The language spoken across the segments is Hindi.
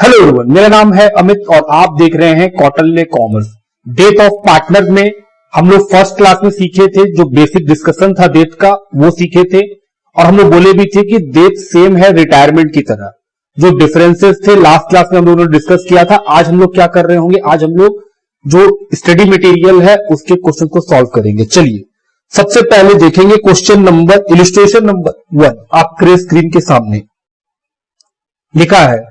हेलो एवरीवन, मेरा नाम है अमित और आप देख रहे हैं Kautilya commerce. Death of partner में हम लोग फर्स्ट क्लास में सीखे थे, जो बेसिक डिस्कशन था डेट का वो सीखे थे और हम लोग बोले भी थे कि डेट सेम है रिटायरमेंट की तरह। जो डिफरेंसेस थे लास्ट क्लास में हम लोगों ने डिस्कस किया था। आज हम लोग क्या कर रहे होंगे, आज हम लोग जो स्टडी मटेरियल है उसके क्वेश्चन को सॉल्व करेंगे। चलिए सबसे पहले देखेंगे क्वेश्चन नंबर इलिस्ट्रेशन नंबर 1 आपके स्क्रीन के सामने लिखा है,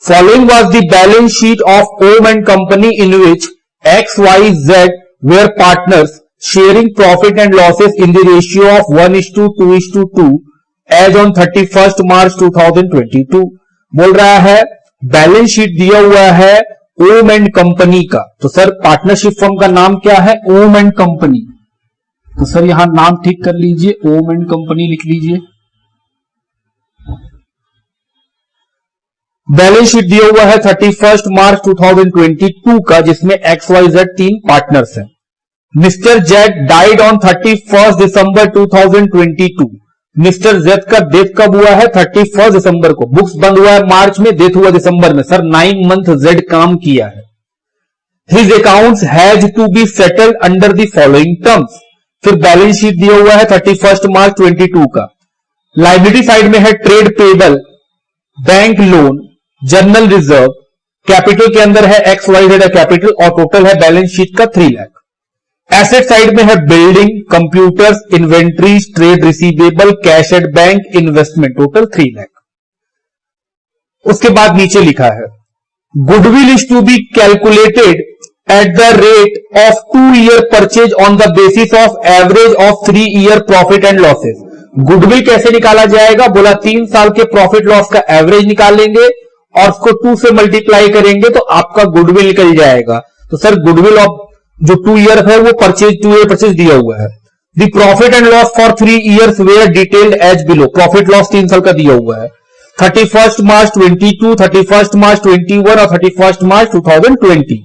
Following was the balance sheet of Om and Company in which X, Y, Z were partners sharing profit and losses in the ratio of 1:2:2 as on 31st March 2022। बोल रहा है बैलेंस शीट दिया हुआ है ओम एंड कंपनी का। तो सर पार्टनरशिप फर्म का नाम क्या है? ओम एंड कंपनी। तो सर यहां नाम ठीक कर लीजिए, ओम एंड कंपनी लिख लीजिए। बैलेंस शीट दिया हुआ है 31 मार्च 2022 का, जिसमें XYZ 3 पार्टनर्स हैं। Mister Z died on 31 December 2022। Mister Z का डेथ कब हुआ है? 31 दिसंबर को। बुक्स बंद हुआ है मार्च में, डेथ हुआ दिसंबर में। सर 9 मंथ जेड काम किया है। His accounts has to be settled under the following terms. फिर बैलेंस शीट दिया हुआ है 31 मार्च 22 का। लायबिलिटी साइड में है trade payable, bank loan, general reserve, capital के अंदर है XYZ कैपिटल और टोटल है बैलेंस शीट का 3 लाख। एसेट साइड में है building, computers, inventories, trade receivable, cash at bank, investment, total 3 lakh. उसके बाद नीचे लिखा है goodwill is to be calculated at the rate of 2 year purchase on the basis of average of 3 year profit and losses. Goodwill कैसे निकाला जाएगा? बोला 3 साल के प्रॉफिट लॉस का एवरेज निकालेंगे और उसको 2 से मल्टीप्लाई करेंगे तो आपका गुडविल निकल जाएगा। तो सर गुडविल ऑफ जो 2 ईयर है वो परचेज 2 ईयर परचेज दिया हुआ है। The profit and loss for 3 years were detailed as below. Profit loss 3 साल का दिया हुआ है। 31 मार्च 22, 31 मार्च 21 और 31 मार्च 2020।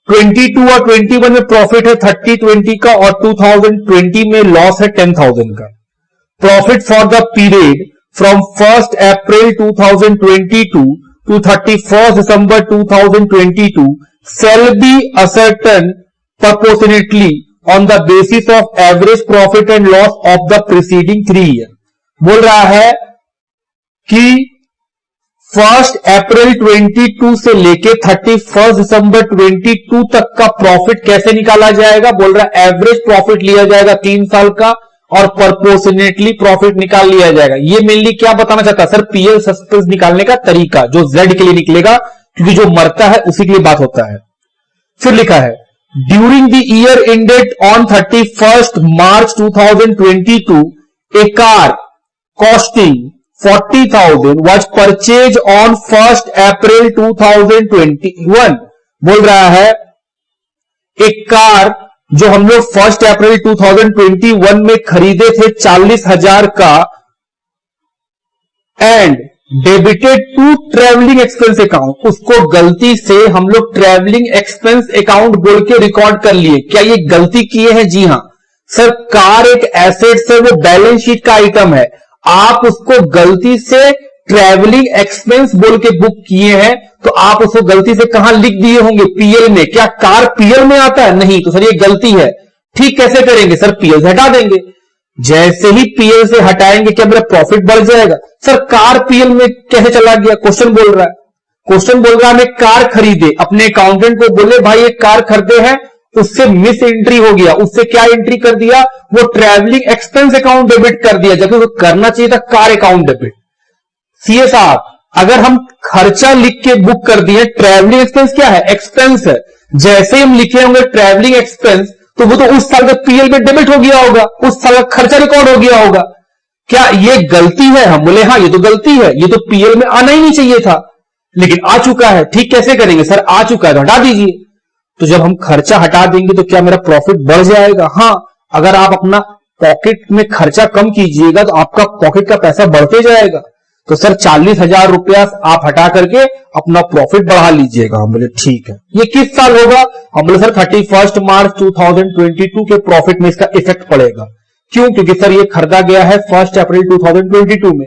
22 और 21 में प्रॉफिट है 30-20 का और 2020 में लॉस है 10,000 का। Profit for the period from 1st April 2022 to 31st December 2022 shall be ascertained proportionately on the basis of average profit and loss of the preceding 3 years। बोल रहा है कि 1st April 22 से लेके 31st December 22 तक का प्रॉफिट कैसे निकाला जाएगा? बोल रहा है एवरेज प्रॉफिट लिया जाएगा 3 साल का और प्रोपोर्शनेटली प्रॉफिट निकाल लिया जाएगा। ये मेनली क्या बताना चाहता है सर? पीएल सस्पेंस निकालने का तरीका जो जेड के लिए निकलेगा, क्योंकि जो मरता है उसी के लिए बात होता है। फिर लिखा है during the year ended on 31 March 2022 A car costing 40,000 was purchase on 1st April 2021। बोल रहा है एक कार जो हम लोग 1 अप्रैल 2021 में खरीदे थे 40,000 का and debited to travelling expense account. उसको गलती से हम लोग ट्रेवलिंग एक्सपेंस अकाउंट बोल के रिकॉर्ड कर लिए। क्या ये गलती किए हैं? जी हां सर, कार एक एसेट है, वो बैलेंस शीट का आइटम है। आप उसको गलती से ट्रेवलिंग एक्सपेंस बोल के बुक किए हैं तो आप उसको गलती से कहां लिख दिए होंगे? पीएल में। क्या कार पीएल में आता है? नहीं। तो सर ये गलती है। ठीक कैसे करेंगे? सर पीएल से हटा देंगे। जैसे ही पीएल से हटाएंगे क्या मेरा प्रॉफिट बढ़ जाएगा? सर कार पीएल में कैसे चला गया? क्वेश्चन बोल रहा है, क्वेश्चन बोल रहा है हमें कार खरीदे, अपने अकाउंटेंट को बोले भाई एक कार खरीदे हैं, उससे मिस एंट्री हो गया। उससे क्या एंट्री कर दिया? वो ट्रेवलिंग एक्सपेंस अकाउंट डेबिट कर दिया, जबकि उसको करना चाहिए था कार अकाउंट डेबिट। सीए साहब अगर हम खर्चा लिख के बुक कर दिए, ट्रैवलिंग एक्सपेंस क्या है? एक्सपेंस है। जैसे हम लिखे होंगे ट्रैवलिंग एक्सपेंस तो वो तो उस साल का पीएल में डेबिट हो गया होगा, उस साल का खर्चा रिकॉर्ड हो गया होगा। क्या ये गलती है? हम बोले हाँ ये तो गलती है, ये तो पीएल में आना ही नहीं चाहिए था, लेकिन आ चुका है। ठीक कैसे करेंगे? सर आ चुका है तो हटा दीजिए। तो जब हम खर्चा हटा देंगे तो क्या मेरा प्रॉफिट बढ़ जाएगा? हाँ, अगर आप अपना पॉकेट में खर्चा कम कीजिएगा तो आपका पॉकेट का पैसा बढ़ते जाएगा। तो सर 40,000 रुपया आप हटा करके अपना प्रॉफिट बढ़ा लीजिएगा। हम बोले ठीक है। ये किस साल होगा? हम बोले सर 31 मार्च 2022 के प्रॉफिट में इसका इफेक्ट पड़ेगा। क्यों? क्योंकि सर ये खरीदा गया है 1 अप्रैल 2022 में।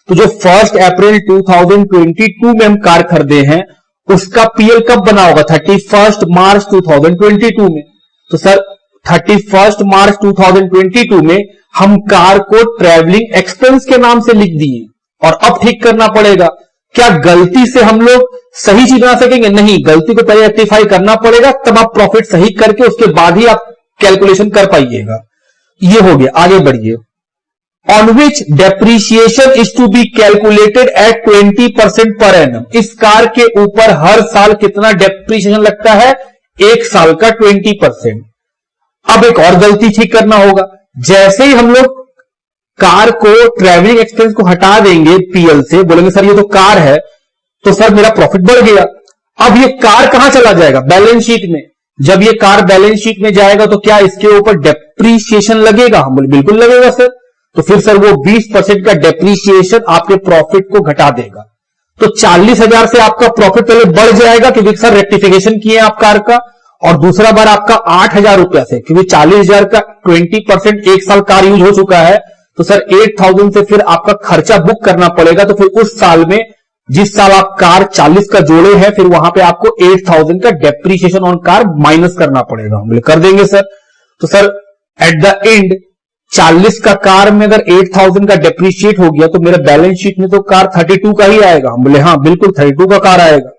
तो जो 1 अप्रैल 2022 में हम कार खरीदे हैं उसका पीएल कब बना होगा? 31 मार्च 2022 में। तो सर 31 मार्च 2022 में हम कार को ट्रैवलिंग एक्सपेंस के नाम से लिख दिए और अब ठीक करना पड़ेगा। क्या गलती से हम लोग सही चीज बना सकेंगे? नहीं, गलती को पहले रेक्टिफाई करना पड़ेगा, तब आप प्रॉफिट सही करके उसके बाद ही आप कैलकुलेशन कर पाइएगा। ये हो गया, आगे बढ़िए। On which depreciation is to be calculated at 20% per annum. इस कार के ऊपर हर साल कितना डेप्रीशिएशन लगता है? 1 साल का 20%। अब एक और गलती ठीक करना होगा। जैसे ही हम लोग कार को ट्रैवलिंग एक्सपेंस को हटा देंगे पीएल से, बोलेंगे सर ये तो कार है, तो सर मेरा प्रॉफिट बढ़ गया। अब ये कार कहां चला जाएगा? बैलेंस शीट में। जब ये कार बैलेंस शीट में जाएगा तो क्या इसके ऊपर डेप्रीशिएशन लगेगा? हम बोले बिल्कुल लगेगा सर। तो फिर सर वो 20% का डेप्रीशिएशन आपके प्रॉफिट को घटा देगा। तो 40,000 से आपका प्रॉफिट पहले बढ़ जाएगा क्योंकि सर रेक्टिफिकेशन किए आप कार का, और दूसरा बार आपका 8,000 रुपया से, क्योंकि 40,000 का 20% 1 साल कार यूज हो चुका है, तो सर 8,000 से फिर आपका खर्चा बुक करना पड़ेगा। तो फिर उस साल में जिस साल आप कार 40 का जोड़े हैं, फिर वहां पे आपको 8,000 का डेप्रीशिएशन ऑन कार माइनस करना पड़ेगा। हम बोले कर देंगे सर। तो सर एट द एंड 40 का कार में अगर 8,000 का डेप्रीशिएट हो गया तो मेरे बैलेंस शीट में तो कार 32 का ही आएगा। हम बोले हाँ बिल्कुल 32 का कार आएगा।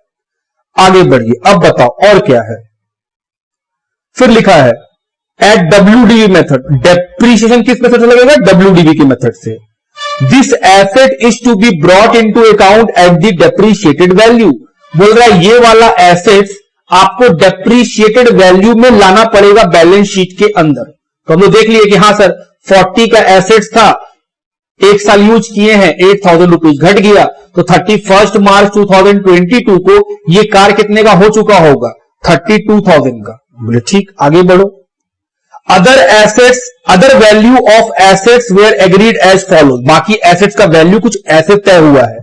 आगे बढ़िए, अब बताओ और क्या है। फिर लिखा है एट WDV मेथड। डेप्रीशिएशन किस मेथड से लगेगा? WDV के मेथड से। This asset is to be brought into account at the depreciated value. बोल रहा है ये वाला एसेट्स आपको डेप्रीशिएटेड वैल्यू में लाना पड़ेगा बैलेंस शीट के अंदर। तो हम लोग देख लिए कि हाँ सर 40 का एसेट्स था, 1 साल यूज किए हैं, 8,000 रुपीज घट गया, तो 31 मार्च 2022 को ये कार कितने का हो चुका होगा? 32,000 का। बोले ठीक, आगे बढ़ो। Other assets, other value of assets were agreed as follows. बाकी एसेट्स का वैल्यू कुछ ऐसे तय हुआ है।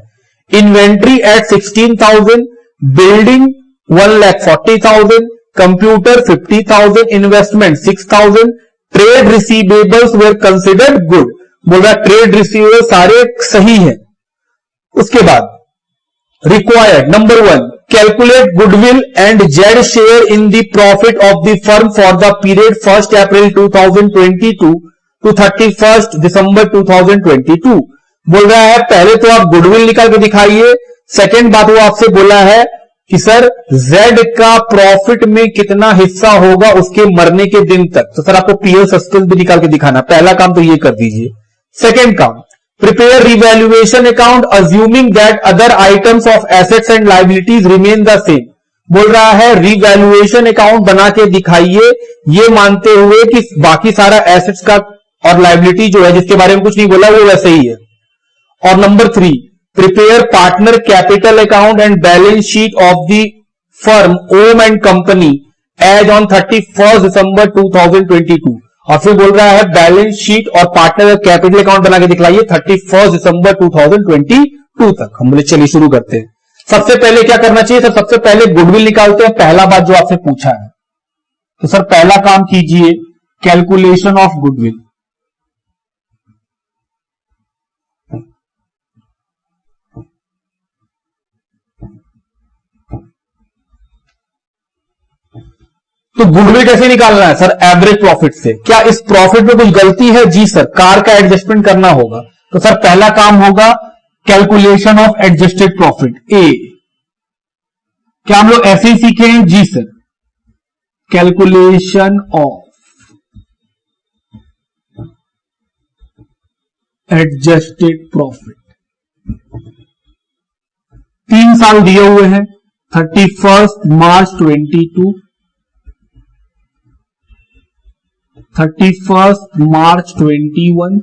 Inventory at 16,000, building 1,40,000, computer 50,000, investment 6,000, trade receivables were considered good. बोल रहा ट्रेड रिसीवेबल सारे सही है। उसके बाद required number 1, calculate goodwill and Z share in the profit of the firm for the period 1st April 2022 to 31st December 2022। बोल रहा है पहले तो आप गुडविल निकाल के दिखाइए। सेकंड बात वो आपसे बोला है कि सर Z का प्रॉफिट में कितना हिस्सा होगा उसके मरने के दिन तक। तो सर आपको पीएल सस्पेंस भी निकाल के दिखाना। पहला काम तो ये कर दीजिए। सेकंड काम, prepare revaluation account assuming that other items of assets and liabilities remain the same। बोल रहा है रिवैल्यूएशन अकाउंट बना के दिखाइए, ये मानते हुए कि बाकी सारा एसेट्स का और लाइबिलिटी जो है जिसके बारे में कुछ नहीं बोला वो वैसे ही है। और number 3, prepare partner capital account and balance sheet of the firm Om and company as on 31 December 2022। और फिर बोल रहा है बैलेंस शीट और पार्टनर कैपिटल अकाउंट बना के दिखलाइए 31 दिसंबर 2022 तक। हम बोले चलिए शुरू करते हैं। सबसे पहले क्या करना चाहिए सर? सबसे पहले गुडविल निकालते हैं। पहला बात जो आपसे पूछा है, तो सर पहला काम कीजिए कैलकुलेशन ऑफ गुडविल। तो गुडविल कैसे निकालना है सर? एवरेज प्रॉफिट से। क्या इस प्रॉफिट में कुछ गलती है? जी सर, कार का एडजस्टमेंट करना होगा। तो सर पहला काम होगा कैलकुलेशन ऑफ एडजस्टेड प्रॉफिट। ए, क्या हम लोग ऐसे ही सीखे हैं? जी sir, calculation of adjusted profit. 3 साल दिए हुए हैं, 31 मार्च 22, 31 मार्च 21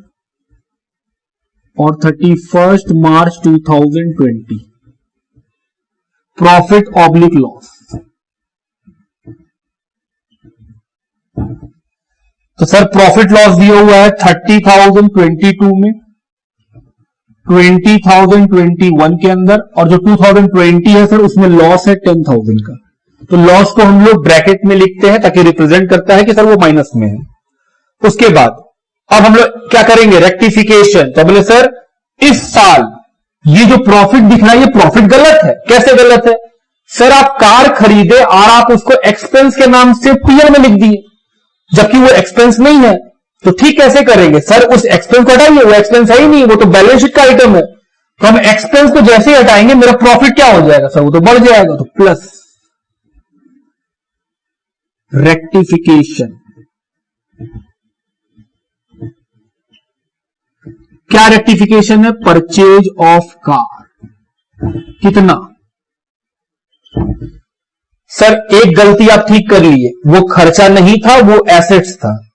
और 31 मार्च 2020। Profit oblique loss. तो सर प्रॉफिट लॉस दिया हुआ है 30,022 में, 20,021 के अंदर, और जो 2020 है सर उसमें लॉस है 10,000 का। तो लॉस को हम लोग ब्रैकेट में लिखते हैं ताकि रिप्रेजेंट करता है कि सर वो माइनस में है। उसके बाद अब हम लोग क्या करेंगे? रेक्टिफिकेशन। तो बोले सर इस साल ये जो प्रॉफिट दिख रहा है ये प्रॉफिट गलत है। कैसे गलत है? सर आप कार खरीदे और आप उसको एक्सपेंस के नाम से पीएल में लिख दिए, जबकि वो एक्सपेंस नहीं है। तो ठीक कैसे करेंगे? सर उस एक्सपेंस को हटाइए, वो एक्सपेंस है ही नहीं, वो तो बैलेंस शीट का आइटम है। तो हम एक्सपेंस को जैसे ही हटाएंगे मेरा प्रॉफिट क्या हो जाएगा? सर वो तो बढ़ जाएगा, तो प्लस। रेक्टिफिकेशन। क्या रेक्टिफिकेशन है? Purchase of car. कितना? सर एक गलती आप ठीक कर लिए, वो खर्चा नहीं था, वो एसेट्स था।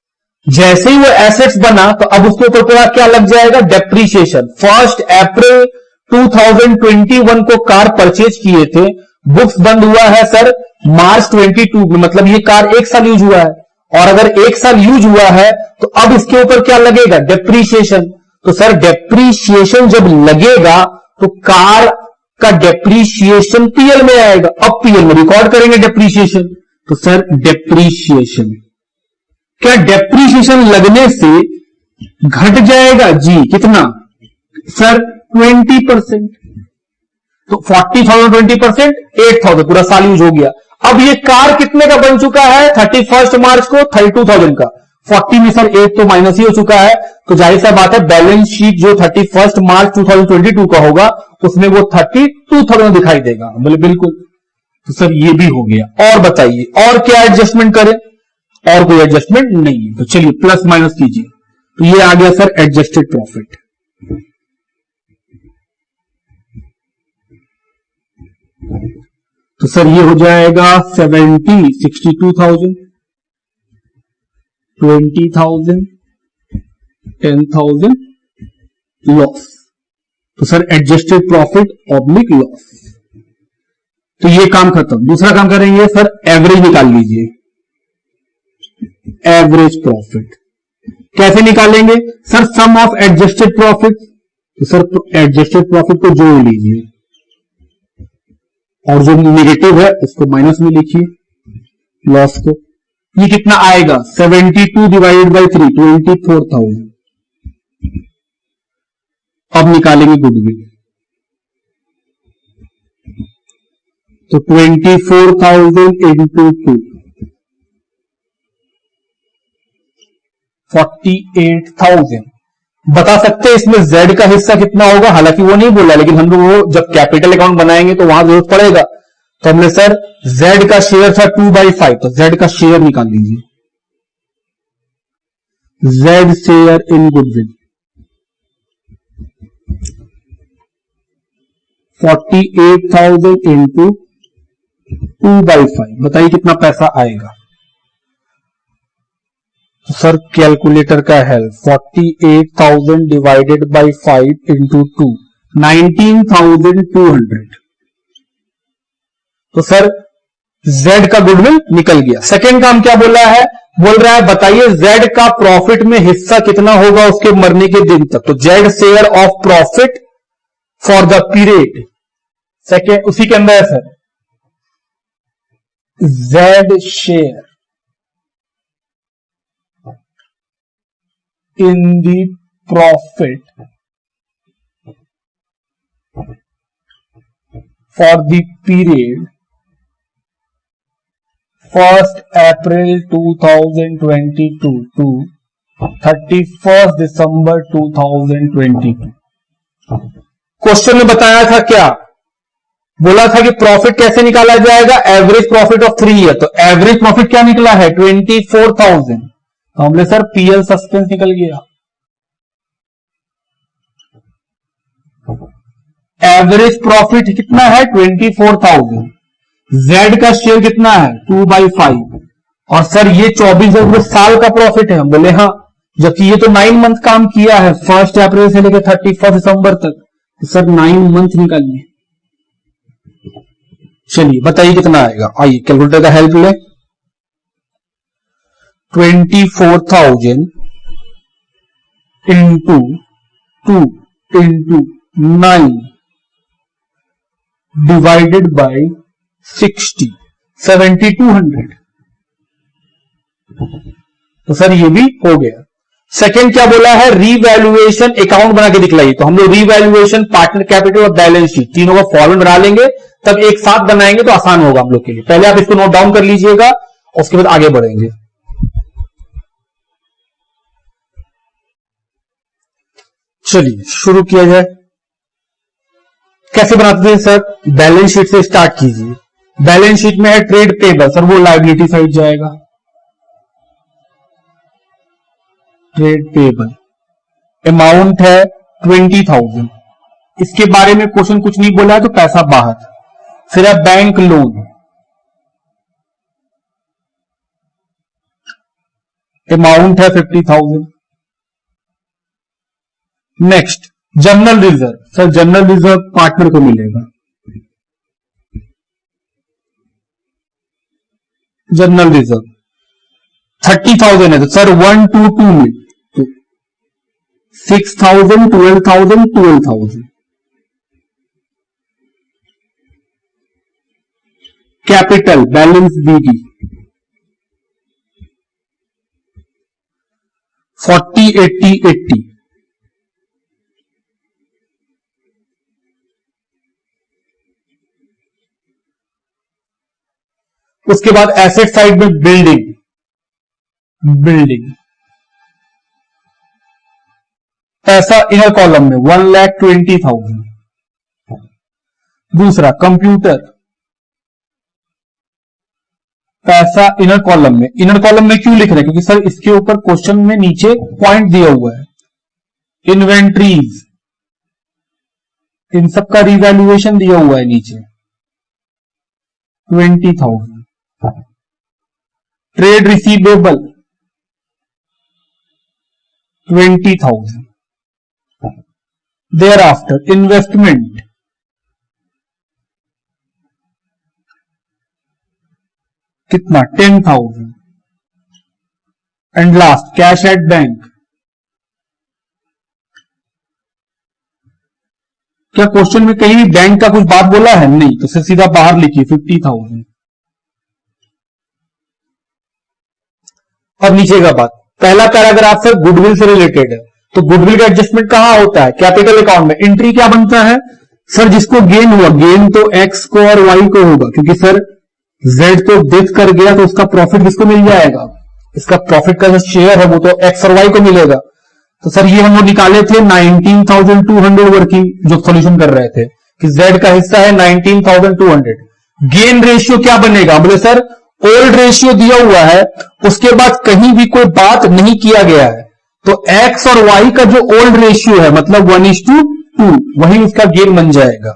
जैसे ही वो एसेट्स बना तो अब उसके ऊपर पूरा क्या लग जाएगा? डेप्रीशिएशन। 1 अप्रैल 2021 को कार परचेज किए थे, बुक्स बंद हुआ है सर मार्च 22 में, मतलब ये कार 1 साल यूज हुआ है। और अगर 1 साल यूज हुआ है तो अब इसके ऊपर क्या लगेगा? डेप्रीशिएशन। तो सर डेप्रीशिएशन जब लगेगा तो कार का डेप्रीशिएशन पीएल में आएगा। अब पीएल में रिकॉर्ड करेंगे डेप्रीशिएशन। तो सर डेप्रीशिएशन, क्या डेप्रीशिएशन लगने से घट जाएगा? जी। कितना? सर 20%। तो 40,000 20%, 8,000, पूरा साल यूज हो गया। अब ये कार कितने का बन चुका है? 31 मार्च को 32,000 का। 40 में सर 8 तो माइनस ही हो चुका है, तो जाहिर सा बात है बैलेंस शीट जो 31 मार्च 2022 का होगा उसमें वो 32,000 दिखाई देगा। बोले बिल्कुल। तो सर ये भी हो गया। और बताइए और क्या एडजस्टमेंट करें? और कोई एडजस्टमेंट नहीं है। तो चलिए प्लस माइनस कीजिए। तो ये आ गया सर एडजस्टेड प्रॉफिट। तो सर ये हो जाएगा 62,000, 20,000, 10,000 लॉस। तो sir adjusted profit oblique loss. तो ये काम खत्म। दूसरा काम करेंगे सर, एवरेज निकाल लीजिए। एवरेज प्रॉफिट कैसे निकालेंगे? Sir sum of adjusted profit. तो सर एडजस्टेड प्रॉफिट को जोड़ लीजिए और जो नेगेटिव है उसको माइनस में लिखिए, लॉस को। ये कितना आएगा? 72 डिवाइडेड बाई 3, 24,000। अब निकालेंगे गुडविल। तो 24,000 इंटू 2, 48,000। बता सकते हैं इसमें जेड का हिस्सा कितना होगा? हालांकि वो नहीं बोला, लेकिन हम लोग वो जब कैपिटल अकाउंट बनाएंगे तो वहां जरूरत पड़ेगा। तो हमने सर जेड का शेयर था 2/5, तो जेड का शेयर निकाल लीजिए। Z share in goodwill 48,000 into 2/5, बताइए कितना पैसा आएगा? तो सर कैलकुलेटर का हेल्प, 48,000 डिवाइडेड बाई 5 इंटू 2, 19,200। तो सर जेड का गुडविल निकल गया। सेकेंड काम क्या बोला है? बोल रहा है बताइए जेड का प्रॉफिट में हिस्सा कितना होगा उसके मरने के दिन तक। तो Z share of profit for the period, second उसी के अंदर है sir, Z share in the profit for the period 1st April 2022 to 31st December 2022। Question में बताया था क्या? बोला था कि प्रॉफिट कैसे निकाला जाएगा? Average profit of 3 year. तो एवरेज प्रॉफिट क्या निकला है? 24,000। तो हमने सर पीएल सस्पेंस निकल गया। एवरेज प्रॉफिट कितना है? 24,000। जेड का शेयर कितना है? 2/5। और सर ये 24 साल का प्रॉफिट है। हम बोले हाँ, जबकि ये तो 9 मंथ काम किया है, 1 अप्रैल से लेकर 31 दिसंबर तक। तो सर 9 मंथ निकालिए। चलिए बताइए कितना आएगा? आइए कैलकुलेटर का हेल्प ले। 24,000 इंटू 2 इंटू 9 डिवाइडेड बाय 60, 7200। तो सर ये भी हो गया। सेकंड क्या बोला है, रीवैल्यूएशन अकाउंट बना के दिखलाइए। तो हम लोग रीवैल्यूएशन, पार्टनर कैपिटल और बैलेंस शीट तीनों का फॉर्मूला बना लेंगे, तब एक साथ बनाएंगे तो आसान होगा हम लोग के लिए। पहले आप इसको नोट डाउन कर लीजिएगा, उसके बाद आगे बढ़ेंगे। चलिए शुरू किया जाए। कैसे बनाते हैं सर, बैलेंस शीट से स्टार्ट कीजिए। बैलेंस शीट में है ट्रेड पेबल, सर वो लायबिलिटी साइड जाएगा। ट्रेड पेबल अमाउंट है 20,000, इसके बारे में क्वेश्चन कुछ नहीं बोला है तो पैसा बाहर। फिर है बैंक लोन, अमाउंट है 50,000। Next general reserve, sir general reserve partner को मिलेगा। जनरल रिजर्व 30,000 है तो सर 1 2 2 में तो 6,000 12,000 12,000। Capital balance BD 40 80 80। उसके बाद एसेट साइड में बिल्डिंग पैसा इनर कॉलम में 1,20,000। दूसरा कंप्यूटर, पैसा इनर कॉलम में। इनर कॉलम में क्यों लिख रहे हैं, क्योंकि सर इसके ऊपर क्वेश्चन में नीचे पॉइंट दिया हुआ है। इन्वेंट्रीज, इन सब का रिवैल्यूएशन दिया हुआ है नीचे 20,000। Trade receivable 20,000। Thereafter investment कितना 10,000। And last cash at bank. क्या क्वेश्चन में कहीं भी बैंक का कुछ बात बोला है, नहीं, तो सीधा बाहर लिखिए 50,000। अब नीचे का बात, पहला पैराग्राफ सर गुडविल से रिलेटेड है, तो गुडविल का एडजस्टमेंट कहां होता है, कैपिटल अकाउंट में। एंट्री क्या बनता है सर, जिसको गेन हुआ, गेन तो एक्स को और वाई को होगा, क्योंकि सर जेड तो डेथ कर गया तो उसका प्रॉफिट किसको मिल जाएगा, इसका प्रॉफिट का जो शेयर है वो तो एक्स और वाई को मिलेगा। तो सर ये हम लोग निकाले थे 19,200 वर्किंग, जो सॉल्यूशन कर रहे थे कि जेड का हिस्सा है 19,200। गेन रेशियो क्या बनेगा, बोले सर ओल्ड रेशियो दिया हुआ है, उसके बाद कहीं भी कोई बात नहीं किया गया है, तो एक्स और वाई का जो ओल्ड रेशियो है मतलब 1:2 वही उसका गेन बन जाएगा।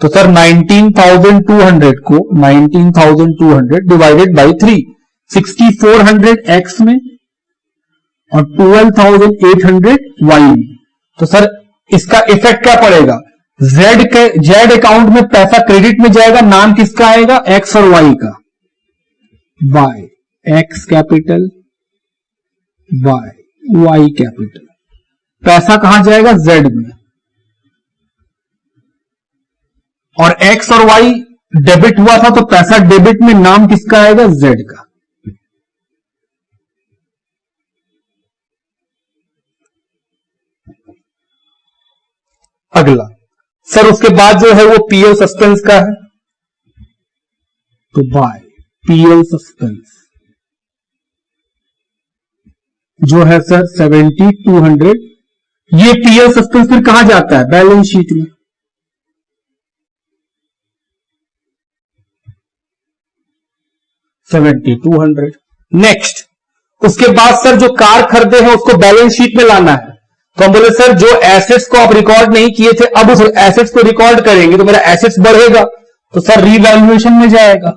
तो सर 19,200 को 19,200 डिवाइडेड बाई 3, 6,400 एक्स में और 12,800 वाई में। तो सर इसका इफेक्ट क्या पड़ेगा, जेड अकाउंट में पैसा क्रेडिट में जाएगा, नाम किसका आएगा, एक्स और वाई का। By X capital by Y capital, पैसा कहां जाएगा, जेड में। और एक्स और वाई डेबिट हुआ था तो पैसा डेबिट में, नाम किसका आएगा, जेड का। अगला सर उसके बाद जो है वो पीएल सस्पेंस का है, तो बाय पीएल सस्पेंस जो है सर 7,200। ये पीएल सस्पेंस फिर कहां जाता है, बैलेंस शीट में। $7,200। नेक्स्ट उसके बाद सर जो कार खरीदे हैं उसको बैलेंस शीट में लाना है, तो हम बोले सर जो एसेट्स को आप रिकॉर्ड नहीं किए थे अब उस एसेट्स को रिकॉर्ड करेंगे तो मेरा एसेट्स बढ़ेगा, तो सर रीवैल्यूएशन में जाएगा।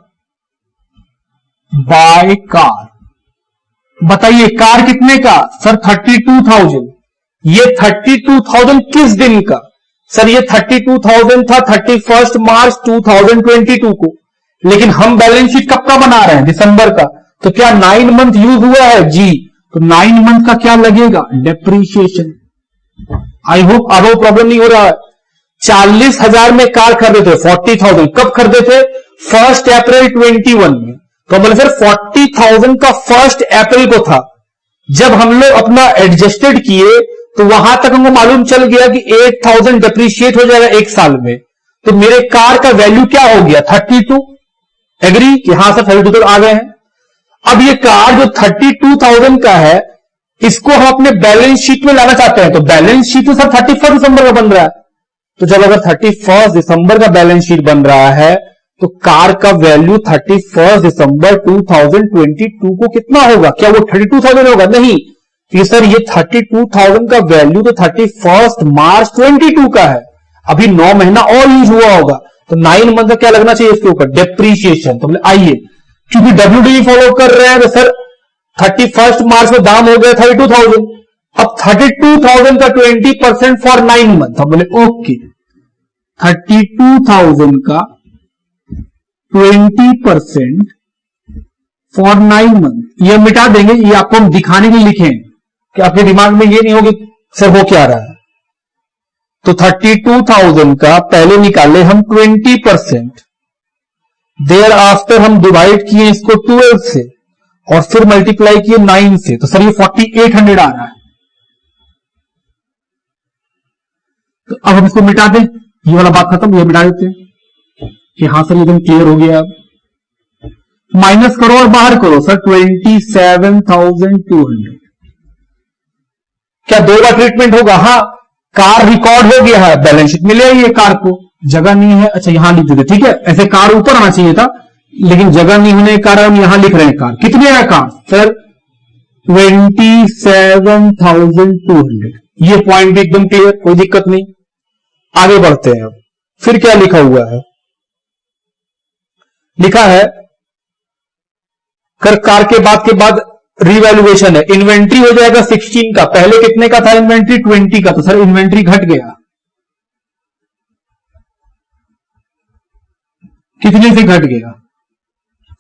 बाय कार, बताइए कार कितने का, सर 32,000। ये 32,000 किस दिन का, सर ये 32,000 था 31 मार्च 2022 को, लेकिन हम बैलेंस शीट कब का बना रहे हैं, दिसंबर का, तो क्या 9 मंथ यूज हुआ है जी, तो 9 मंथ का क्या लगेगा, डेप्रीशिएशन। आई होप अब वो प्रॉब्लम नहीं हो रहा है। 40,000 में कार खरीदे थे, 40,000 कब खरीदे थे, 1 अप्रैल 21 में, तो बोले सर 40,000 का 1 अप्रैल को था, जब हम लोग अपना एडजस्टेड किए तो वहां तक हमको मालूम चल गया कि 8000 डिप्रिशिएट हो जाएगा एक साल में, तो मेरे कार का वैल्यू क्या हो गया 32। एग्री कि हाँ सर 32 तो आ गए हैं। अब ये कार जो 32,000 का है इसको हम अपने बैलेंस शीट में लाना चाहते हैं, तो बैलेंस शीट तो सर 31 दिसंबर का बन रहा है, तो जब अगर 31 दिसंबर का बैलेंस शीट बन रहा है तो कार का वैल्यू 31 दिसंबर 2022 को कितना होगा? क्या वो 32,000 होगा? नहीं, तो सर ये 32,000 का वैल्यू तो 31 मार्च 22 का है, अभी 9 महीना और यूज हुआ होगा, तो 9 मंथ का क्या लगना चाहिए इसके ऊपर? डेप्रीशिएशन। तो आइए, क्योंकि WDV फॉलो कर रहे हैं तो सर 31 मार्च में दाम हो गया 32,000, अब 32,000 का 20% फॉर 9 मंथ। हम बोले ओके, 32,000 का 20% फॉर 9 मंथ, ये मिटा देंगे, ये आपको हम दिखाने के लिए लिखे कि आपके दिमाग में ये नहीं होगी सर हो क्या रहा है। तो 32,000 का पहले निकाले हम 20%, देयर आफ्टर हम डिवाइड किए इसको 12 से और फिर मल्टीप्लाई किए 9 से, तो सर ये 4800 आ रहा है। तो अब हम इसको मिटा दें, ये वाला बात खत्म, ये मिटा देते हैं कि हाँ सर एकदम क्लियर हो गया। अब माइनस करो और बाहर करो सर 27,200, क्या 2 बार ट्रीटमेंट होगा? हाँ, कार रिकॉर्ड हो गया है, बैलेंस शीट मिले ये कार को, जगह नहीं है, अच्छा यहां लिख देते, ठीक है, ऐसे कार ऊपर आना चाहिए था लेकिन जगह नहीं होने के कारण हम यहां लिख रहे हैं कार। कितने है कार? सर 27,200, ये पॉइंट भी एकदम क्लियर, कोई दिक्कत नहीं। आगे बढ़ते हैं। अब फिर क्या लिखा हुआ है? लिखा है कार के बाद रिवैल्यूएशन है, इन्वेंट्री हो जाएगा 16 का, पहले कितने का था इन्वेंट्री? 20 का, तो सर इन्वेंट्री घट गया, कितने से घट गया?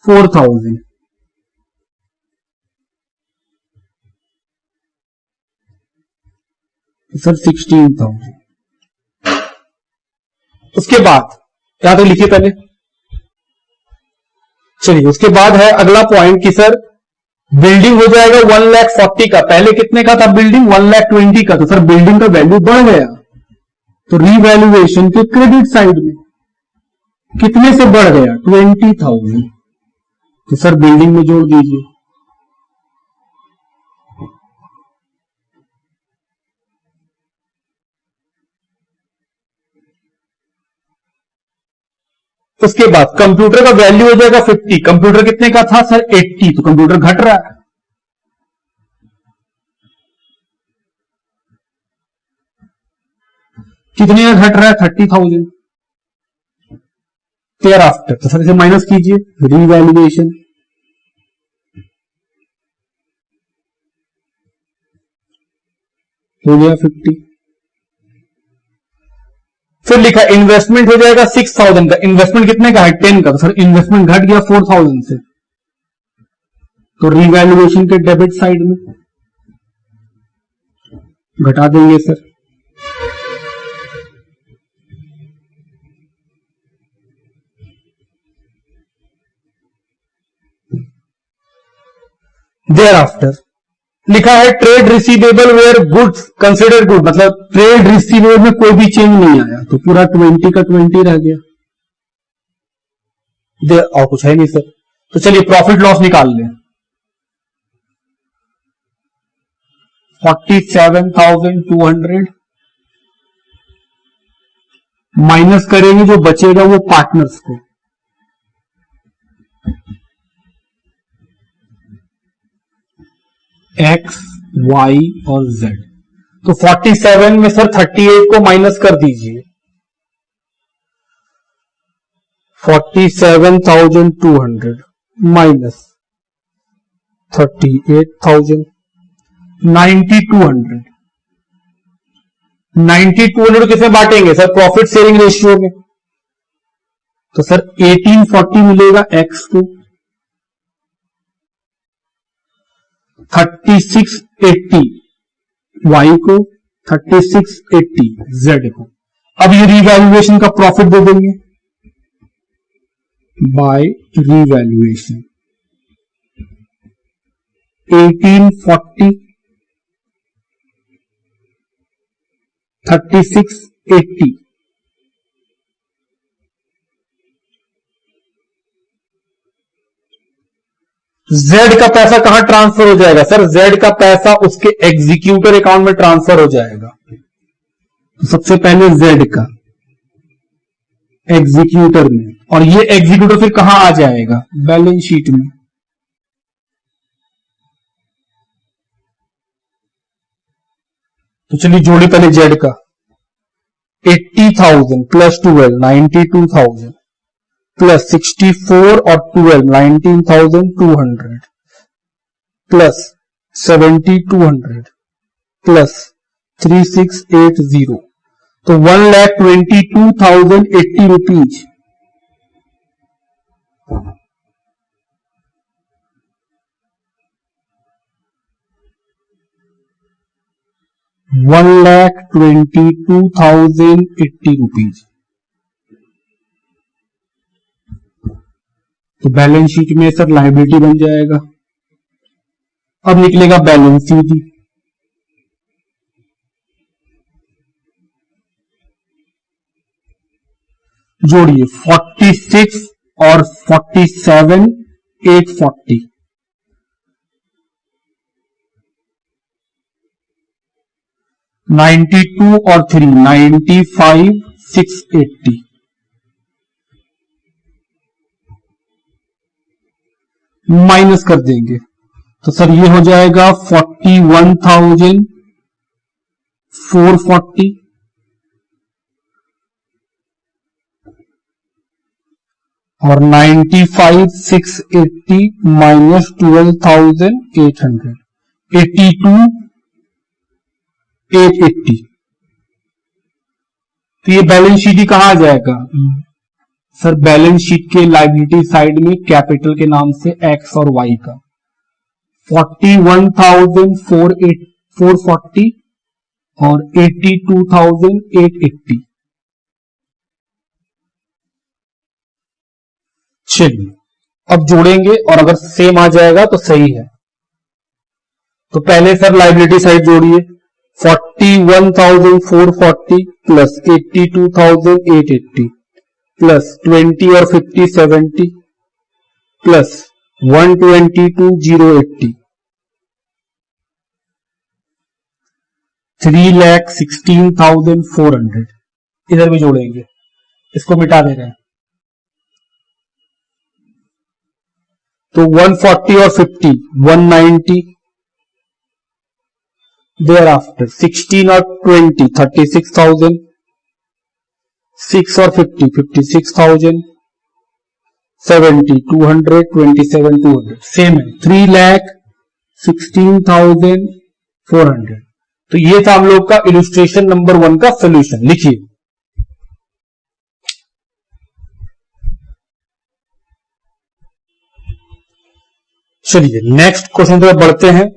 4,000। सर 16,000। उसके बाद क्या तो लिखिए पहले, चलिए उसके बाद है अगला पॉइंट कि सर बिल्डिंग हो जाएगा 1,40,000 का, पहले कितने का था बिल्डिंग? 1,20,000 का, तो सर बिल्डिंग का वैल्यू बढ़ गया, तो रिवैल्यूएशन के क्रेडिट साइड में कितने से बढ़ गया? 20,000, तो सर बिल्डिंग में जोड़ दीजिए। उसके बाद कंप्यूटर का वैल्यू हो जाएगा 50, कंप्यूटर कितने का था सर? 80, तो कंप्यूटर घट रहा है, कितने का घट रहा है? 30,000। देयर आफ्टर, तो सर इसे माइनस कीजिए, रिवैल्यूएशन हो गया 50। फिर लिखा इन्वेस्टमेंट हो जाएगा 6,000 का, इन्वेस्टमेंट कितने का है? 10 का, तो सर इन्वेस्टमेंट घट गया 4,000 से, तो रिवैल्यूएशन के डेबिट साइड में घटा देंगे सर। देयर आफ्टर लिखा है trade receivable were goods consider good, मतलब ट्रेड रिसीवेबल में कोई भी चेंज नहीं आया, तो पूरा 20 का 20 रह गया। और कुछ है नहीं सर, तो चलिए प्रॉफिट लॉस निकाल लें। 47,200 माइनस करेंगे, जो बचेगा वो पार्टनर्स को, X, Y और Z। तो 47 में सर 38 को माइनस कर दीजिए, 47,200 माइनस 38,000, 9,200। 9,200 किसमें बांटेंगे सर? प्रॉफिट शेयरिंग रेशियो में, तो सर 1840 मिलेगा X को, 3680 Y को, 3680 Z को। अब ये रिवैल्यूएशन का प्रॉफिट दे देंगे बाय रिवैल्यूएशन, 1840, 3680। जेड का पैसा कहां ट्रांसफर हो जाएगा सर? जेड का पैसा उसके एग्जीक्यूटर अकाउंट में ट्रांसफर हो जाएगा। तो सबसे पहले जेड का एग्जीक्यूटर में, और ये एग्जीक्यूटर फिर कहां आ जाएगा? बैलेंस शीट में। तो चलिए जोड़े पहले जेड का। 80,000 प्लस 12 92,000 प्लस 64 और 12 19,200 प्लस 7,200 प्लस 3680, तो 1,22,080 रुपीज। ₹1,22,080। तो बैलेंस शीट में सर लायबिलिटी बन जाएगा। अब निकलेगा बैलेंस सीधी। जोड़िए 46 और 47 840, 92 और 3 95 680, माइनस कर देंगे तो सर ये हो जाएगा 41,440 और 95,680 माइनस 12,800 82,880। तो ये बैलेंस शीट ही कहां आ जाएगा सर? बैलेंस शीट के लायबिलिटी साइड में कैपिटल के नाम से एक्स और वाई का 41,440 और 82,880। चलिए अब जोड़ेंगे और अगर सेम आ जाएगा तो सही है। तो पहले सर लायबिलिटी साइड जोड़िए। 41,440 प्लस 82,880 प्लस 20 और 50 70 प्लस 122,080, 3,16,400। इधर भी जोड़ेंगे, इसको मिटा दे रहे हैं। तो 140 और 50 190, देयर आफ्टर 16 और 20 36,000, 6 और 50 56,000, 70 200 27 200, सेम है 3,16,400। तो ये था हम लोग का इलस्ट्रेशन नंबर 1 का सोल्यूशन। लिखिए चलिए नेक्स्ट क्वेश्चन पर बढ़ते हैं।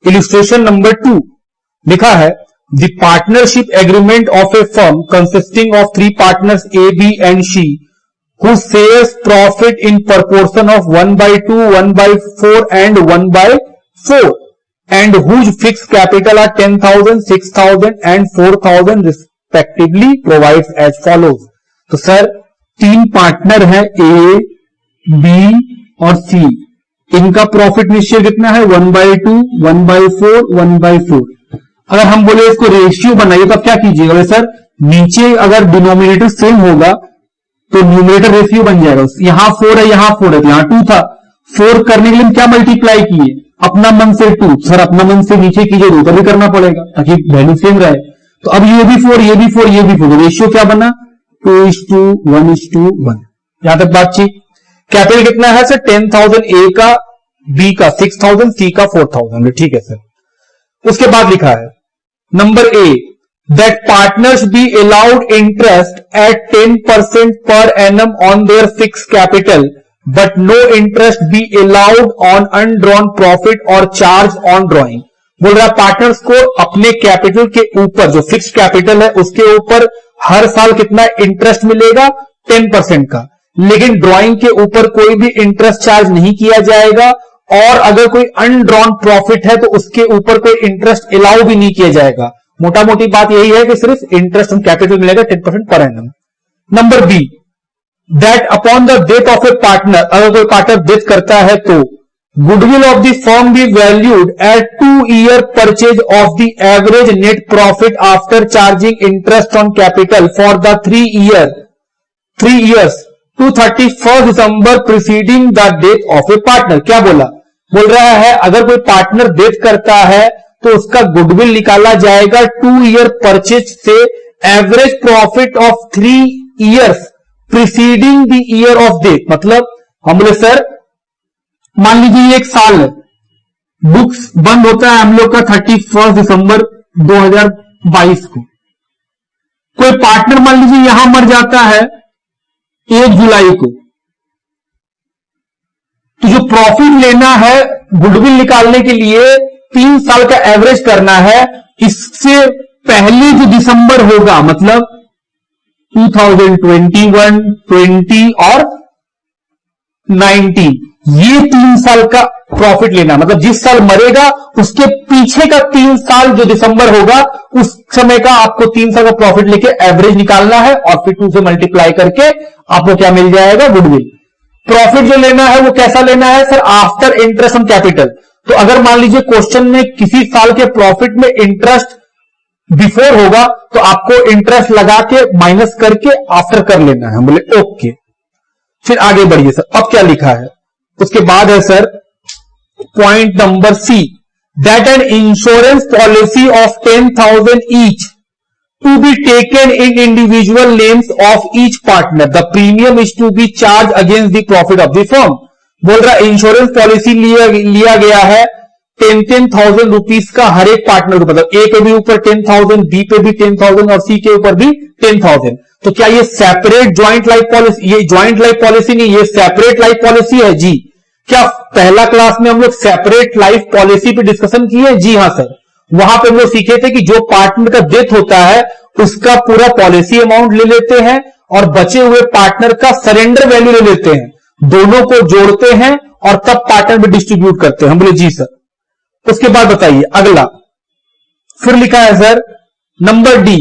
इलस्ट्रेशन नंबर 2 लिखा है the partnership agreement of a firm consisting of 3 partners A B and C whose shares profit in proportion of 1/2 1/4 and 1/4 and whose fixed capital are 10,000 6,000 and 4,000 respectively provides as follows। तो सर 3 पार्टनर है ए बी और सी, इनका प्रॉफिट निश्चय कितना है 1/2 1/4 1/4। अगर हम बोले इसको रेशियो बनाइए तो क्या कीजिएगा सर? नीचे अगर डिनोमिनेटर सेम होगा तो न्यूमरेटर रेशियो बन जाएगा। यहां 4 है यहां 4 है तो यहां 2 था। 4 करने के लिए क्या मल्टीप्लाई किए? अपना मन से 2। सर अपना मन से नीचे कीजिए तो भी करना पड़ेगा ताकि वैल्यू सेम रहे। तो अब ये भी 4 ये भी 4 ये भी 4, रेशियो क्या बना 2:1:1। यहां तक बातचीत। कैपिटल कितना है सर? 10,000 ए का, बी का 6,000, सी का 4,000। ठीक है सर। उसके बाद लिखा है number A that partners be allowed interest at 10% per annum on their fixed capital but no interest be allowed on undrawn profit or charge on drawing। बोल रहा है पार्टनर्स को अपने कैपिटल के ऊपर जो फिक्स्ड कैपिटल है उसके ऊपर हर साल कितना इंटरेस्ट मिलेगा 10% का, लेकिन ड्राइंग के ऊपर कोई भी इंटरेस्ट चार्ज नहीं किया जाएगा और अगर कोई अनड्रॉन प्रॉफिट है तो उसके ऊपर कोई इंटरेस्ट अलाउ भी नहीं किया जाएगा। मोटा मोटी बात यही है कि सिर्फ इंटरेस्ट ऑन कैपिटल मिलेगा 10% per annum. Number B, that upon the death of a partner, अगर कोई पार्टनर डेथ करता है तो goodwill of the firm be valued at 2 year purchase of the average net profit after charging interest on capital for the 3 years to 31 December preceding the death of a partner. क्या बोला? बोल रहा है अगर कोई पार्टनर डेथ करता है तो उसका गुडविल निकाला जाएगा 2 ईयर परचेज से average profit of 3 years preceding the year of death. मतलब हम बोले सर मान लीजिए एक साल है, बुक्स बंद होता है हम लोग का 31 दिसंबर 2022 को। कोई पार्टनर मान लीजिए यहां मर जाता है 1 जुलाई को, तो जो प्रॉफिट लेना है गुडविल निकालने के लिए 3 साल का एवरेज करना है। इससे पहले जो दिसंबर होगा मतलब 2021, 20 और 19, ये 3 साल का प्रॉफिट लेना, मतलब जिस साल मरेगा उसके पीछे का 3 साल जो दिसंबर होगा उस समय का आपको 3 साल का प्रॉफिट लेके एवरेज निकालना है और फिर 2 से मल्टीप्लाई करके आपको क्या मिल जाएगा? गुडविल। प्रॉफिट जो लेना है वो कैसा लेना है sir? After interest on capital. तो अगर मान लीजिए क्वेश्चन में किसी साल के प्रॉफिट में इंटरेस्ट बिफोर होगा तो आपको इंटरेस्ट लगा के माइनस करके आफ्टर कर लेना है। बोले ओके, फिर आगे बढ़िए सर। अब क्या लिखा है उसके बाद है sir point number C, that an insurance policy of 10,000 each to be taken in individual names of each partner. The premium is to be charged against the profit of the firm. बोल रहा इंश्योरेंस पॉलिसी लिया गया है 10,000 रुपीज का हर एक पार्टनर को, मतलब ए के भी ऊपर 10,000, बी पे भी 10,000 और सी के ऊपर भी 10,000। तो क्या ये सेपरेट ज्वाइंट लाइफ पॉलिसी? ये ज्वाइंट लाइफ पॉलिसी नहीं, ये सेपरेट लाइफ पॉलिसी है जी। क्या पहला क्लास में हम लोग सेपरेट लाइफ पॉलिसी पे डिस्कशन किए? जी हाँ सर। वहां पे हम लोग सीखे थे कि जो पार्टनर का डेथ होता है उसका पूरा पॉलिसी अमाउंट ले लेते हैं और बचे हुए पार्टनर का सरेंडर वैल्यू ले लेते हैं, दोनों को जोड़ते हैं और तब पार्टनर में डिस्ट्रीब्यूट करते हैं। हम बोले जी सर। उसके बाद बताइए अगला, फिर लिखा है sir number D,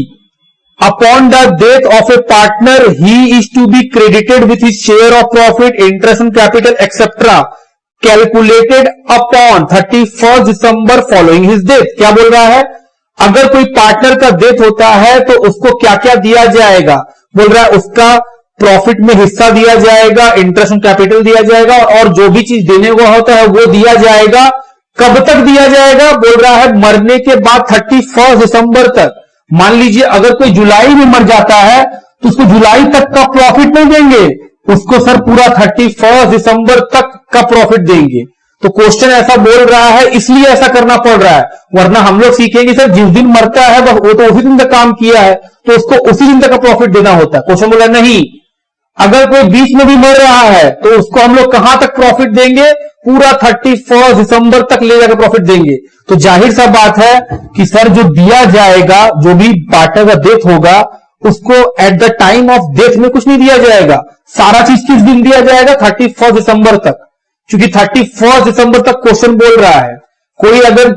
upon the death of a partner he is to be credited with his share of profit, interest on capital etcetera calculated upon 31 December following his death. क्या बोल रहा है? अगर कोई पार्टनर का डेथ होता है तो उसको क्या क्या दिया जाएगा? बोल रहा है उसका प्रॉफिट में हिस्सा दिया जाएगा, इंटरेस्ट ऑन कैपिटल दिया जाएगा और जो भी चीज देने को होता है वो दिया जाएगा। कब तक दिया जाएगा? बोल रहा है मरने के बाद 31 दिसंबर तक। मान लीजिए अगर कोई जुलाई में मर जाता है तो उसको जुलाई तक का प्रॉफिट नहीं देंगे, उसको सर पूरा 31 दिसंबर तक का प्रॉफिट देंगे। तो क्वेश्चन ऐसा बोल रहा है इसलिए ऐसा करना पड़ रहा है, वरना हम लोग सीखेंगे सर जिस दिन मरता है बस वो तो उसी दिन तक काम किया है तो उसको उसी दिन तक का प्रॉफिट देना होता है। क्वेश्चन बोला नहीं, अगर कोई बीच में भी मर रहा है तो उसको हम लोग कहां तक प्रॉफिट देंगे? पूरा 31 दिसंबर तक ले जाकर प्रॉफिट देंगे। तो जाहिर सा बात है कि सर जो दिया जाएगा, जो भी पार्टनर का डेथ होगा उसको at the time of death में कुछ नहीं दिया जाएगा, सारा चीज किस दिन दिया जाएगा? 31 दिसंबर तक। क्योंकि 31 दिसंबर तक क्वेश्चन बोल रहा है कोई अगर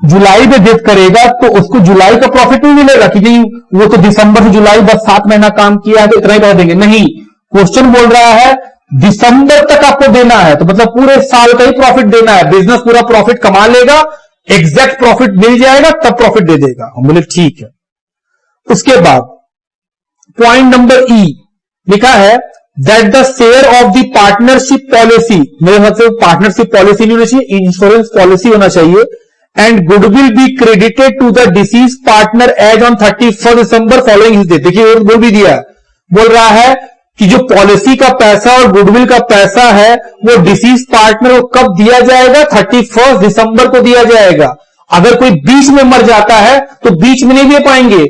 जुलाई में डेथ करेगा तो उसको जुलाई का प्रॉफिट नहीं मिलेगा कि नहीं वो तो दिसंबर से जुलाई बस 7 महीना काम किया है तो इतना ही पैसा देंगे। नहीं, क्वेश्चन बोल रहा है दिसंबर तक आपको देना है, तो मतलब पूरे साल का ही प्रॉफिट देना है। बिजनेस पूरा प्रॉफिट कमा लेगा, एग्जैक्ट प्रॉफिट मिल जाएगा तब प्रॉफिट दे देगा। हम बोले ठीक है। उसके बाद पॉइंट नंबर ई लिखा है that the share of the partnership policy, मेरे ख्याल से पार्टनरशिप पॉलिसी नहीं होना चाहिए, इंश्योरेंस पॉलिसी होना चाहिए। And goodwill be credited to the deceased partner as on 31 December following his death. देखिए बोल भी दिया, बोल रहा है कि जो पॉलिसी का पैसा और गुडविल का पैसा है वो डिसीज पार्टनर को कब दिया जाएगा? 31 दिसंबर को दिया जाएगा। अगर कोई बीच में मर जाता है तो बीच में नहीं दे पाएंगे,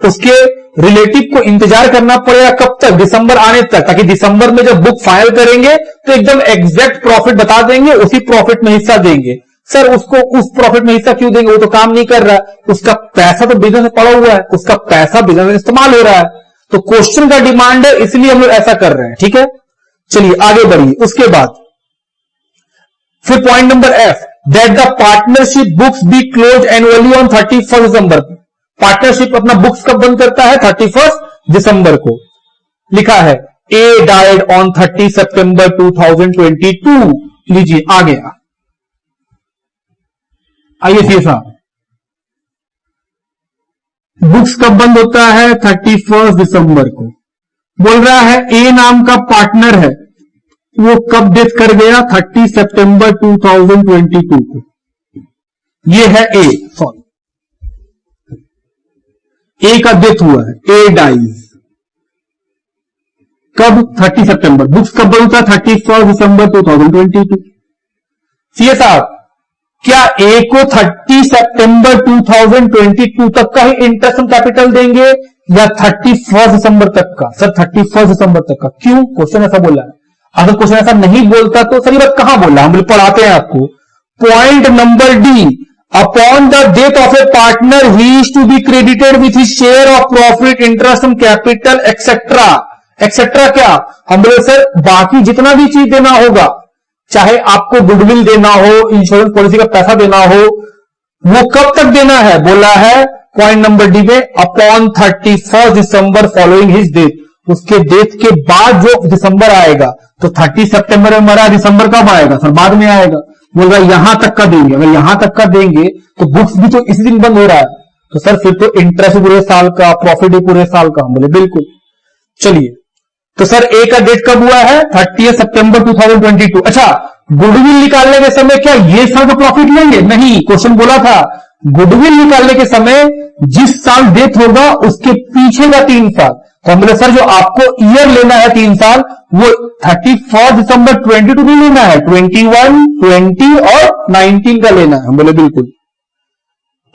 उसके रिलेटिव को इंतजार करना पड़ेगा कब तक? दिसंबर आने तक, ताकि दिसंबर में जब बुक फाइल करेंगे तो एकदम एग्जैक्ट प्रॉफिट बता देंगे, उसी प्रॉफिट में हिस्सा देंगे। सर उसको उस प्रॉफिट में हिस्सा क्यों देंगे? वो तो काम नहीं कर रहा है, उसका पैसा तो बिजनेस में पड़ा हुआ है, उसका पैसा बिजनेस में इस्तेमाल हो रहा है। तो क्वेश्चन का डिमांड है इसलिए हम लोग ऐसा कर रहे हैं। ठीक है, चलिए आगे बढ़िए। उसके बाद फिर point number F, that the partnership books be close annually on 31 December. Partnership अपना बुक्स कब बंद करता है? 31 दिसंबर को। लिखा है ए डाइड ऑन 30 सितंबर 2022। लीजिए आ गया, आइए सी साहब, बुक्स कब बंद होता है? 31 दिसंबर को। बोल रहा है ए नाम का पार्टनर है, वो कब डेथ कर गया? 30 सितंबर 2022 को। ये है ए, सॉरी, ए का डेथ हुआ है, ए डाइज कब? 30 सितंबर। बुक्स कब बंद होता है? 31 दिसंबर 2022। सीए साहब, क्या ए को 30 सितंबर 2022 तक का ही इंटरेस्ट ऑन कैपिटल देंगे या 31 दिसंबर तक का? सर 31 दिसंबर तक का। क्यों? क्वेश्चन ऐसा बोला है। अगर क्वेश्चन ऐसा नहीं बोलता तो सर ये बात कहां बोला? हम पढ़ाते हैं आपको। Point number D, upon the death of a partner he is to be credited with his share of profit, interest on capital etcetera. Etcetera क्या? हम बोले सर बाकी जितना भी चीज देना होगा, चाहे आपको गुडविल देना हो, इंश्योरेंस पॉलिसी का पैसा देना हो, वो कब तक देना है? बोला है पॉइंट नंबर डी में, upon 31 December following his death. उसके डेथ के बाद जो दिसंबर आएगा, तो 30 सितंबर में मरा, दिसंबर कब आएगा? सर बाद में आएगा। बोल रहा है यहां तक का देंगे। अगर यहां तक का देंगे तो बुक्स भी तो इसी दिन बंद हो रहा है, तो सर फिर तो इंटरेस्ट पूरे साल का, प्रॉफिट भी पूरे साल का। हम बोले बिल्कुल। चलिए, तो सर ए का डेट कब हुआ है? 30 सितंबर 2022। अच्छा, गुडविल निकालने के समय क्या ये साल का प्रॉफिट लेंगे? नहीं, क्वेश्चन बोला था गुडविल निकालने के समय जिस साल डेथ होगा उसके पीछे का 3 साल। तो हम बोले सर जो आपको ईयर लेना है 3 साल, वो 31 दिसंबर 22 नहीं लेना है, 21, 20 और 19 का लेना है। हम बोले बिल्कुल।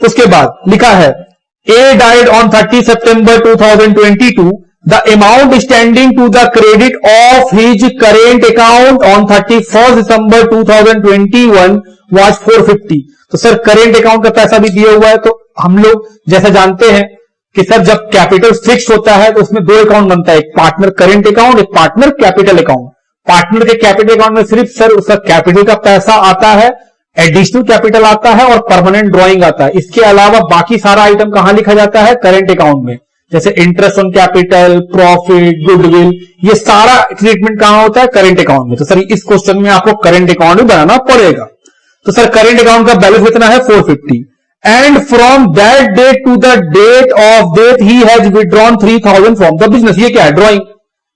उसके बाद लिखा है A died on 30 September 2022, the amount standing to the credit of his current account on 31 December 2021 was 450। तो सर करेंट अकाउंट का पैसा भी दिया हुआ है। तो हम लोग जैसा जानते हैं कि सर जब कैपिटल फिक्स होता है तो उसमें 2 अकाउंट बनता है, एक पार्टनर करेंट अकाउंट, एक पार्टनर कैपिटल अकाउंट। पार्टनर के कैपिटल अकाउंट में सिर्फ सर उसका कैपिटल का पैसा आता है, एडिशनल कैपिटल आता है और परमानेंट ड्रॉइंग आता है। इसके अलावा बाकी सारा आइटम कहां लिखा जाता है? करेंट अकाउंट में। जैसे interest on capital, profit, goodwill, ये सारा ट्रीटमेंट कहां होता है? करेंट अकाउंट में। तो सर इस क्वेश्चन में आपको करेंट अकाउंट भी बनाना पड़ेगा। तो सर करेंट अकाउंट का बैलेंस कितना है? 450। And from that date to the date of death he has withdrawn 3000 from the business. ये क्या है? ड्रॉइंग।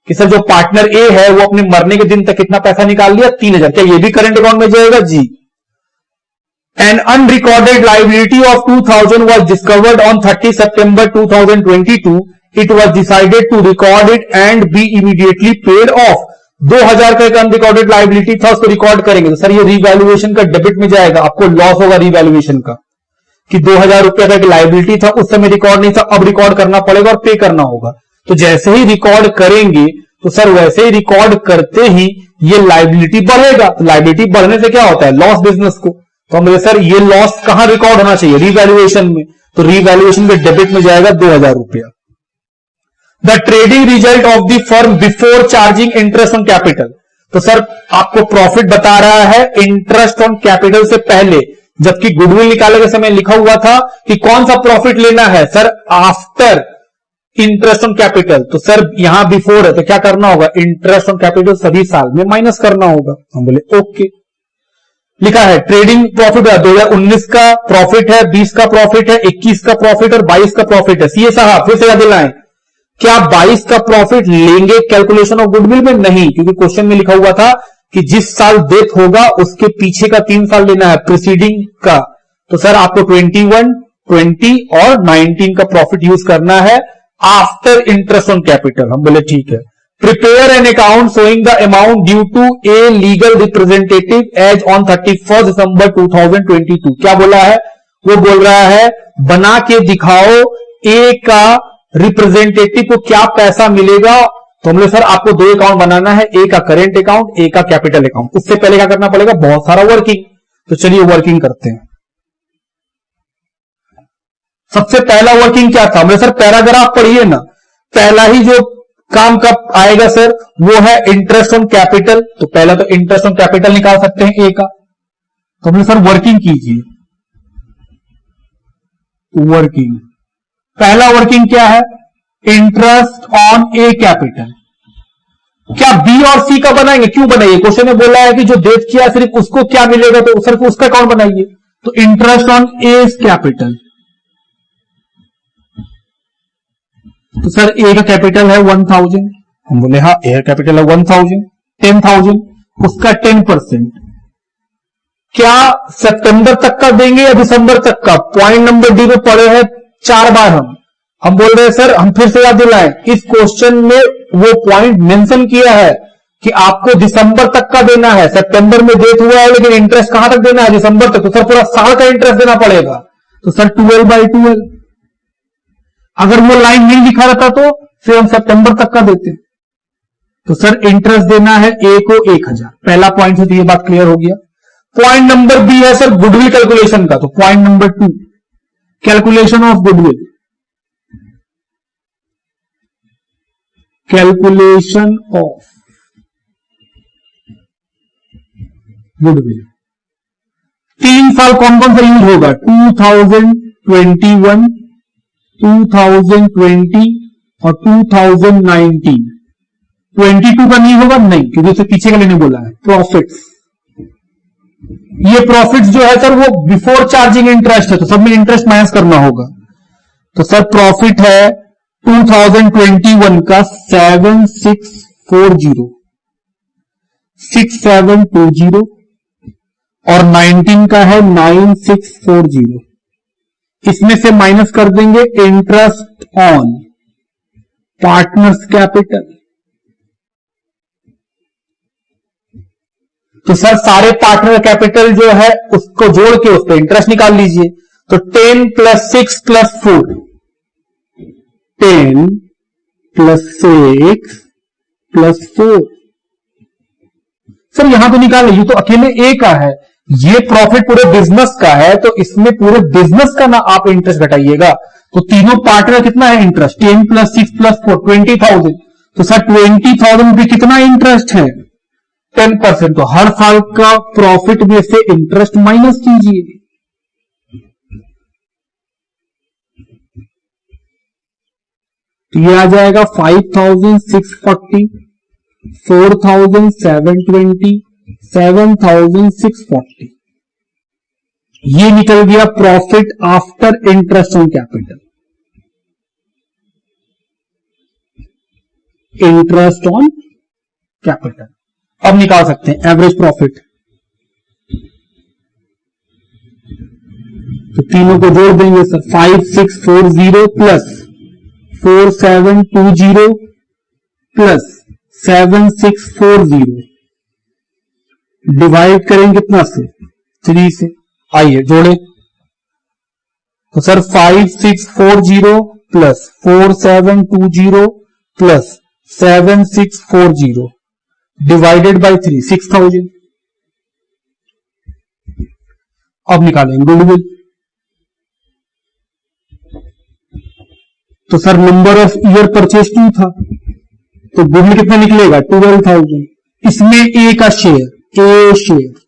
कि सर जो पार्टनर ए है वो अपने मरने के दिन तक कितना पैसा निकाल लिया? 3000। क्या ये भी करेंट अकाउंट में जाएगा? जी। An unrecorded liability of 2000 was discovered on 30 September 2022. It was decided to record it and be immediately paid off. 2000 का एक अनरिकॉर्डेड लाइबिलिटी था, उसको रिकॉर्ड करेंगे तो सर ये रिवैल्यूएशन का डेबिट में जाएगा। आपको लॉस होगा रिवैल्यूएशन का कि 2000 रुपए का एक लाइबिलिटी था, उस समय रिकॉर्ड नहीं था, अब रिकॉर्ड करना पड़ेगा और पे करना होगा। तो जैसे ही रिकॉर्ड करेंगे तो सर वैसे ही रिकॉर्ड करते ही ये लाइबिलिटी बढ़ेगा। तो लाइबिलिटी बढ़ने से क्या होता है? लॉस बिजनेस को। तो हम बोले सर ये लॉस कहां रिकॉर्ड होना चाहिए? रिवैल्यूएशन में। तो रिवैल्यूएशन के डेबिट में जाएगा 2000 रुपया। The trading result of the firm before charging interest on capital. तो सर आपको प्रॉफिट बता रहा है इंटरेस्ट ऑन कैपिटल से पहले, जबकि गुडविल निकालने के समय लिखा हुआ था कि कौन सा प्रॉफिट लेना है? Sir after interest on capital. तो सर यहां बिफोर है तो क्या करना होगा? इंटरेस्ट ऑन कैपिटल सभी साल में माइनस करना होगा। हम बोले ओके। लिखा है ट्रेडिंग प्रॉफिट है 2019 का प्रॉफिट है, 20 का प्रॉफिट है, 21 का प्रॉफिट और 22 का प्रॉफिट है। सीए साहब फिर से याद दिलाएं, क्या 22 का प्रॉफिट लेंगे कैलकुलेशन ऑफ गुडविल में? नहीं, क्योंकि क्वेश्चन में लिखा हुआ था कि जिस साल डेथ होगा उसके पीछे का 3 साल लेना है प्रीसीडिंग का। तो सर आपको 21, 20 और 19 का प्रॉफिट यूज करना है आफ्टर इंटरेस्ट ऑन कैपिटल। हम बोले ठीक है। Prepare an account showing the amount due to a legal representative as on 31 December 2022। क्या बोला है? वो बोल रहा है बना के दिखाओ ए का रिप्रेजेंटेटिव को क्या पैसा मिलेगा। तो हम लोग सर आपको 2 अकाउंट बनाना है, ए का करेंट अकाउंट, ए का कैपिटल अकाउंट। उससे पहले क्या करना पड़ेगा? बहुत सारा वर्किंग। तो चलिए वर्किंग करते हैं। सबसे पहला वर्किंग क्या था? हमने सर पैराग्राफ पढ़िए ना, पहला ही जो काम कब आएगा सर वो है इंटरेस्ट ऑन कैपिटल। तो पहला तो इंटरेस्ट ऑन कैपिटल निकाल सकते हैं ए का। तो हमने सर वर्किंग कीजिए, वर्किंग, पहला वर्किंग क्या है, इंटरेस्ट ऑन ए कैपिटल। क्या बी और सी का बनाएंगे, क्यों बनाइए, क्वेश्चन में बोला है कि जो डेट किया सिर्फ उसको क्या मिलेगा, तो सिर्फ उसका अकाउंट बनाइए। तो इंटरेस्ट ऑन ए कैपिटल, तो सर ए का कैपिटल है 1000, हम बोले हाँ ए का कैपिटल है 1000, 10,000, उसका 10%। क्या सितंबर तक का देंगे या दिसंबर तक का, पॉइंट नंबर डी में पड़े हैं 4 बार हम बोल रहे हैं सर, हम फिर से याद दिलाएं, इस क्वेश्चन में वो पॉइंट मेंशन किया है कि आपको दिसंबर तक का देना है, सितंबर में डेट हुआ है लेकिन इंटरेस्ट कहां तक देना है, दिसंबर तक, तो सर पूरा साल का इंटरेस्ट देना पड़ेगा। तो सर 12/12, अगर वो लाइन नहीं दिखा रहता तो फिर हम सितंबर तक का देते। तो सर इंटरेस्ट देना है ए को 1000, पहला पॉइंट से तो ये बात क्लियर हो गया। पॉइंट नंबर बी है सर गुडविल कैलकुलेशन का, तो point number 2, calculation of goodwill, calculation of goodwill 3 साल कौन कौन सा यूज होगा, 2021, 2020 और 2019। 22 का नहीं होगा, नहीं, क्योंकि उसे पीछे का लेने बोला है। प्रॉफिट्स, ये प्रॉफिट्स जो है सर वो बिफोर चार्जिंग इंटरेस्ट है, तो सब में इंटरेस्ट माइनस करना होगा। तो सर प्रॉफिट है 2021 का 7640, 6720 और 19 का है 9640। इसमें से माइनस कर देंगे इंटरेस्ट ऑन पार्टनर्स कैपिटल। तो सर सारे पार्टनर कैपिटल जो है उसको जोड़ के उस पर इंटरेस्ट निकाल लीजिए। तो 10 + 6 + 4, 10 + 6 + 4। सर यहां तो निकाल लीजिए, तो अकेले ए का है, ये प्रॉफिट पूरे बिजनेस का है, तो इसमें पूरे बिजनेस का ना आप इंटरेस्ट घटाइएगा। तो तीनों पार्टनर कितना है इंटरेस्ट, 10 + 6 + 4, 20,000। तो सर 20,000 पे कितना इंटरेस्ट है, 10%। तो हर साल का प्रॉफिट में से इंटरेस्ट माइनस कीजिए। तो ये आ जाएगा 5,640, 4,720, 7,640। ये निकल गया profit after interest on capital, interest on capital. अब निकाल सकते हैं एवरेज प्रॉफिट। तो तीनों को जोड़ देंगे सर, 5640 प्लस 4720 प्लस 7640 डिवाइड करेंगे कितना से, 3 से। आइए जोड़े। तो sir 5640 plus 4720 plus 7640 divided by 3, 6000। अब निकालेंगे गुडविल। तो sir number of year purchase 2 था, तो गुडविल कितना निकलेगा, 12,000। इसमें ए का शेयर, ए शेयर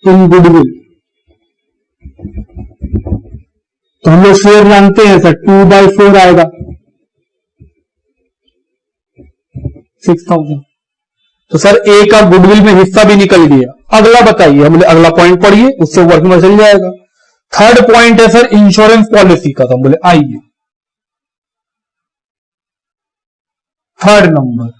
इन गुडविल, तो हम लोग शेयर जानते हैं सर, 2/4 आएगा, 6,000। तो सर ए का गुडविल में हिस्सा भी निकल गया। अगला बताइए, हम अगला पॉइंट पढ़िए, उससे वर्किंग में चल जाएगा। थर्ड पॉइंट है सर इंश्योरेंस पॉलिसी का, तो हम बोले आइए थर्ड नंबर,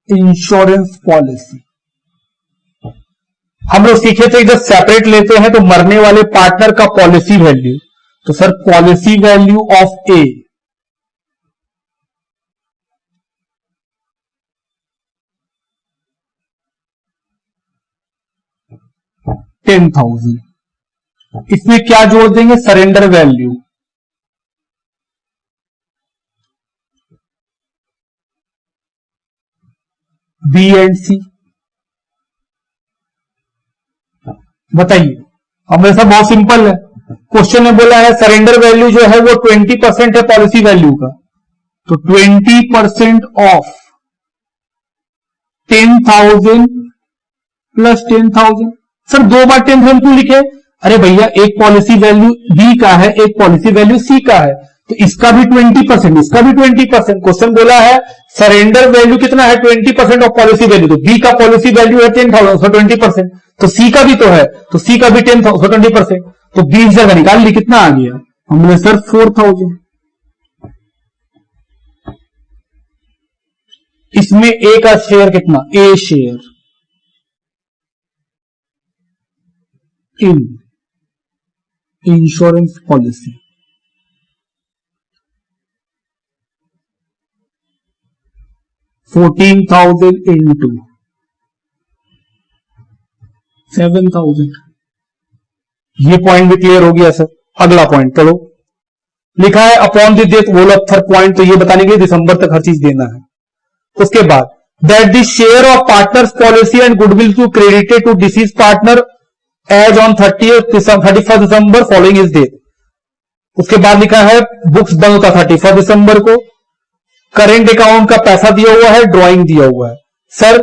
इंश्योरेंस पॉलिसी। हम लोग सीखे थे जब सेपरेट लेते हैं तो मरने वाले पार्टनर का पॉलिसी वैल्यू। तो सर पॉलिसी वैल्यू ऑफ ए 10,000। इसमें क्या जोड़ देंगे, सरेंडर वैल्यू, बी एंड सी। बताइए, हमें सब बहुत सिंपल है, क्वेश्चन में बोला है सरेंडर वैल्यू जो है वो 20% है पॉलिसी वैल्यू का, तो 20% ऑफ 10,000 प्लस 10,000। सर दो बार 10,000 क्यों लिखे? अरे भैया एक पॉलिसी वैल्यू बी का है, एक पॉलिसी वैल्यू सी का है, तो इसका भी 20%, इसका भी 20%। क्वेश्चन बोला है सरेंडर वैल्यू कितना है 20% ऑफ पॉलिसी वैल्यू, तो बी का पॉलिसी वैल्यू है 10,000 उसका 20%, तो सी का भी तो है, तो सी का भी 10,000 20%, तो 20,000 का निकाल ली, कितना आ गया? हमने सर 4,000। इसमें ए का शेयर कितना? A share in insurance policy, $14,000 into 7,000। ये पॉइंट भी क्लियर हो गया सर। अगला पॉइंट चलो, लिखा है upon the death whole of third point, तो ये बताने के लिए दिसंबर तक हर चीज देना है। उसके बाद that the share of partners policy and goodwill to credited to deceased partner as on 31st December following is death. उसके बाद लिखा है बुक्स बंद होता 31 दिसंबर को, करेंट अकाउंट का पैसा दिया हुआ है, ड्राइंग दिया हुआ है। सर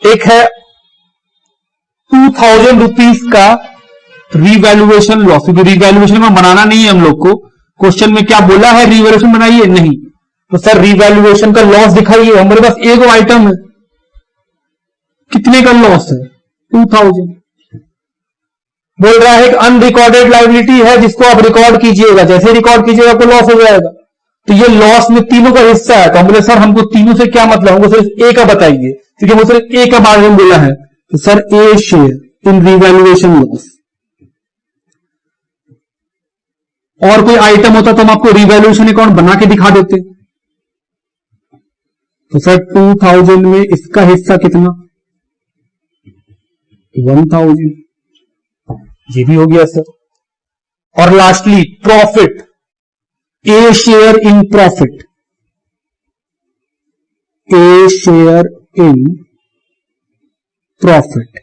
एक है 2,000 रुपीज का रिवैल्यूएशन लॉस, क्योंकि रिवैल्यूएशन में बनाना नहीं है हम लोग को, क्वेश्चन में क्या बोला है रिवैल्यूएशन बनाइए, नहीं, तो सर रिवैल्यूएशन का लॉस दिखाइए। हमारे पास एक आइटम है, कितने का लॉस है? 2,000। बोल रहा है एक अनरिकॉर्डेड लायबिलिटी है जिसको आप रिकॉर्ड कीजिएगा, जैसे रिकॉर्ड कीजिएगा आपको लॉस हो जाएगा, तो ये लॉस में तीनों का हिस्सा है। तो हम बोले सर हमको तीनों से क्या मतलब, हमको सिर्फ ए का बताइए, क्योंकि हमको सिर्फ ए का बारे में बोला है, तो सर ए शेयर इन रिवैल्यूएशन लॉस। और कोई आइटम होता तो हम आपको रिवैल्यूएशन अकाउंट बना के दिखा देते। तो सर 2,000 में इसका हिस्सा कितना? 1,000, ये भी हो गया सर। और lastly profit, A share in profit, A share in profit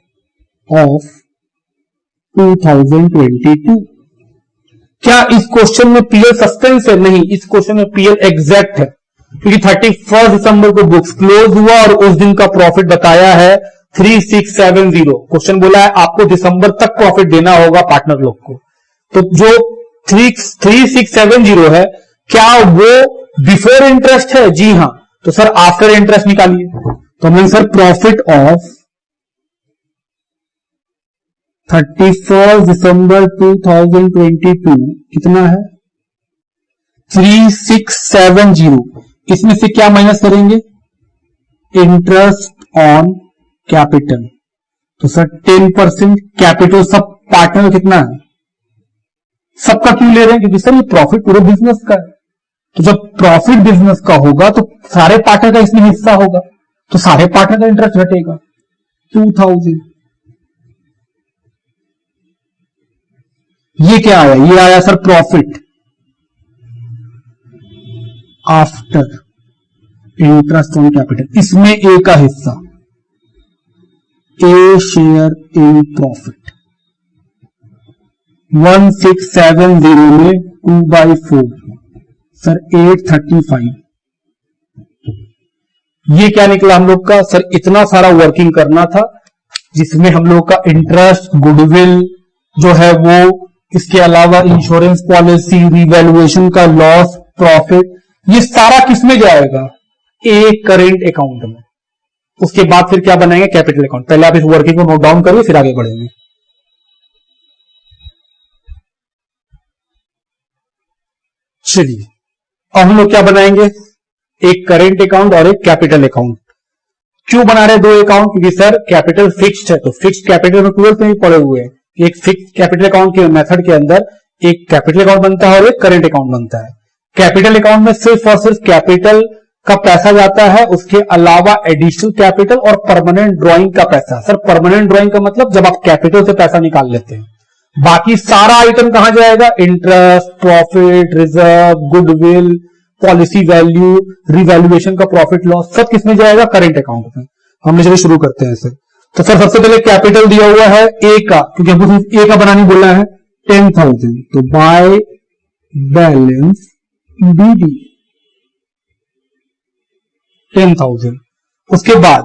of 2022। क्या इस क्वेश्चन में पीएल सस्पेंस है? नहीं, इस क्वेश्चन में पीएल एग्जैक्ट है, क्योंकि 31 दिसंबर को बुक्स क्लोज हुआ और उस दिन का प्रॉफिट बताया है 3670। क्वेश्चन बोला है आपको दिसंबर तक प्रॉफिट देना होगा पार्टनर लोग को, तो जो 3670 है क्या वो बिफोर इंटरेस्ट है? जी हां, तो सर आफ्टर इंटरेस्ट निकालिए। तो हमने सर प्रॉफिट ऑफ 31 दिसंबर 2022 कितना है? 3670। इसमें से क्या माइनस करेंगे? इंटरेस्ट ऑन कैपिटल, तो सर 10% कैपिटल सब पार्टनर कितना है? सबका क्यों ले रहे हैं? क्योंकि सर ये प्रॉफिट पूरे बिजनेस का है, तो जब प्रॉफिट बिजनेस का होगा तो सारे पार्टनर का इसमें हिस्सा होगा, तो सारे पार्टनर का इंटरेस्ट घटेगा 2,000। ये क्या आया? ये आया sir profit after interest on capital, इसमें ए का हिस्सा, ए शेयर इन प्रॉफिट 1670 में 2/4 सर 835। ये क्या निकला हम लोग का? सर इतना सारा वर्किंग करना था जिसमें हम लोग का इंटरेस्ट, गुडविल जो है वो, इसके अलावा इंश्योरेंस पॉलिसी, रिवैल्यूएशन का लॉस, प्रॉफिट, ये सारा किस में जाएगा? एक करेंट अकाउंट में। उसके बाद फिर क्या बनाएंगे? Capital account. पहले आप इस वर्किंग को नोट डाउन करिए, फिर आगे बढ़ेंगे। चलिए अब हम लोग क्या बनाएंगे? एक करेंट अकाउंट और एक कैपिटल अकाउंट। क्यों बना रहे दो अकाउंट? क्योंकि सर कैपिटल फिक्स्ड है, तो फिक्स्ड कैपिटल में 12th में भी पड़े हुए हैं। एक फिक्स कैपिटल अकाउंट के मेथड के अंदर एक कैपिटल अकाउंट बनता है और एक करेंट अकाउंट बनता है। कैपिटल अकाउंट में सिर्फ और सिर्फ कैपिटल का पैसा जाता है, उसके अलावा एडिशनल कैपिटल और परमानेंट ड्राइंग का पैसा। सर परमानेंट ड्राइंग का मतलब जब आप कैपिटल से पैसा निकाल लेते हैं, बाकी सारा आइटम कहां जाएगा? Interest, profit, reserve, goodwill, policy value, revaluation का प्रॉफिट लॉस, सब किसमें जाएगा? करेंट अकाउंट में। हम चलिए शुरू करते हैं इसे। तो सर सबसे पहले कैपिटल दिया हुआ है ए का, क्योंकि हमको सिर्फ ए का बनाने बोला है, 10,000, तो बाय बैलेंस BD 10,000। उसके बाद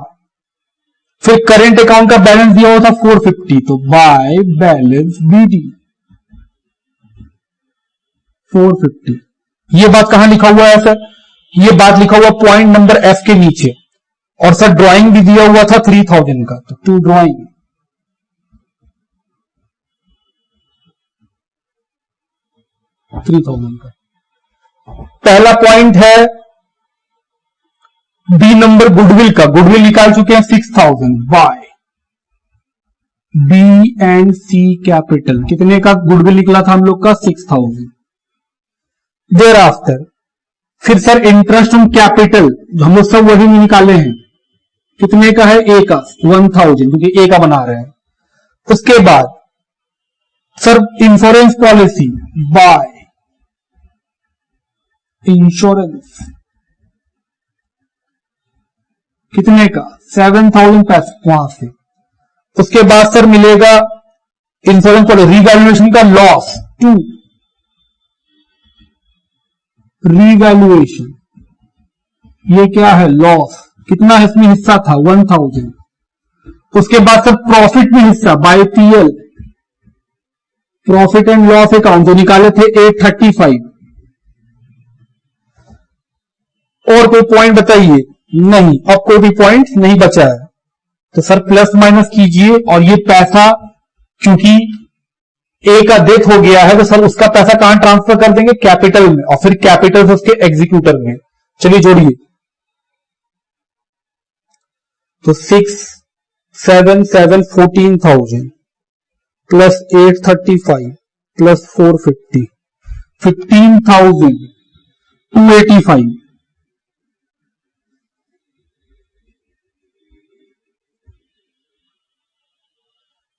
फिर करेंट अकाउंट का बैलेंस दिया हुआ था 450, तो बाय बैलेंस BD 450। ये बात कहां लिखा हुआ है सर? ये बात लिखा हुआ पॉइंट नंबर F के नीचे, और सर ड्राइंग भी दिया हुआ था 3000 का, तो टू ड्राइंग 3000 का। पहला पॉइंट है बी नंबर गुडविल का, गुडविल निकाल चुके हैं 6000 by B and C capital. कितने का गुडविल निकला था हम लोग का? 6000। देयर आफ्टर फिर सर इंटरेस्ट ऑन कैपिटल हम लोग सब वही निकाले हैं, कितने का है? ए का 1000, क्योंकि ए का बना रहे हैं। उसके बाद sir insurance policy by insurance, कितने का? 7000 पैसे वहां से। उसके बाद सर मिलेगा इंश्योरेंस पॉलिसी रीवैल्यूएशन का लॉस टू रीवैल्यूएशन, ये क्या है? लॉस। कितना इसमें हिस्सा था? 1000। उसके बाद सर प्रॉफिट में हिस्सा by PL, profit and loss account जो निकाले थे 835। और कोई पॉइंट बताइए? नहीं, अब कोई भी पॉइंट नहीं बचा है, तो सर प्लस माइनस कीजिए। और ये पैसा क्योंकि ए का डेथ हो गया है, तो सर उसका पैसा कहां ट्रांसफर कर देंगे? कैपिटल में, और फिर कैपिटल से उसके एग्जीक्यूटर में। चलिए जोड़िए, तो 6 7 7 14,000 प्लस 835 प्लस 450 15,285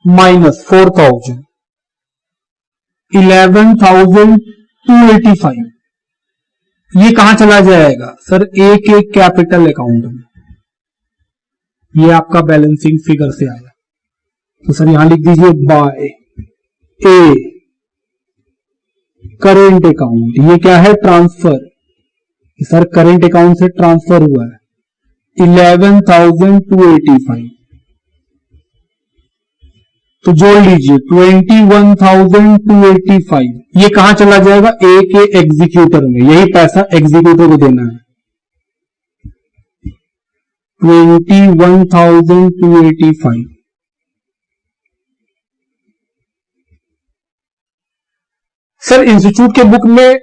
माइनस 4,000 11,285। ये कहां चला जाएगा? सर ए के कैपिटल अकाउंट में। ये आपका बैलेंसिंग फिगर से आया, तो सर यहां लिख दीजिए बाय ए करेंट अकाउंट। ये क्या है? ट्रांसफर। सर करेंट अकाउंट से ट्रांसफर हुआ है 11,285, तो जोड़ लीजिए 21,285। ये कहां चला जाएगा? ए के एग्जीक्यूटर में। यही पैसा एग्जीक्यूटर को देना है। 21,285। सर इंस्टीट्यूट के बुक में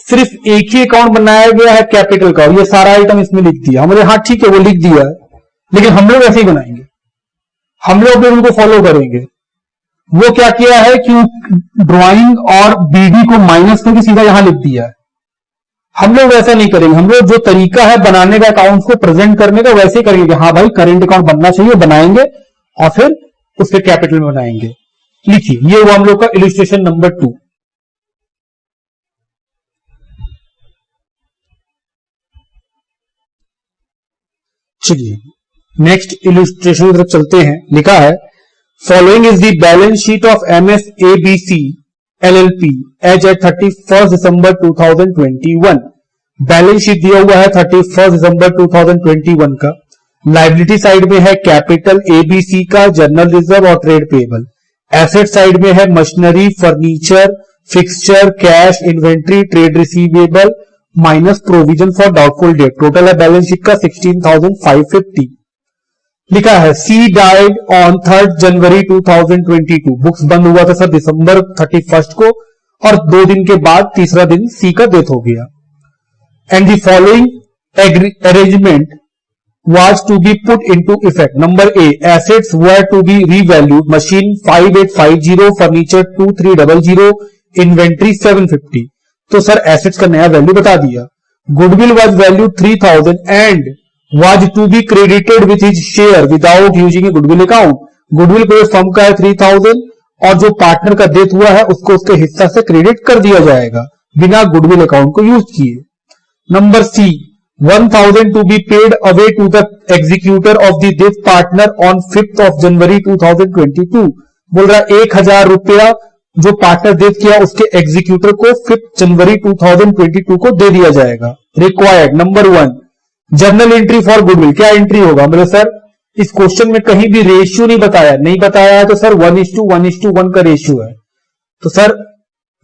सिर्फ एक ही अकाउंट बनाया गया है कैपिटल का, और ये सारा आइटम इसमें लिख दिया हमारे। हाँ ठीक है, वो लिख दिया है, लेकिन हम लोग ऐसे ही बनाएंगे, हम लोग भी उनको फॉलो करेंगे। वो क्या किया है कि ड्राइंग और बीडी को माइनस करके सीधा यहां लिख दिया है। हम लोग वैसा नहीं करेंगे, हम लोग जो तरीका है बनाने का अकाउंट को प्रेजेंट करने का वैसे ही करेंगे। हाँ भाई करेंट अकाउंट बनना चाहिए, बनाएंगे और फिर उसके कैपिटल में बनाएंगे। लिखिए, ये हुआ हम लोग का इलस्ट्रेशन नंबर 2। चलिए नेक्स्ट इलस्ट्रेशन की तरफ चलते हैं। लिखा है following is the balance sheet of MSABC LLP as at 31 December 2021। Balance sheet दिया हुआ है 31 दिसंबर 2021 का। लाइबिलिटी साइड में है कैपिटल ABC का, जनरल रिजर्व और ट्रेड पेबल। एसेट साइड में है machinery, furniture, fixture, cash, inventory, trade receivable minus provision for doubtful date. Total है बैलेंस शीट का 16,550। लिखा है she died on 3 January 2022। Books बंद हुआ था सर दिसंबर 31 को, और 2 दिन के बाद तीसरा दिन सी का डेथ हो गया। And the following arrangement was to be put into effect. Number A, assets were to be revalued. Machine 5850, furniture 2300, inventory 750. तो सर एसेट्स का नया वैल्यू बता दिया। Goodwill was value 3000 and was to be credited with his share without using a goodwill account. Goodwill को फर्म का है 3000 और जो पार्टनर का डेथ हुआ है उसको उसके हिस्सा से क्रेडिट कर दिया जाएगा बिना गुडविल अकाउंट को यूज किए। Number C, 1000 to be paid away to the executor of the death partner on 5th of January 2022। बोल रहा 1000 रुपया जो पार्टनर डेथ किया उसके एग्जीक्यूटर को 5 जनवरी 2022 को दे दिया जाएगा। Required number 1 journal entry for goodwill. क्या एंट्री होगा? बोले सर इस क्वेश्चन में कहीं भी रेशियो नहीं बताया है तो सर 1:1:1 का रेशियो है। तो सर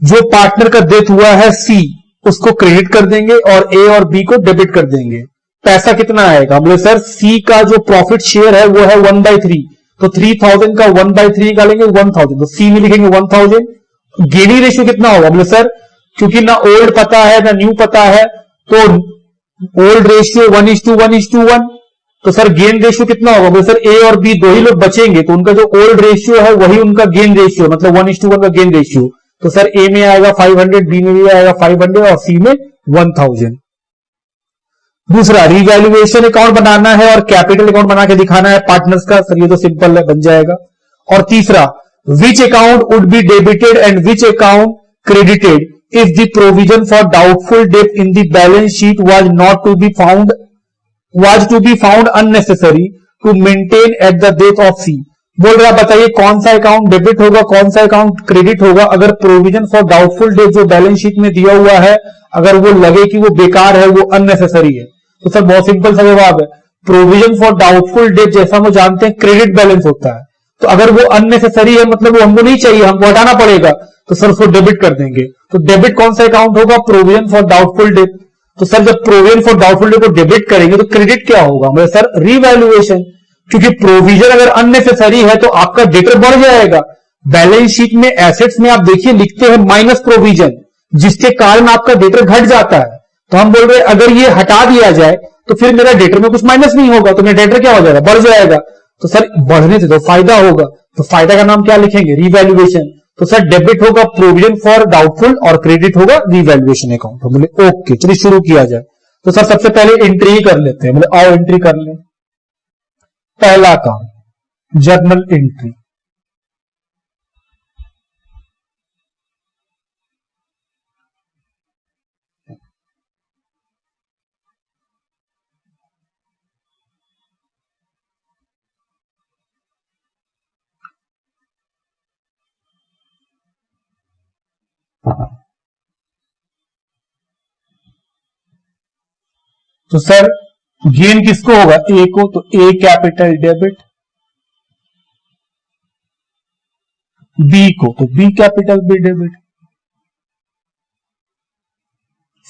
जो पार्टनर का डेथ हुआ है सी, उसको क्रेडिट कर देंगे और ए और बी को डेबिट कर देंगे। पैसा कितना आएगा? बोले सर सी का जो प्रॉफिट शेयर है वो है 1/3, तो 3000 का 1/3 निकालेंगे 1000, तो सी में लिखेंगे 1000। गेनी रेशियो कितना होगा? बोले सर क्योंकि ना ओल्ड पता है ना न्यू पता है, तो ओल्ड रेशियो 1:1:1, तो सर गेन रेशियो कितना होगा? बोले सर ए और बी दो ही लोग बचेंगे तो उनका जो ओल्ड रेशियो है वही उनका गेन रेशियो, मतलब 1:1 का गेन रेशियो। तो सर ए में आएगा 500, बी में भी आएगा 500 और सी में 1000। दूसरा रिवैल्यूएशन अकाउंट बनाना है और कैपिटल अकाउंट बना के दिखाना है पार्टनर्स का। सर ये तो सिंपल है, बन जाएगा। और तीसरा which account would be debited and which account credited if the provision for doubtful debt in the balance sheet was to be found unnecessary to maintain at the date of C. बोल रहा बताइए कौन सा अकाउंट डेबिट होगा, कौन सा अकाउंट क्रेडिट होगा अगर प्रोविजन फॉर डाउटफुल डेट जो बैलेंस शीट में दिया हुआ है अगर वो लगे कि वो बेकार है, वो अननेसेसरी है। तो सर बहुत सिंपल सा जवाब है, प्रोविजन फॉर डाउटफुल डेट जैसा हम जानते हैं क्रेडिट बैलेंस होता है, तो अगर वो अननेसेसरी है मतलब वो हमको नहीं चाहिए, हमको हटाना पड़ेगा, तो सर उसको डेबिट कर देंगे। तो डेबिट कौन सा अकाउंट होगा? Provision for doubtful date. तो सर जब प्रोविजन फॉर डाउटफुल डेट को डेबिट करेंगे तो क्रेडिट क्या होगा? मतलब सर रिवैल्यूएशन, क्योंकि प्रोविजन अगर अननेसेसरी है तो आपका डेटर बढ़ जाएगा। बैलेंस शीट में एसेट्स में आप देखिए लिखते हैं माइनस प्रोविजन, जिसके कारण आपका डेटर घट जाता है। तो हम बोल रहे हैं अगर ये हटा दिया जाए तो फिर मेरा डेटर में कुछ माइनस नहीं होगा, तो मेरा डेटर क्या हो जाएगा? बढ़ जाएगा। तो सर बढ़ने से तो फायदा होगा, तो फायदा का नाम क्या लिखेंगे? रिवैल्यूएशन। तो सर डेबिट होगा प्रोविजन फॉर डाउटफुल और क्रेडिट होगा रिवैल्यूएशन अकाउंट। तो बोले ओके चलिए शुरू किया जाए। तो सर सबसे पहले एंट्री ही कर लेते हैं, बोले आओ एंट्री कर ले। पहला काम जर्नल एंट्री। तो सर गेन किसको होगा? ए को, तो ए कैपिटल डेबिट, बी को तो B capital B debit.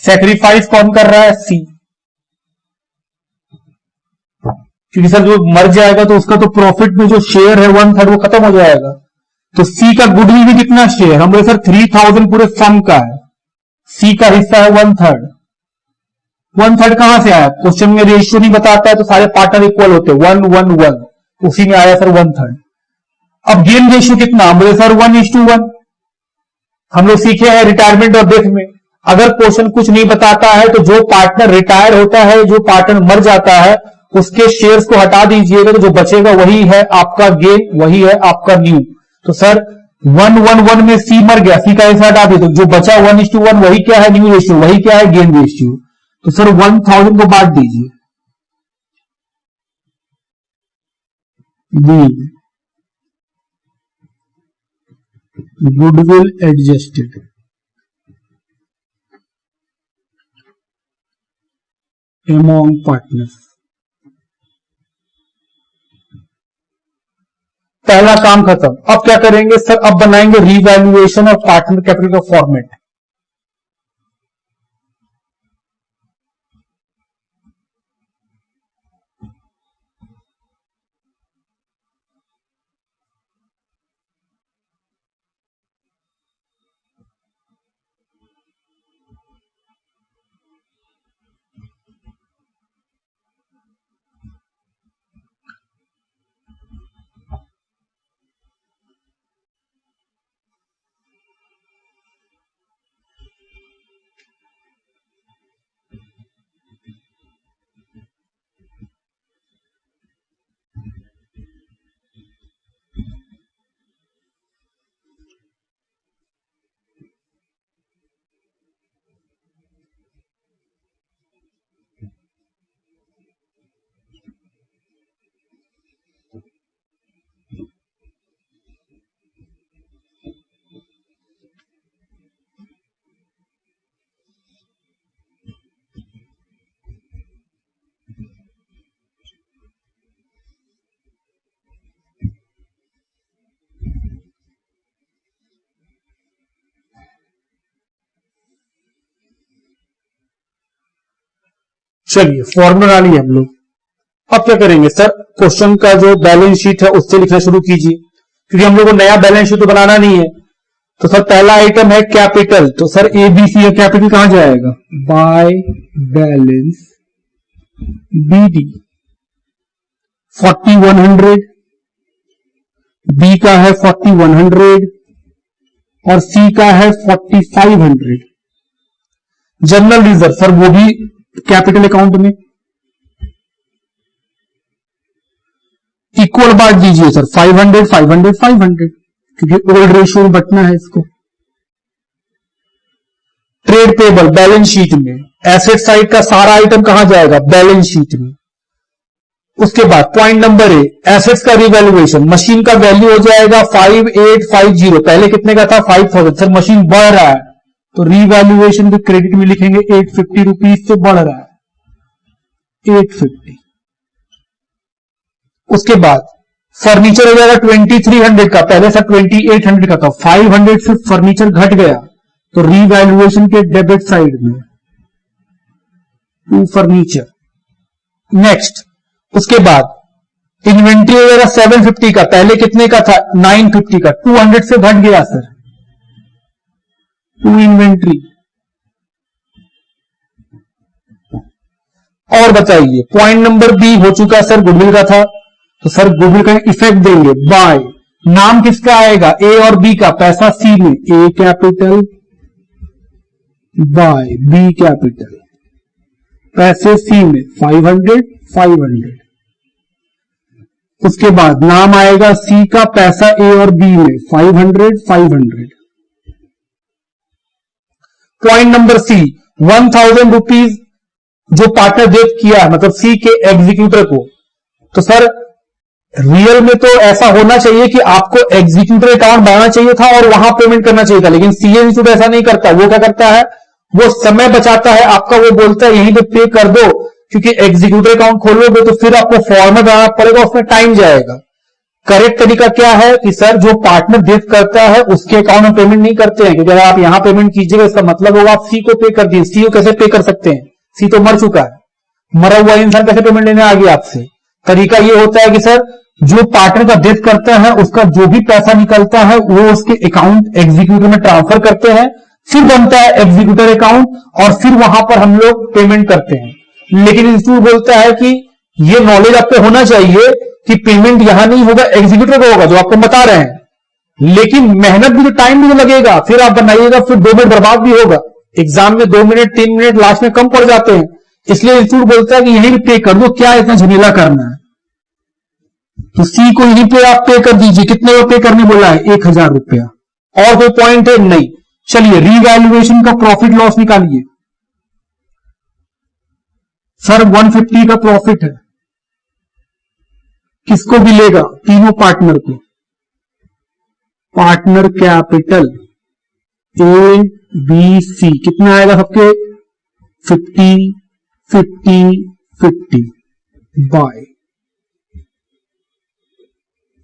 Sacrifice कौन कर रहा है? सी, क्योंकि सर जो मर जाएगा तो उसका तो प्रॉफिट में जो शेयर है 1/3 वो खत्म हो जाएगा। तो सी का गुडविल में कितना शेयर? हम बोले सर 3000 पूरे फर्म का है, सी का हिस्सा है 1/3। 1/3 कहां से आया? क्वेश्चन में रेशियो नहीं बताता है तो सारे पार्टनर इक्वल होते, 1:1:1, उसी में आया सर 1/3। अब गेन रेशियो कितना? हम बोले सर 1:1। हम लोग सीखे हैं रिटायरमेंट और डेथ में, अगर क्वेश्चन कुछ नहीं बताता है तो जो पार्टनर रिटायर होता है, जो पार्टनर मर जाता है, उसके शेयर्स को हटा दीजिएगा तो जो बचेगा वही है आपका गेन, वही है आपका न्यू। तो सर 1:1:1 में सी मर गया, सी का हिस्सा हटा दिया, तो जो बचा 1:1 वही क्या है? न्यू रेशियो, वही क्या है? Gain ratio. तो सर 1000 को बांट दीजिए, गुडविल एडजस्टेड among partners। पहला काम खत्म। अब क्या करेंगे सर? अब बनाएंगे रिवैल्यूएशन ऑफ पार्टनर कैपिटल का फॉर्मेट। चलिए फॉर्मूला डाली हम लोग। अब क्या करेंगे सर, क्वेश्चन का जो बैलेंस शीट है उससे लिखना शुरू कीजिए, क्योंकि हम लोग को नया बैलेंस शीट तो बनाना नहीं है। तो सर पहला आइटम है कैपिटल, तो सर एबीसी है, कैपिटल कहां जाएगा, बाय बैलेंस बीडी 4100, बी का है 4100 और सी का है 4500। जनरल रिजर्व सर वो भी कैपिटल अकाउंट में इक्वल बांट दीजिए सर, 500 500 500, क्योंकि ओल्ड रेशियो में बटना है इसको। ट्रेड पेबल बैलेंस शीट में, एसेट साइड का सारा आइटम कहां जाएगा, बैलेंस शीट में। उसके बाद पॉइंट नंबर ए, एसेट्स का रिवैल्यूएशन, मशीन का वैल्यू हो जाएगा 5850, पहले कितने का था 5000, सर मशीन बढ़ रहा है तो रिवैल्यूएशन के क्रेडिट में लिखेंगे 850 रुपीज से बढ़ रहा है 850। उसके बाद फर्नीचर हो जाएगा 2300 का, पहले सर 2800 का था, 500 से फर्नीचर घट गया तो रीवैल्यूएशन के डेबिट साइड में टू फर्नीचर। नेक्स्ट उसके बाद इन्वेंट्री हो जाएगा 750 का, पहले कितने का था 950 का, 200 से घट गया सर, टू इन्वेंट्री। और बताइए पॉइंट नंबर बी हो चुका सर, गुडविल का था, तो सर गुडविल का इफेक्ट देंगे बाय, नाम किसका आएगा ए और बी का, पैसा सी में, ए कैपिटल बाय बी कैपिटल, पैसे सी में 500 500। उसके बाद नाम आएगा सी का, पैसा ए और बी में 500 500। पॉइंट नंबर सी, 1000 रुपीज जो पार्टनर दे किया, मतलब सी के एग्जीक्यूटर को, तो सर रियल में तो ऐसा होना चाहिए कि आपको एग्जीक्यूटर अकाउंट बनाना चाहिए था और वहां पेमेंट करना चाहिए था, लेकिन सीए इंस्टीट्यूट ऐसा नहीं करता। वो क्या करता है, वो समय बचाता है आपका, वो बोलता है यहीं पे पे कर दो, क्योंकि एग्जीक्यूटर अकाउंट खोलोगे तो फिर आपको फॉर्मेट बनाना पड़ेगा, उसमें टाइम जाएगा। करेक्ट तरीका क्या है कि सर जो पार्टनर डेट करता है उसके अकाउंट में पेमेंट नहीं करते हैं, क्योंकि अगर आप यहां पेमेंट कीजिएगा इसका मतलब होगा आप सी को पे कर दिए। सी को कैसे पे कर सकते हैं, सी तो मर चुका है, मरा हुआ इंसान कैसे पेमेंट लेने आ गया आपसे। तरीका ये होता है कि सर जो पार्टनर का डेथ करता है उसका जो भी पैसा निकलता है वो उसके अकाउंट एग्जीक्यूटर में ट्रांसफर करते हैं, फिर बनता है एग्जीक्यूटर अकाउंट और फिर वहां पर हम लोग पेमेंट करते हैं। लेकिन इंस्टीट्यूट बोलता है कि ये नॉलेज आपको होना चाहिए कि पेमेंट यहां नहीं होगा, एग्जीक्यूटर को होगा, जो आपको बता रहे हैं, लेकिन मेहनत भी तो, टाइम भी तो लगेगा, फिर आप बनाइएगा, फिर 2 मिनट बर्बाद भी होगा। एग्जाम में 2 मिनट 3 मिनट लास्ट में कम पड़ जाते हैं, इसलिए इंस्टीट्यूट बोलता है कि यहीं पे पे कर दो, क्या इतना झमेला करना है। तो सी को यहीं पे आप पे कर दीजिए। कितने को पे करने बोला है, 1000 रुपया। और कोई पॉइंट है, नहीं। चलिए रीवैल्यूएशन का प्रॉफिट लॉस निकालिए। सर 150 का प्रॉफिट है, किसको मिलेगा, तीनों पार्टनर को। Partner capital A B C कितना आएगा सबके, 50 50 50 बाय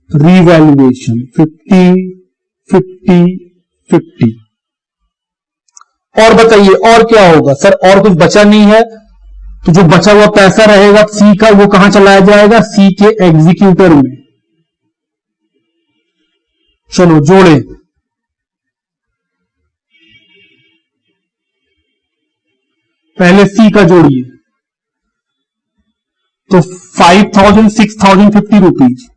रीवैल्यूएशन 50 50 50। और बताइए और क्या होगा सर, और कुछ बचा नहीं है, तो जो बचा हुआ पैसा रहेगा सी का वो कहां चलाया जाएगा, सी के एग्जीक्यूटर में। चलो जोड़े, पहले सी का जोड़िए, तो 5000 6050 रुपीज,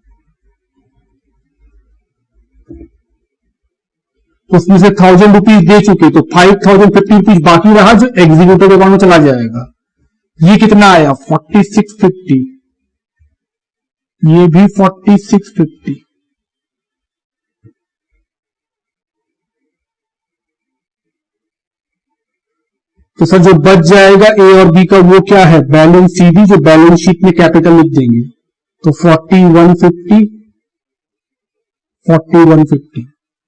उसमें से 1000 रुपीज दे चुके, तो 5050 रुपीज बाकी रहा जो एग्जीक्यूटिव अकाउंट में चला जाएगा। ये कितना आया 4650, ये भी 4650। तो सर जो बच जाएगा ए और बी का वो क्या है, बैलेंस सी डी, जो बैलेंस शीट में कैपिटल लिख देंगे, तो 4150 4150।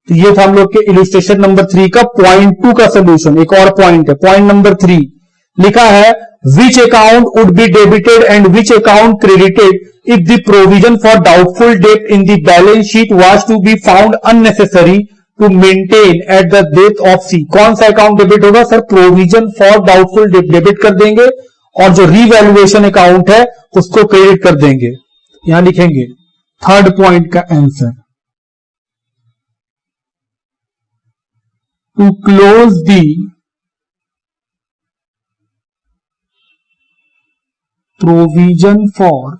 तो ये था हम लोग के इलस्ट्रेशन नंबर 3 का पॉइंट 2 का सोल्यूशन। एक और पॉइंट है, पॉइंट नंबर 3 लिखा है, which account would be debited and which account credited if the provision for doubtful debt in the balance sheet was to be found unnecessary to maintain at the death of C. कौन सा अकाउंट डेबिट होगा sir, provision for doubtful debt debit कर देंगे और जो रीवैल्यूएशन अकाउंट है उसको क्रेडिट कर देंगे। यहां लिखेंगे थर्ड पॉइंट का answer, to close the provision for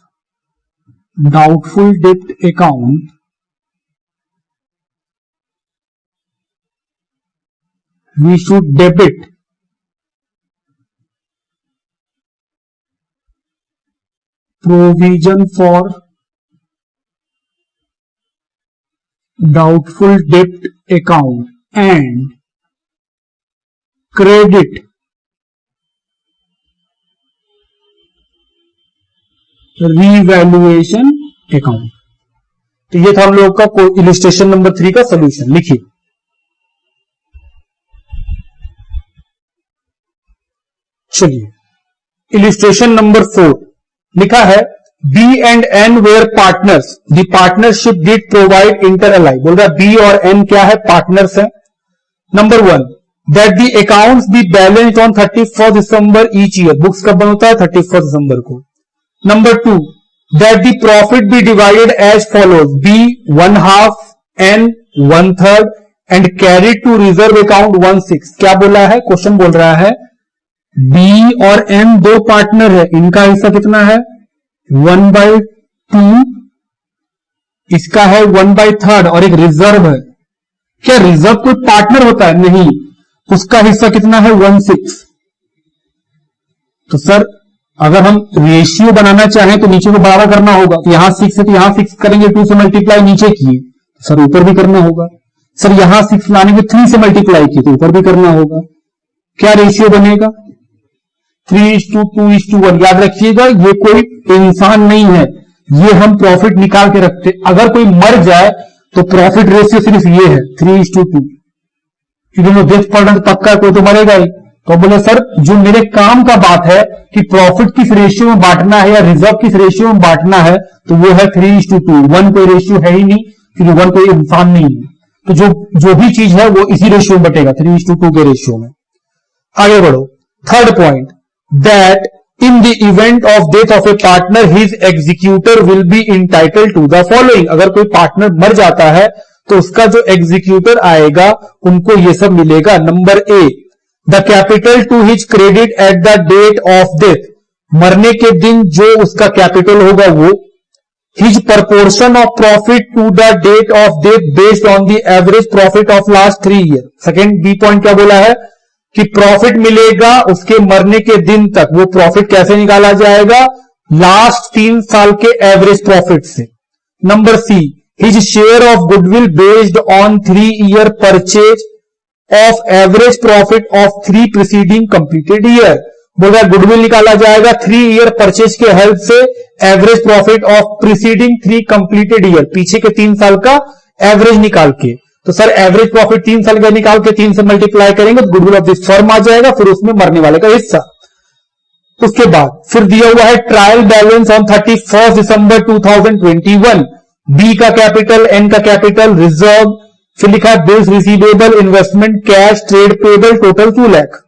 doubtful डेब्ट account we should debit provision for doubtful debt account and credit revaluation account। तो ये था हम लोग का इलिस्ट्रेशन नंबर 3 का सोल्यूशन। लिखिए चलिए इलिस्ट्रेशन नंबर 4 लिखा है B and N were partners, the partnership deed provide inter alia. बोल रहा है बी और एन क्या है, पार्टनर्स है। Number 1 that the accounts be balanced on 31 December each year, books कब बनता है 31 दिसंबर को। Number 2 that the profit be divided as follows, B 1/2 N 1/3 and carried to reserve account 1/6। क्या बोला है, क्वेश्चन बोल रहा है बी और एन दो पार्टनर है, इनका हिस्सा कितना है 1/2, इसका है 1/3 और एक रिजर्व है। क्या रिजर्व कोई पार्टनर होता है, नहीं, उसका हिस्सा कितना है 1/6। तो सर अगर हम रेशियो बनाना चाहें तो नीचे को बराबर करना होगा, तो यहां 6 है तो यहां 6 करेंगे, 2 से मल्टीप्लाई नीचे किए सर ऊपर भी करना होगा। सर यहां 6 लाने के 3 से मल्टीप्लाई किए तो ऊपर भी करना होगा। क्या रेशियो बनेगा 3:2:1। याद रखिएगा ये कोई इंसान नहीं है, ये हम प्रॉफिट निकाल के रखते। अगर कोई मर जाए तो प्रॉफिट रेशियो सिर्फ ये है 3:2, क्योंकि डेथ पड़ रहा है पक्का कोई तो मरेगा ही। तो बोले सर जो मेरे काम का बात है कि प्रॉफिट किस रेशियो में बांटना है या रिजर्व किस रेशियो में बांटना है, तो वो है 3:2। 1 कोई रेशियो है ही नहीं, क्योंकि 1 कोई इंसान नहीं है। तो जो भी चीज है वो इसी रेशियो में बटेगा, 3:2 के रेशियो में। आगे बढ़ो, third point that in the event of death of a partner his executor will be entitled to the following। अगर कोई पार्टनर मर जाता है तो उसका जो एग्जीक्यूटर आएगा उनको ये सब मिलेगा। Number A the capital to his credit at the date of death, मरने के दिन जो उसका कैपिटल होगा वो। His proportion of profit to the date of death based on the average profit of last 3 year. Second B point क्या बोला है कि प्रॉफिट मिलेगा उसके मरने के दिन तक, वो प्रॉफिट कैसे निकाला जाएगा, लास्ट 3 साल के एवरेज प्रॉफिट से। Number see his share of goodwill based on 3 year purchase of average profit of 3 preceding completed year. बोल रहा है गुडविल निकाला जाएगा 3 ईयर परचेज के हेल्प से average profit of preceding 3 completed year, पीछे के 3 साल का एवरेज निकाल के। तो सर एवरेज प्रॉफिट 3 साल का निकाल के 3 से मल्टीप्लाई करेंगे तो गुडविल ऑफ दिस फर्म आ जाएगा, फिर उसमें मरने वाले का हिस्सा। उसके बाद फिर दिया हुआ है trial balance on 31 December 2021, B का कैपिटल, एन का कैपिटल, रिजर्व, फिर लिखा है bills receivable, investment, cash, trade payable, total 2 lakh.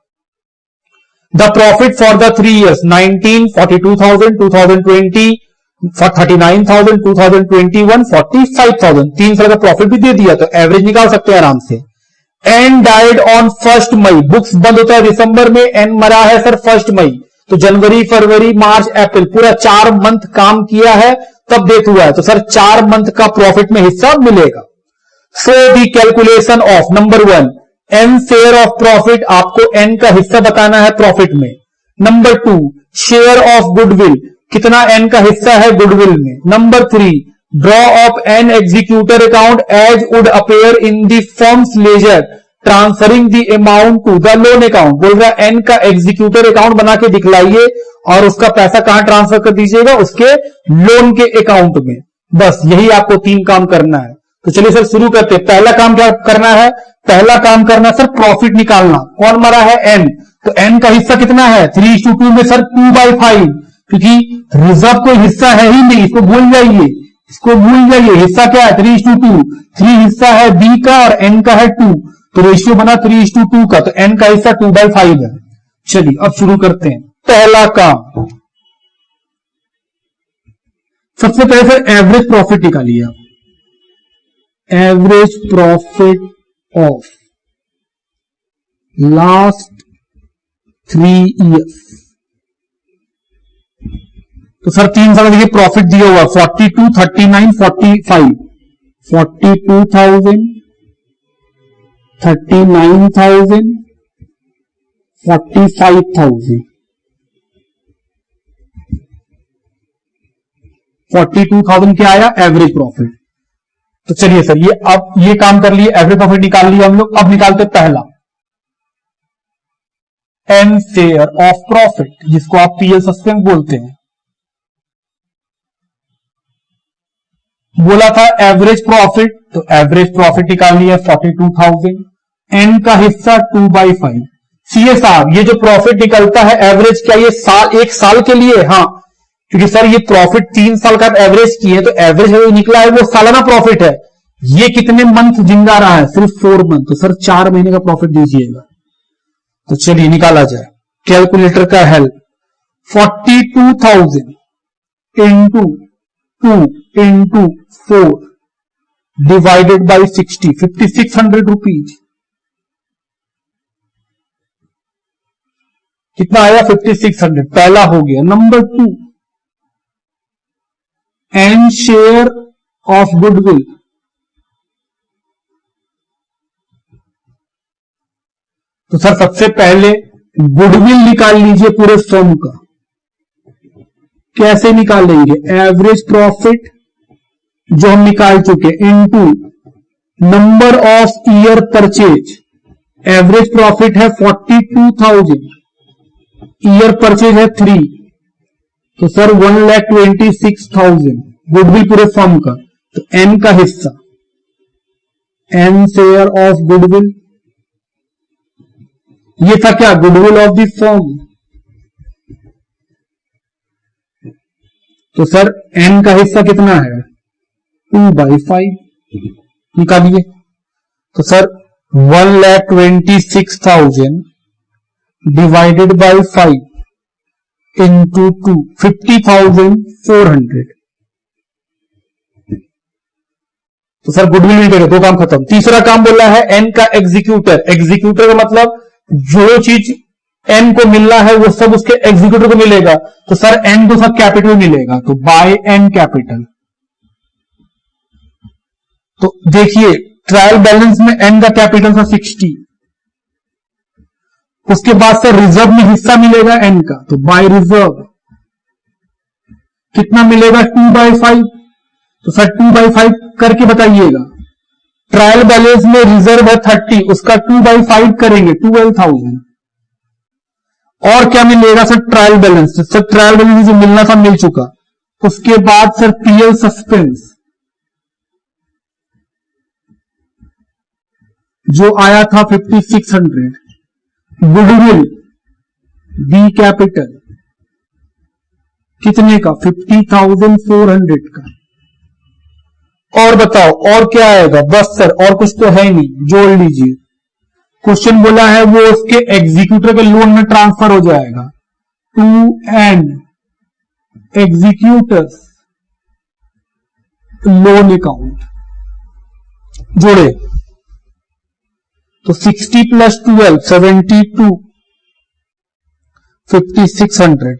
The profit for the 3 years 19, 42,000, 2020 39,000, 2021 45,000। 3 साल का प्रॉफिट भी दे दिया तो एवरेज निकाल सकते हैं आराम से। N died on 1 May, books बंद होता है दिसंबर में, एन मरा है सर 1 मई, तो जनवरी फरवरी मार्च अप्रैल पूरा 4 मंथ काम किया है तब डेथ हुआ है, तो सर 4 मंथ का प्रॉफिट में हिस्सा मिलेगा। So the calculation of number 1 N share of profit, आपको एन का हिस्सा बताना है प्रॉफिट में। नंबर 2 शेयर ऑफ गुडविल, कितना एन का हिस्सा है गुडविल में। Number 3 draw up N executor account as would appear in the firm's ledger transferring the amount to the loan account. बोल रहा है एन का एग्जीक्यूटर अकाउंट बना के दिखलाइए और उसका पैसा कहां ट्रांसफर कर दीजिएगा, उसके लोन के अकाउंट में। बस यही आपको 3 काम करना है। तो चलिए सर शुरू करते हैं। पहला काम क्या करना है, पहला काम करना है सर प्रॉफिट निकालना। कौन मरा है एन, तो एन का हिस्सा कितना है 3:2 में सर 2/5, क्योंकि रिजर्व कोई हिस्सा है ही नहीं, इसको भूल जाइए, इसको भूल जाइए। हिस्सा क्या है 3:2, 3 हिस्सा है बी का और एन का है 2, तो रेशियो बना 3:2 का, तो एन का हिस्सा 2/5 है। चलिए अब शुरू करते हैं। पहला काम, सबसे पहले सर एवरेज प्रॉफिट निकालिए आप। Average profit of last 3 years. तो सर 3 साल देखिए प्रॉफिट दिया हुआ 42, 39, 45। 42,000, 39,000, 45,000। 42,000 क्या आया एवरेज प्रॉफिट। तो चलिए सर ये काम कर लिए, एवरेज प्रॉफिट निकाल लिया हम लोग। अब निकालते पहला एन शेयर ऑफ प्रॉफिट, जिसको आप पीएल सस्पेंस बोलते हैं। बोला था एवरेज प्रॉफिट, तो एवरेज प्रॉफिट निकाल लिया 42,000। एन का हिस्सा 2/5। सीए साहब ये जो प्रॉफिट निकलता है एवरेज, क्या ये एक साल के लिए? हाँ, क्योंकि सर ये प्रॉफिट 3 साल का एवरेज की है, तो एवरेज जो निकला है वो सालाना प्रॉफिट है। ये कितने मंथ जिंदा रहा है? सिर्फ 4 मंथ। तो सर 4 महीने का प्रॉफिट दीजिएगा। तो चलिए निकाला जाए, कैलकुलेटर का help. 42,000 into 2 into 4 divided by 60, 5600 rupees. कितना आया? 5600। पहला हो गया। Number 2 N share of goodwill. तो सर सबसे पहले गुडविल निकाल लीजिए पूरे फर्म का। कैसे निकालेंगे? एवरेज प्रॉफिट जो हम निकाल चुके into number of year purchase. Average profit है 42,000, ईयर परचेज है 3, तो सर 1,26,000 गुडविल पूरे फर्म का। तो एन का हिस्सा, एन शेयर ऑफ गुडविल, ये था क्या? Goodwill of the firm. तो सर एन का हिस्सा कितना है? 2/5 निकालिए। तो सर 1,26,000 डिवाइडेड बाई 5 इंटू 2, 50,400। तो सर गुडविल नहीं करेगा, 2 काम खत्म। तीसरा काम बोला है एन का एग्जीक्यूटर। एग्जीक्यूटर का मतलब जो चीज एन को मिलना है वो सब उसके एग्जीक्यूटर को मिलेगा। तो सर एन को सब कैपिटल मिलेगा, तो बाय एन कैपिटल। तो देखिए ट्रायल बैलेंस में एन का कैपिटल था 60। उसके बाद सर रिजर्व में हिस्सा मिलेगा एन का, तो बाय रिजर्व कितना मिलेगा? 2/5। तो सर 2/5 करके बताइएगा। ट्रायल बैलेंस में रिजर्व है 30, उसका 2/5 करेंगे 12,000। और क्या मिलेगा sir? Trial balance. Sir trial balance जो मिलना था मिल चुका। उसके बाद सर पीएल सस्पेंस जो आया था 5600। गुडविल बी कैपिटल कितने का? 50,400 का। और बताओ और क्या आएगा? बस सर और कुछ तो है नहीं, जोड़ लीजिए। क्वेश्चन बोला है वो उसके एग्जीक्यूटर के लोन में ट्रांसफर हो जाएगा। 2N एग्जीक्यूटर्स लोन अकाउंट जोड़े तो 60 प्लस 12 72, 5600,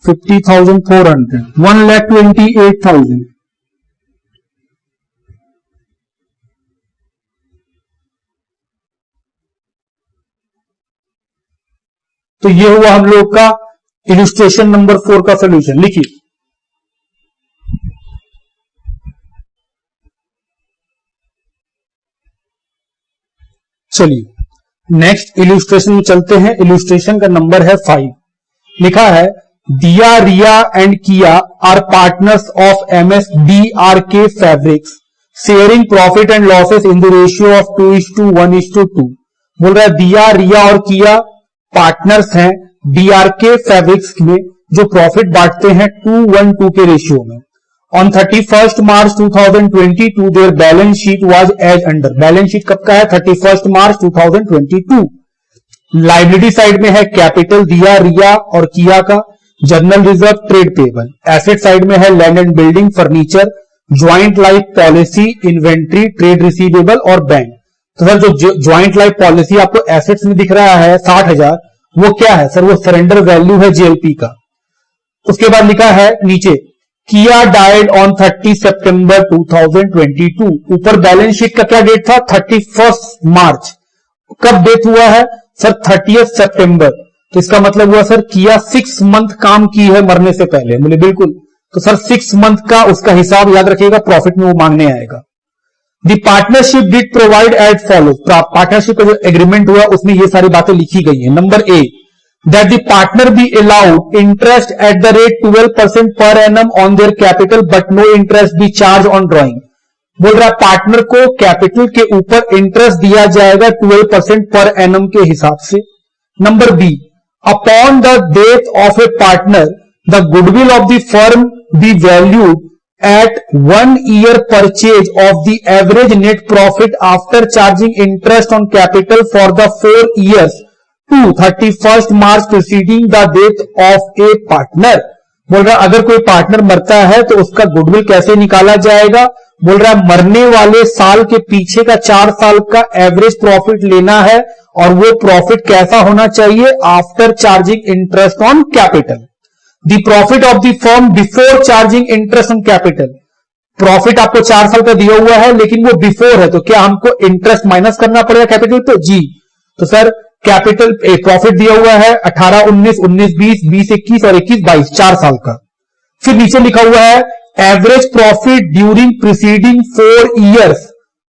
50,400, 1,28,000। तो ये हुआ हम लोग का इलस्ट्रेशन नंबर 4 का सॉल्यूशन। लिखिए चलिए नेक्स्ट इलस्ट्रेशन में चलते हैं। इलस्ट्रेशन का नंबर है 5। लिखा है Diya, Riya and Kiya are partners of MSDRK fabrics sharing profit and losses in the ratio of 2:1:2। बोल रहा है दिया, रिया और किया पार्टनर्स हैं DRK फैब्रिक्स में जो प्रॉफिट बांटते हैं 2:1:2 के रेशियो में। On 31st March 2022 their balance sheet was as under. Balance sheet कब का है? 31st March 2022। लाइबिलिटी साइड में है कैपिटल दिया, रिया और किया का, general reserve, trade payable. Asset side में है land and building, furniture, joint life policy, inventory, trade receivable और बैंक। तो सर जो ज्वाइंट लाइफ पॉलिसी आपको एसेट्स में दिख रहा है 60,000, वो क्या है सर? वो सरेंडर वैल्यू है जेएलपी का। उसके बाद लिखा है नीचे किया डाइड ऑन 30 सितंबर 2022। ऊपर बैलेंस शीट का क्या डेट था? 31 मार्च। कब डेट हुआ है सर? 30 सितंबर। तो इसका मतलब हुआ सर किया 6 मंथ काम की है मरने से पहले। बोले बिल्कुल। तो सर 6 मंथ का उसका हिसाब याद रखिएगा, प्रॉफिट में वो मांगने आएगा। The partnership deed provide as follows. Partnership का जो एग्रीमेंट हुआ उसमें ये सारी बातें लिखी गई है। Number A, that the partner be allowed interest at the rate 12% per annum on their capital but no interest be charged on drawing। बोल रहा है पार्टनर को कैपिटल के ऊपर इंटरेस्ट दिया जाएगा 12% पर एनम के हिसाब से। Number B, upon the death of a partner the goodwill of the firm be valued at 1 year purchase of the average net profit after charging interest on capital for the 4 years to 31st March preceding the death of a partner। बोल रहा अगर कोई पार्टनर मरता है तो उसका गुडविल कैसे निकाला जाएगा? बोल रहा मरने वाले साल के पीछे का 4 साल का एवरेज प्रॉफिट लेना है और वो प्रॉफिट कैसा होना चाहिए? After charging interest on capital. The profit of the firm before charging interest on capital. Profit आपको 4 साल का दिया हुआ है लेकिन वो बिफोर है, तो क्या हमको इंटरेस्ट माइनस करना पड़ेगा कैपिटल पे? जी। तो सर कैपिटल प्रॉफिट दिया हुआ है 18, 19, 19, 20, 20, 21 और 21, 22, 4 साल का। फिर नीचे लिखा हुआ है average profit during preceding 4 years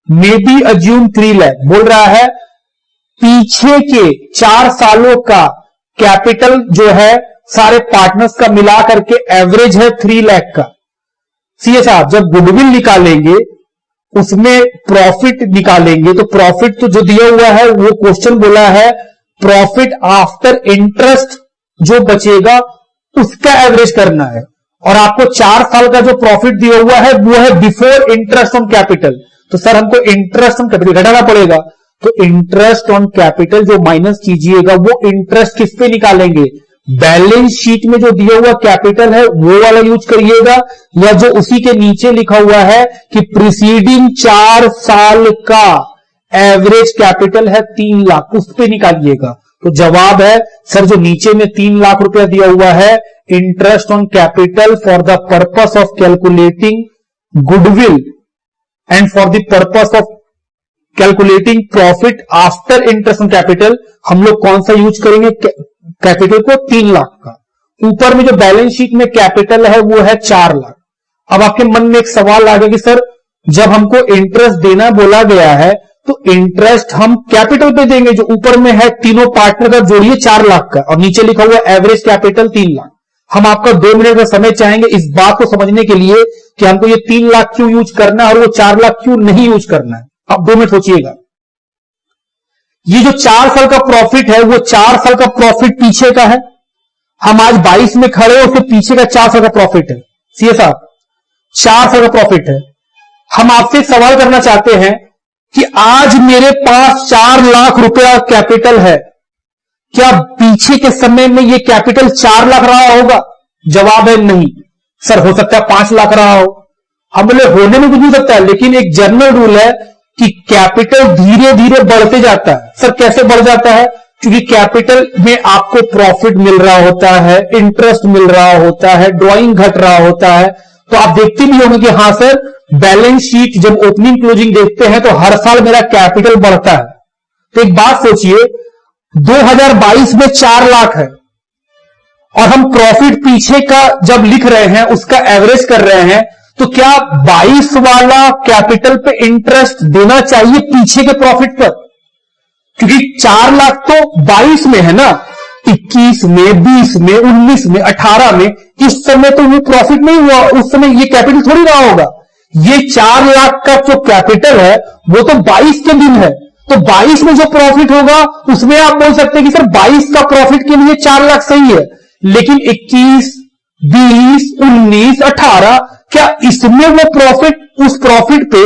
may be assume 3 lakh. बोल रहा है पीछे के 4 सालों का कैपिटल जो है सारे पार्टनर्स का मिला करके एवरेज है 3 लाख का। सीए साहब जब गुडविल निकालेंगे उसमें प्रॉफिट निकालेंगे तो प्रॉफिट तो जो दिया हुआ है वो क्वेश्चन बोला है प्रॉफिट आफ्टर इंटरेस्ट जो बचेगा उसका एवरेज करना है, और आपको 4 साल का जो प्रॉफिट दिया हुआ है वो है बिफोर इंटरेस्ट ऑन कैपिटल। तो सर हमको इंटरेस्ट ऑन कैपिटल घटाना पड़ेगा, तो इंटरेस्ट ऑन कैपिटल जो माइनस कीजिएगा वो इंटरेस्ट किस पे निकालेंगे? बैलेंस शीट में जो दिया हुआ कैपिटल है वो वाला यूज करिएगा, या जो उसी के नीचे लिखा हुआ है कि प्रीसीडिंग 4 साल का एवरेज कैपिटल है 3 लाख, उस पे निकालिएगा। तो जवाब है सर जो नीचे में 3 लाख रुपया दिया हुआ है interest on capital for the purpose of calculating goodwill and for the purpose of calculating profit after interest on capital, हम लोग कौन सा यूज करेंगे? कैपिटल को 3 लाख का। ऊपर में जो बैलेंस शीट में कैपिटल है वो है 4 लाख। अब आपके मन में एक सवाल आ गया कि सर जब हमको इंटरेस्ट देना बोला गया है तो इंटरेस्ट हम कैपिटल पे देंगे, जो ऊपर में है तीनों पार्टनर का जोड़िए 4 लाख का और नीचे लिखा हुआ एवरेज कैपिटल 3 लाख। हम आपका 2 मिनट का समय चाहेंगे इस बात को समझने के लिए कि हमको ये 3 लाख क्यों यूज करना है और वो 4 लाख क्यों नहीं यूज करना है। अब 2 मिनट सोचिएगा। ये जो 4 साल का प्रॉफिट है वो 4 साल का प्रॉफिट पीछे का है। हम आज 22 में खड़े हैं, उसके पीछे का 4 साल का प्रॉफिट है। सीए साहब 4 साल का प्रॉफिट है। हम आपसे एक सवाल करना चाहते हैं कि आज मेरे पास 4 लाख रुपया कैपिटल है, क्या पीछे के समय में ये कैपिटल 4 लाख रहा होगा? जवाब है नहीं। सर हो सकता है 5 लाख रहा हो। हम बोले होने में कुछ नहीं सकता है, लेकिन एक जनरल रूल है कि कैपिटल धीरे धीरे बढ़ते जाता है। सर कैसे बढ़ जाता है? क्योंकि कैपिटल में आपको प्रॉफिट मिल रहा होता है, इंटरेस्ट मिल रहा होता है, ड्राइंग घट रहा होता है। तो आप देखते भी होंगे कि हाँ सर बैलेंस शीट जब ओपनिंग क्लोजिंग देखते हैं तो हर साल मेरा कैपिटल बढ़ता है। तो एक बात सोचिए 2022 में 4 लाख है और हम प्रॉफिट पीछे का जब लिख रहे हैं उसका एवरेज कर रहे हैं, तो क्या 22 वाला कैपिटल पे इंटरेस्ट देना चाहिए पीछे के प्रॉफिट पर? क्योंकि 4 लाख तो 22 में है ना, 21 में, 20 में, 19 में, 18 में, इस समय तो वो प्रॉफिट नहीं हुआ, उस समय ये कैपिटल थोड़ी रहा होगा। ये 4 लाख का जो कैपिटल है वो तो 22 के दिन है, तो 22 में जो प्रॉफिट होगा उसमें आप बोल सकते हैं कि सर 22 का प्रॉफिट के लिए 4 लाख सही है, लेकिन 21, 20, 19, 18 क्या इसमें वो प्रॉफिट, उस प्रॉफिट पे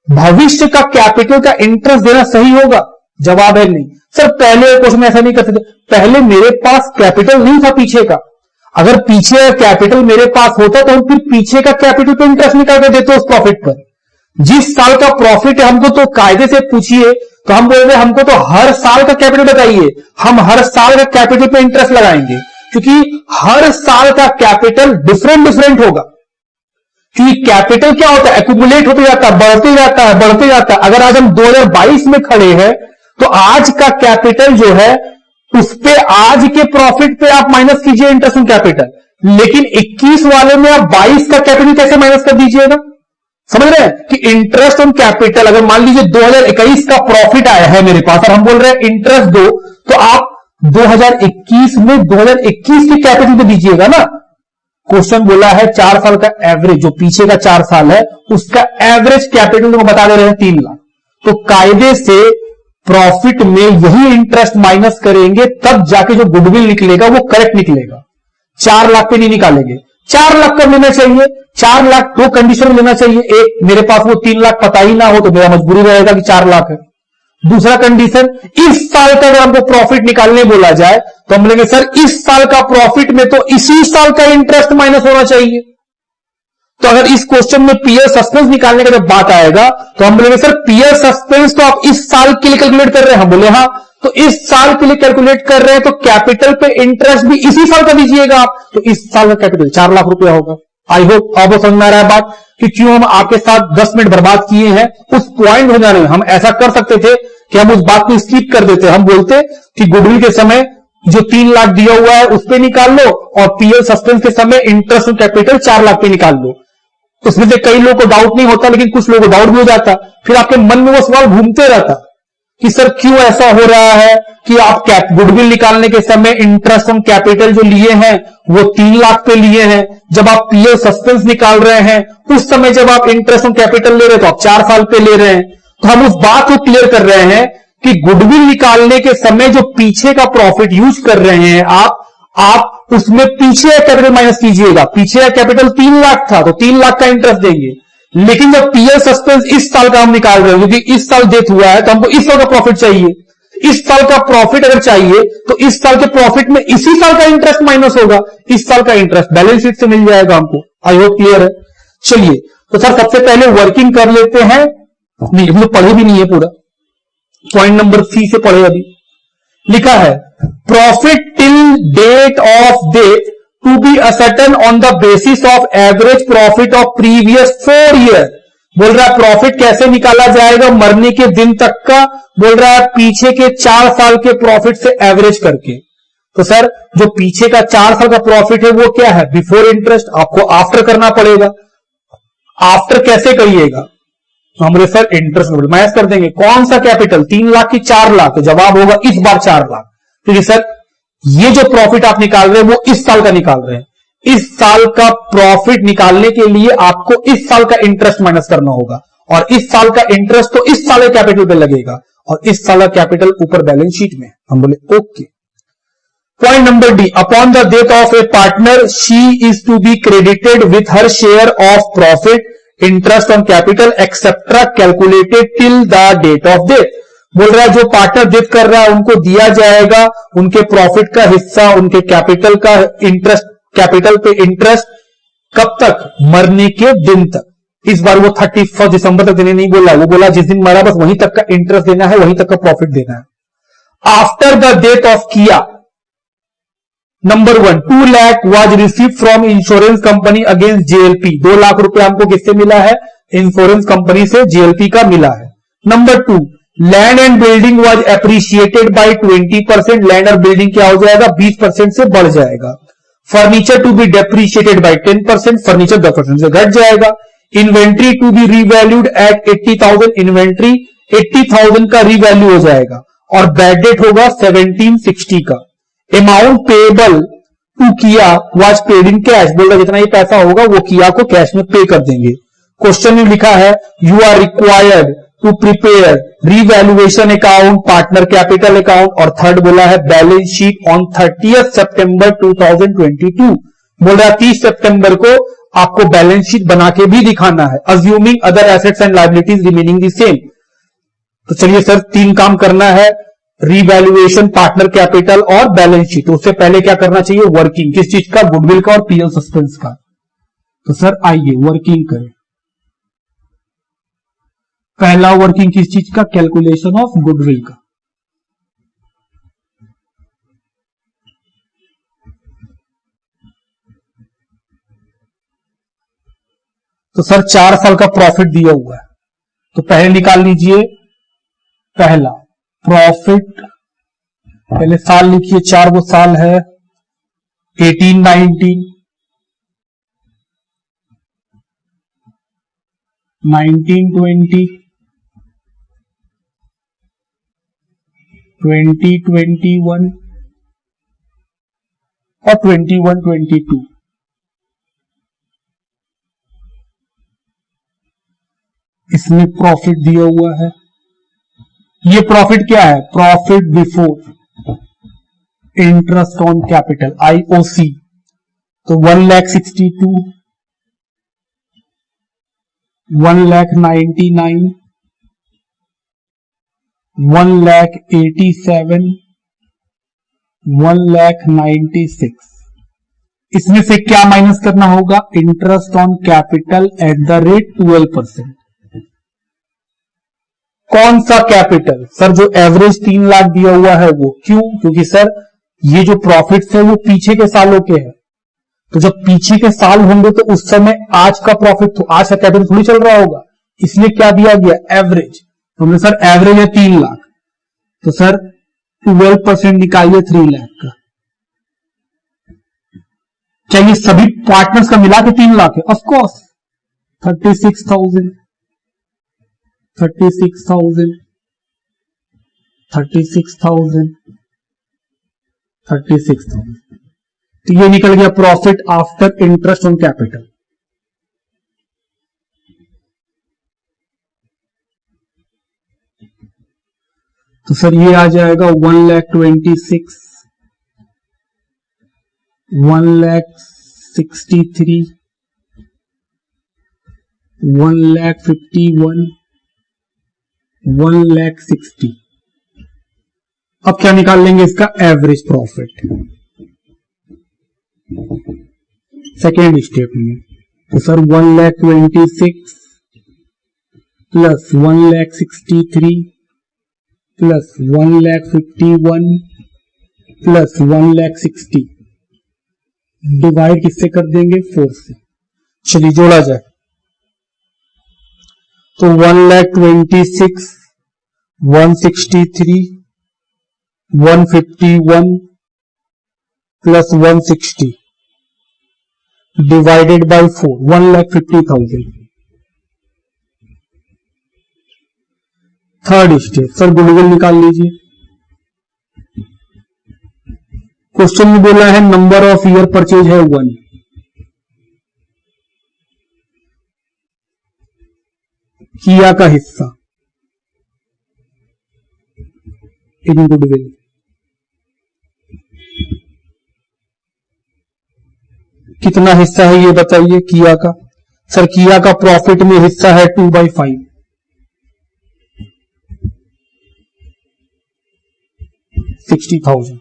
भविष्य का कैपिटल का इंटरेस्ट देना सही होगा? जवाब है नहीं। सर पहले क्वेश्चन ऐसा नहीं करते थे, पहले मेरे पास कैपिटल नहीं था पीछे का, अगर पीछे का कैपिटल मेरे पास होता तो हम फिर पीछे का कैपिटल पे इंटरेस्ट निकाल के देते उस प्रॉफिट पर। जिस साल का प्रॉफिट है हमको तो कायदे से पूछिए तो हम बोल रहे हमको तो हर साल का कैपिटल बताइए, हम हर साल का कैपिटल पे इंटरेस्ट लगाएंगे, क्योंकि हर साल का कैपिटल डिफरेंट होगा। क्योंकि कैपिटल क्या होता है, एक्यूमुलेट होते जाता है, बढ़ते जाता है, बढ़ते जाता है। अगर आज हम 2022 में खड़े हैं तो आज का कैपिटल जो है उस पे आज के प्रॉफिट पे आप माइनस कीजिए इंटरेस्ट ऑन कैपिटल, लेकिन 21 वाले में आप 22 का कैपिटल कैसे माइनस कर दीजिएगा? समझ रहे हैं कि इंटरेस्ट ऑन कैपिटल अगर मान लीजिए 2021 का प्रॉफिट आया है मेरे पास और हम बोल रहे हैं इंटरेस्ट दो, तो आप 2021 में 2021 के कैपिटल पे दीजिएगा ना। क्वेश्चन बोला है 4 साल का एवरेज, जो पीछे का 4 साल है उसका एवरेज कैपिटल को बता दे रहे हैं 3 लाख, तो कायदे से प्रॉफिट में यही इंटरेस्ट माइनस करेंगे तब जाके जो गुडविल निकलेगा वो करेक्ट निकलेगा। 4 लाख पे नहीं निकालेंगे, 4 लाख कब लेना चाहिए? 4 लाख 2 कंडीशन में लेना चाहिए। एक, मेरे पास वो 3 लाख पता ही ना हो तो मेरा मजबूरी रहेगा कि 4 लाख है। दूसरा कंडीशन, इस साल का अगर हमको प्रॉफिट निकालने बोला जाए तो हम बोलेंगे सर इस साल का प्रॉफिट में तो इसी साल का इंटरेस्ट माइनस होना चाहिए। तो अगर इस क्वेश्चन में पीयर सस्पेंस निकालने का जब बात आएगा तो हम बोलेंगे सर पीयर सस्पेंस तो आप इस साल के लिए कैलकुलेट कर रहे हैं, हम बोले हाँ, तो इस साल के लिए कैलकुलेट कर रहे हैं तो कैपिटल पे इंटरेस्ट भी इसी साल का दीजिएगा आप, तो इस साल का कैपिटल 4 लाख रुपया होगा। आई होप आपको समझ में आ रहा है बात कि क्यों हम आपके साथ 10 मिनट बर्बाद किए हैं उस पॉइंट हो जाने में। हम ऐसा कर सकते थे कि हम उस बात को स्किप कर देते, हम बोलते कि गुडविल के समय जो 3 लाख दिया हुआ है उस पे निकाल लो और पीएल सस्पेंस के समय इंटरेस्ट ऑन कैपिटल 4 लाख पे निकाल लो। उसमें से कई लोगों को डाउट नहीं होता लेकिन कुछ लोगों को डाउट भी हो जाता, फिर आपके मन में वो सवाल घूमते रहता कि सर क्यों ऐसा हो रहा है कि आप गुडविल निकालने के समय इंटरेस्ट ऑन कैपिटल जो लिए हैं वो 3 लाख पे लिए हैं, जब आप पीएल सस्पेंस निकाल रहे हैं उस समय जब आप इंटरेस्ट ऑन कैपिटल ले रहे हैं तो आप 4 साल पे ले रहे हैं। तो हम उस बात को क्लियर कर रहे हैं कि गुडविल निकालने के समय जो पीछे का प्रॉफिट यूज कर रहे हैं आप उसमें पीछे का कैपिटल माइनस कीजिएगा। पीछे का कैपिटल 3 लाख था तो 3 लाख का इंटरेस्ट देंगे, लेकिन जब पीएल सस्पेंस इस साल का हम निकाल रहे हैं क्योंकि इस साल डेथ हुआ है तो हमको इस साल का प्रॉफिट चाहिए। इस साल का प्रॉफिट अगर चाहिए तो इस साल के प्रॉफिट में इसी साल का इंटरेस्ट माइनस होगा, इस साल का इंटरेस्ट बैलेंस शीट से मिल जाएगा हमको। आई होप क्लियर है। चलिए तो सर सबसे पहले वर्किंग कर लेते हैं, नहीं हम लोग पढ़े भी नहीं है पूरा, पॉइंट नंबर सी से पढ़े। अभी लिखा है profit till date of death to be ascertain on the basis of average profit of previous 4 year. बोल रहा है प्रॉफिट कैसे निकाला जाएगा मरने के दिन तक का, बोल रहा है पीछे के 4 साल के प्रॉफिट से एवरेज करके। तो सर जो पीछे का 4 साल का प्रॉफिट है वो क्या है? बिफोर इंटरेस्ट, आपको आफ्टर करना पड़ेगा। आफ्टर कैसे करिएगा? तो हम सर इंटरेस्ट माइनस कर देंगे। कौन सा कैपिटल? 3 लाख की 4 लाख, तो जवाब होगा इस बार 4 लाख। तो सर ये जो प्रॉफिट आप निकाल रहे हैं वो इस साल का निकाल रहे हैं, इस साल का प्रॉफिट निकालने के लिए आपको इस साल का इंटरेस्ट माइनस करना होगा और इस साल का इंटरेस्ट तो इस साल के कैपिटल पे लगेगा और इस साल का कैपिटल ऊपर बैलेंस शीट में। हम बोले okay. Point number D, upon the death of a partner she is to be credited with her share of profit interest on capital etcetera calculated till the date of death. बोल रहा है जो पार्टनर डेथ कर रहा है उनको दिया जाएगा उनके प्रॉफिट का हिस्सा, उनके कैपिटल का इंटरेस्ट, कैपिटल पे इंटरेस्ट कब तक? मरने के दिन तक। इस बार वो 31 दिसंबर तक देने नहीं बोला, वो बोला जिस दिन मरा बस वहीं तक का इंटरेस्ट देना है, वहीं तक का प्रॉफिट देना है। आफ्टर द डेथ ऑफ किया, number 1, 2 lakh was receive from insurance company against JLP. 2 lakh रुपया हमको किससे मिला है? इंश्योरेंस कंपनी से जेएलपी का मिला है। Number 2, land and building was appreciated by 20%। Land और बिल्डिंग क्या हो जाएगा? 20% से बढ़ जाएगा। Furniture to be depreciated by 10%। Furniture 10% से घट जाएगा। Inventory to be revalued at 80,000। Inventory 80,000 का रीवैल्यू हो जाएगा और बैड डेट होगा 1760 का। अमाउंट पेएबल टू किया वाज पेड इन कैश। बोल रहा जितना ये पैसा होगा वो किया को कैश में पे कर देंगे। क्वेश्चन में लिखा है you are required to prepare revaluation account, partner capital account और थर्ड बोला है बैलेंस शीट ऑन 30 सितंबर 2022। बोल रहा है 30 सितंबर को आपको बैलेंस शीट बना के भी दिखाना है। Assuming other assets and liabilities remaining the same. तो चलिए सर 3 काम करना है, रीवैल्यूएशन, पार्टनर कैपिटल और बैलेंस शीट। तो उससे पहले क्या करना चाहिए, वर्किंग किस चीज का, गुडविल का और पीएल सस्पेंस का। तो सर आइए वर्किंग करें। पहला वर्किंग किस चीज का, कैलकुलेशन ऑफ गुडविल का। तो सर 4 साल का प्रॉफिट दिया हुआ है, तो पहले निकाल लीजिए पहला प्रॉफिट, पहले साल लिखिए, 4 वो साल है 18, 19, 1920, 2021 और 21, 22। इसमें प्रॉफिट दिया हुआ है। ये प्रॉफिट क्या है, profit before interest on capital, IOC. तो 1,62,000, 1,99,000, 1,87,000, 1,96,000। इसमें से क्या माइनस करना होगा, interest on capital eight the rate 12%। कौन सा कैपिटल, सर जो एवरेज 3 लाख दिया हुआ है वो। क्यों, क्योंकि सर ये जो प्रॉफिट्स है वो पीछे के सालों के हैं, तो जब पीछे के साल होंगे तो उस समय आज का प्रॉफिट, तो आज का कैपिटल थोड़ी चल रहा होगा, इसलिए क्या दिया गया, एवरेज। तो हमने सर एवरेज है 3 लाख, तो सर 12% निकालिए 3 लाख का। क्या ये सभी पार्टनर्स का मिला के 3 लाख है, ऑफकोर्स 36,000, 36,000, 36,000, 36,000। तो ये निकल गया profit after interest on capital. तो सर ये आ जाएगा 1,26,000, 1,63,000, 1,51,000, 1,60,000। अब क्या निकाल लेंगे, इसका एवरेज प्रॉफिट सेकेंड स्टेप में। तो sir 1,26,000 plus 1,63,000 plus 1,51,000 plus 1,60,000 divide किससे कर देंगे, 4 से। चलिए जोड़ा जाए, तो 1,26,000, 163, 151 plus 160 divided by 4, 1,50,000। Third step, sir goodwill निकाल लीजिए। क्वेश्चन में बोला है नंबर ऑफ ईयर परचेज है 1, किया का हिस्सा इन गुडविल, कितना हिस्सा है ये बताइए किया का। सर किया का प्रॉफिट में हिस्सा है 2/5, 60,000।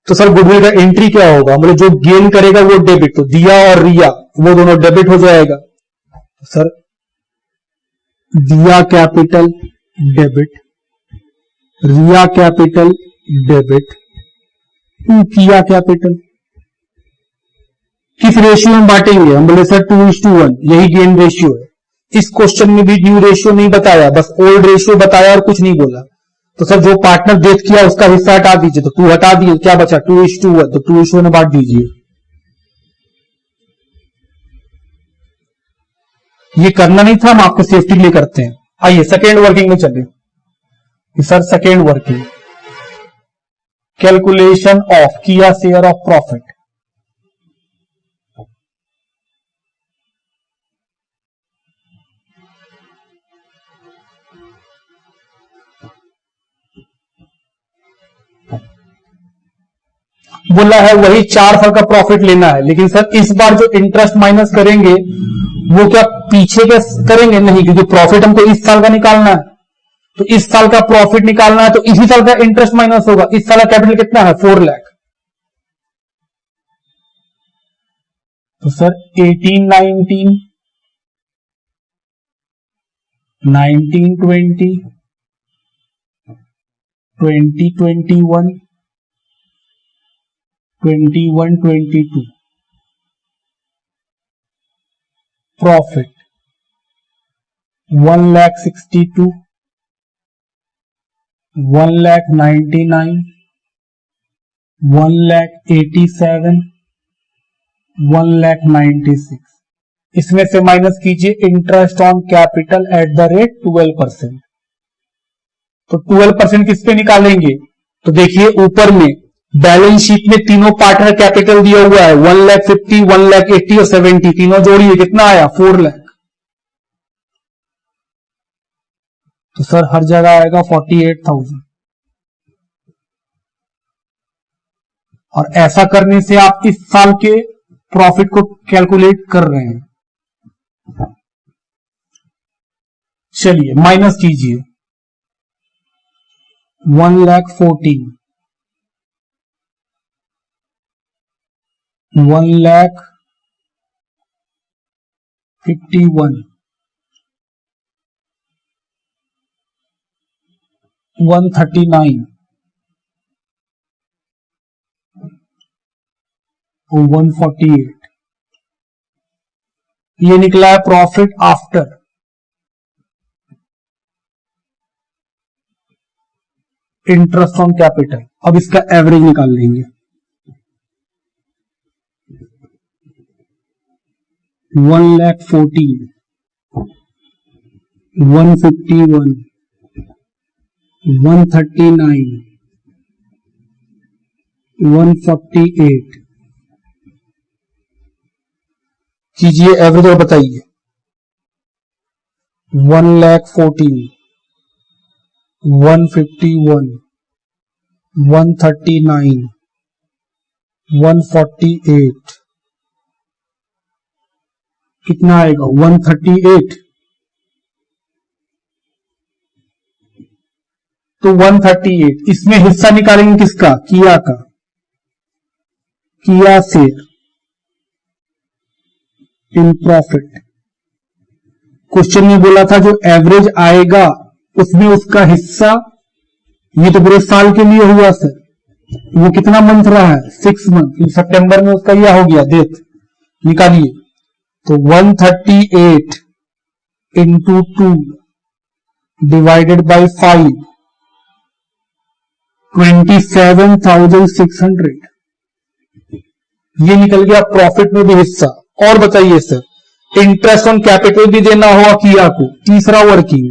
तो सर गुडविल का एंट्री क्या होगा, मतलब जो गेन करेगा वो डेबिट, तो दिया और रिया वो दोनों डेबिट हो जाएगा। तो sir Diya capital debit, Riya capital debit, to Kiya capital. किस रेशियो में बांटेंगे, हम बोले सर 2:1, यही गेन रेशियो है। इस क्वेश्चन में भी न्यू रेशियो नहीं बताया, बस ओल्ड रेशियो बताया और कुछ नहीं बोला। तो सर जो पार्टनर डेथ किया उसका हिस्सा हटा दीजिए, तो 2 हटा दिए, क्या बचा 2:1, तो 2:1 में बांट दीजिए। ये करना नहीं था, हम आपको सेफ्टी के लिए करते हैं। आइए सेकेंड वर्किंग में चलिए। Sir second working, calculation of किया शेयर ऑफ प्रॉफिट। बोला है वही 4 साल का प्रॉफिट लेना है, लेकिन सर इस बार जो इंटरेस्ट माइनस करेंगे वो क्या पीछे के करेंगे, नहीं, क्योंकि प्रॉफिट हमको इस साल का निकालना है। तो इस साल का प्रॉफिट निकालना है तो इसी साल का इंटरेस्ट माइनस होगा। इस साल का कैपिटल कितना है 4 लाख। तो सर 1819 1920 2021 2122 प्रॉफिट 1,62,000 1,99,000 1,87,000 1,96,000। इसमें से माइनस कीजिए interest on capital eight the rate 12%। तो 12% किस पे निकालेंगे? तो देखिए ऊपर में बैलेंस शीट में तीनों पार्टनर कैपिटल दिया हुआ है 1,50,000 1,80,000 और 70। तीनों जोड़िए कितना आया 4 लाख। तो सर हर जगह आएगा 48,000। और ऐसा करने से आप इस साल के प्रॉफिट को कैलकुलेट कर रहे हैं। चलिए माइनस कीजिए 1,14,000 1,51,000 139 148। ये निकला है profit after interest on capital. अब इसका एवरेज निकाल लेंगे। 1,14,000 151 139 148 कीजिए एवरेज और बताइए। 1,14,000 151 139 148 कितना आएगा 138। तो 138 इसमें हिस्सा निकालेंगे किसका? किया का। किया शेयर इन प्रॉफिट। क्वेश्चन में बोला था जो एवरेज आएगा उसमें उसका हिस्सा, ये तो पूरे साल के लिए हुआ सर, वो कितना मंथ रहा है 6 मंथ। सितंबर में उसका यह हो गया डेट निकालिए। तो 138 इंटू 2 डिवाइडेड बाई 5 27,600 ये निकल गया प्रॉफिट में भी हिस्सा। और बताइए सर इंटरेस्ट ऑन कैपिटल भी देना होगा किया को। तीसरा वर्किंग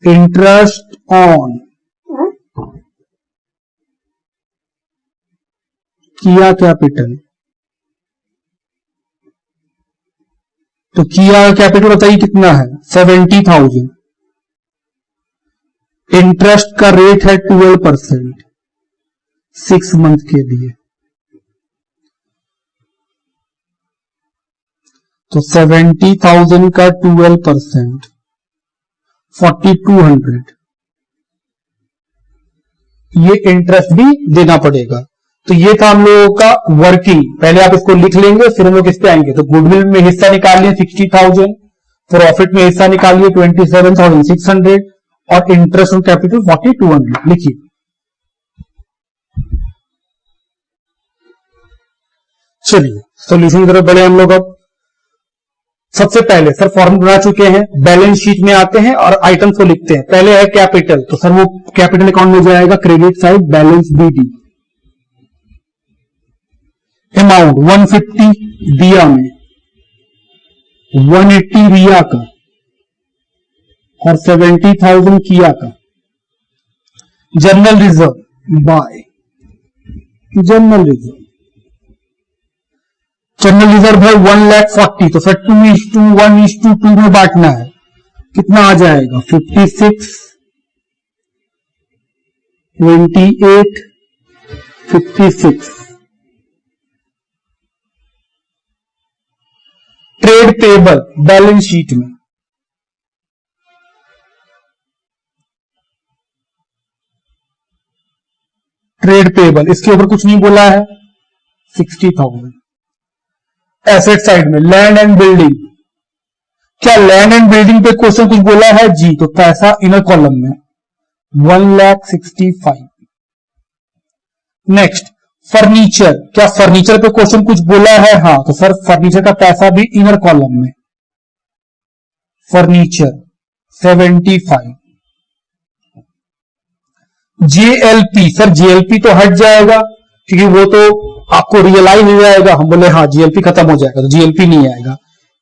इंटरेस्ट ऑन किया कैपिटल। तो किया कैपिटल बताइए कितना है 70,000। इंटरेस्ट का रेट है 12% 6 मंथ के लिए। तो 70,000 का 12% 4,200 ये इंटरेस्ट भी देना पड़ेगा। तो ये था हम लोगों का वर्किंग। पहले आप इसको लिख लेंगे फिर हम लोग किस पे आएंगे। तो गुडविल में हिस्सा निकालिए 60,000, प्रॉफिट में हिस्सा निकालिए 27,600 और इंटरेस्ट ऑन कैपिटल 4,200 लिखिए। चलिए सॉल्यूशन की तरफ बढ़े हम लोग। अब सबसे पहले सर फॉर्म बना चुके हैं, बैलेंस शीट में आते हैं और आइटम्स को लिखते हैं। पहले है कैपिटल, तो सर वो कैपिटल अकाउंट में जाएगा credit side balance BD. Amount 150 दिया में 180 रिया का और 70,000 किया का। General reserve bye general reserve. General reserve है 1,40,000। तो सर 2:1:2 में बांटना है। कितना आ जाएगा 56 28 56। ट्रेड पेबल बैलेंस शीट में ट्रेड पेबल, इसके ऊपर कुछ नहीं बोला है, 60,000। एसेट साइड में लैंड एंड बिल्डिंग, क्या लैंड एंड बिल्डिंग पे क्वेश्चन कुछ बोला है जी, तो पैसा इनर कॉलम में 1,65,000। नेक्स्ट फर्नीचर, क्या फर्नीचर पे क्वेश्चन कुछ बोला है, हाँ, तो सर फर्नीचर का पैसा भी इनर कॉलम में, फर्नीचर 75। जेएलपी, सर जेएलपी तो हट जाएगा क्योंकि वो तो आपको रियलाइज हो जाएगा, हम बोले हाँ जेएलपी खत्म हो जाएगा, तो जेएलपी नहीं आएगा।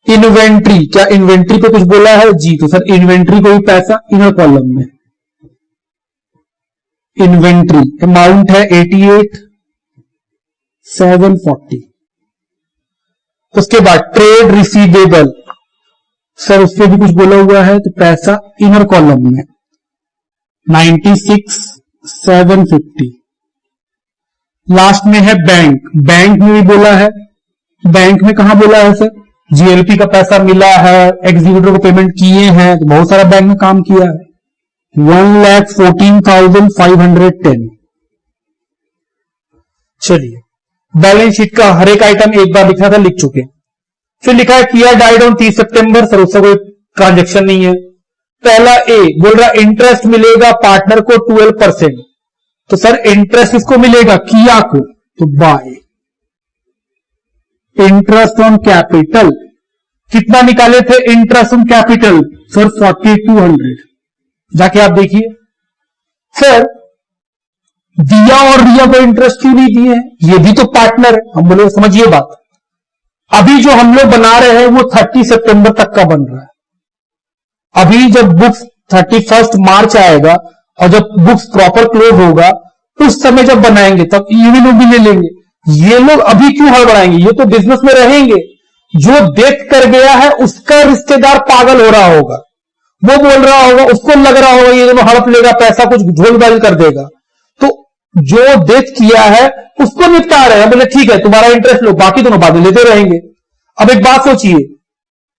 इन्वेंट्री, क्या इन्वेंट्री पे कुछ बोला है जी, तो सर इन्वेंट्री को भी पैसा इनर कॉलम में, इन्वेंट्री अमाउंट है 88,740। उसके बाद ट्रेड रिसीवेबल, सर उस पर भी कुछ बोला हुआ है, तो पैसा इनर कॉलम में 96,750। लास्ट में है बैंक, बैंक में भी बोला है, बैंक में कहां बोला है सर, जीएलपी का पैसा मिला है, एग्जीक्यूटिव को पेमेंट किए हैं, तो बहुत सारा बैंक में काम किया है, 1,14,510। चलिए बैलेंस शीट का हर एक आइटम एक बार लिखा था, लिख चुके। फिर लिखा है किया डाइड ऑन 30 सितंबर, सर उसका कोई ट्रांजेक्शन नहीं है। पहला ए बोल रहा इंटरेस्ट मिलेगा पार्टनर को 12%, तो सर इंटरेस्ट किसको मिलेगा, किया को, तो बाय इंटरेस्ट ऑन कैपिटल। कितना निकाले थे इंटरेस्ट ऑन कैपिटल, सर 4,200। जाके आप देखिए सर दिया और रिया को इंटरेस्ट क्यों नहीं दिए हैं, ये भी तो पार्टनर है। हम बोले समझिए बात, अभी जो हम लोग बना रहे हैं वो 30 सितंबर तक का बन रहा है। अभी जब बुक्स 31 मार्च आएगा और जब बुक्स प्रॉपर क्लोज होगा उस समय जब बनाएंगे तब ये लोग भी ले लेंगे। ये लोग अभी क्यों हड़बड़ाएंगे, ये तो बिजनेस में रहेंगे। जो देख कर गया है उसका रिश्तेदार पागल हो रहा होगा, वो बोल रहा होगा, उसको लग रहा होगा ये दोनों हड़प लेगा, पैसा कुछ झोलबाजी कर देगा। तो जो डेथ किया है उसको निपटा रहे हैं, बोले ठीक है तुम्हारा इंटरेस्ट लो, बाकी दोनों बाद में लेते रहेंगे। अब एक बात सोचिए,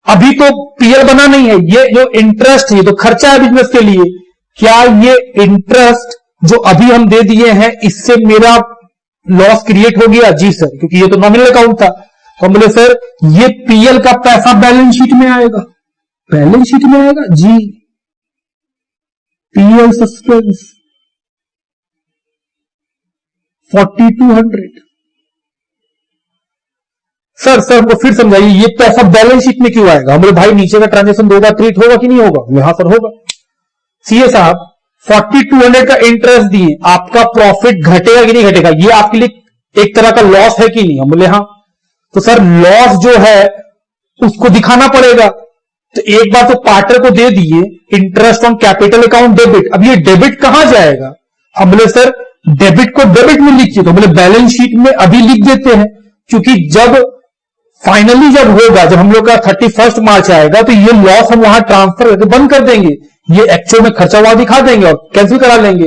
अभी तो पीएल बना नहीं है, ये जो इंटरेस्ट है ये तो खर्चा है बिजनेस के लिए। क्या ये इंटरेस्ट जो अभी हम दे दिए हैं इससे मेरा लॉस क्रिएट हो गया, जी सर, क्योंकि ये तो नॉमिनल अकाउंट था। तो हम बोले सर ये पीएल का पैसा बैलेंस शीट में आएगा, बैलेंस शीट में आएगा जी, पीएल सस्पेंस 4,200। सर को फिर समझाइए ये पैसा बैलेंस शीट में क्यों आएगा। हम बोले भाई नीचे का ट्रांजेक्शन 2 बार क्रिएट होगा कि नहीं होगा, यहां सर होगा। सीए साहब 4,200 का इंटरेस्ट दिए, आपका प्रॉफिट घटेगा कि नहीं घटेगा, ये आपके लिए एक तरह का लॉस है कि नहीं। हम बोले हाँ। तो सर लॉस जो है उसको दिखाना पड़ेगा, तो एक बार तो पार्टनर को दे दिए interest on capital account debit. अब ये डेबिट कहां जाएगा, हम बोले सर डेबिट को डेबिट में लिखिए, तो बोले बैलेंस शीट में अभी लिख देते हैं, क्योंकि जब फाइनली जब होगा, जब हम लोग का 31 मार्च आएगा तो ये लॉस हम वहां ट्रांसफर करके बंद कर देंगे, ये एक्चुअल में खर्चा वहां दिखा देंगे और कैंसिल करा लेंगे।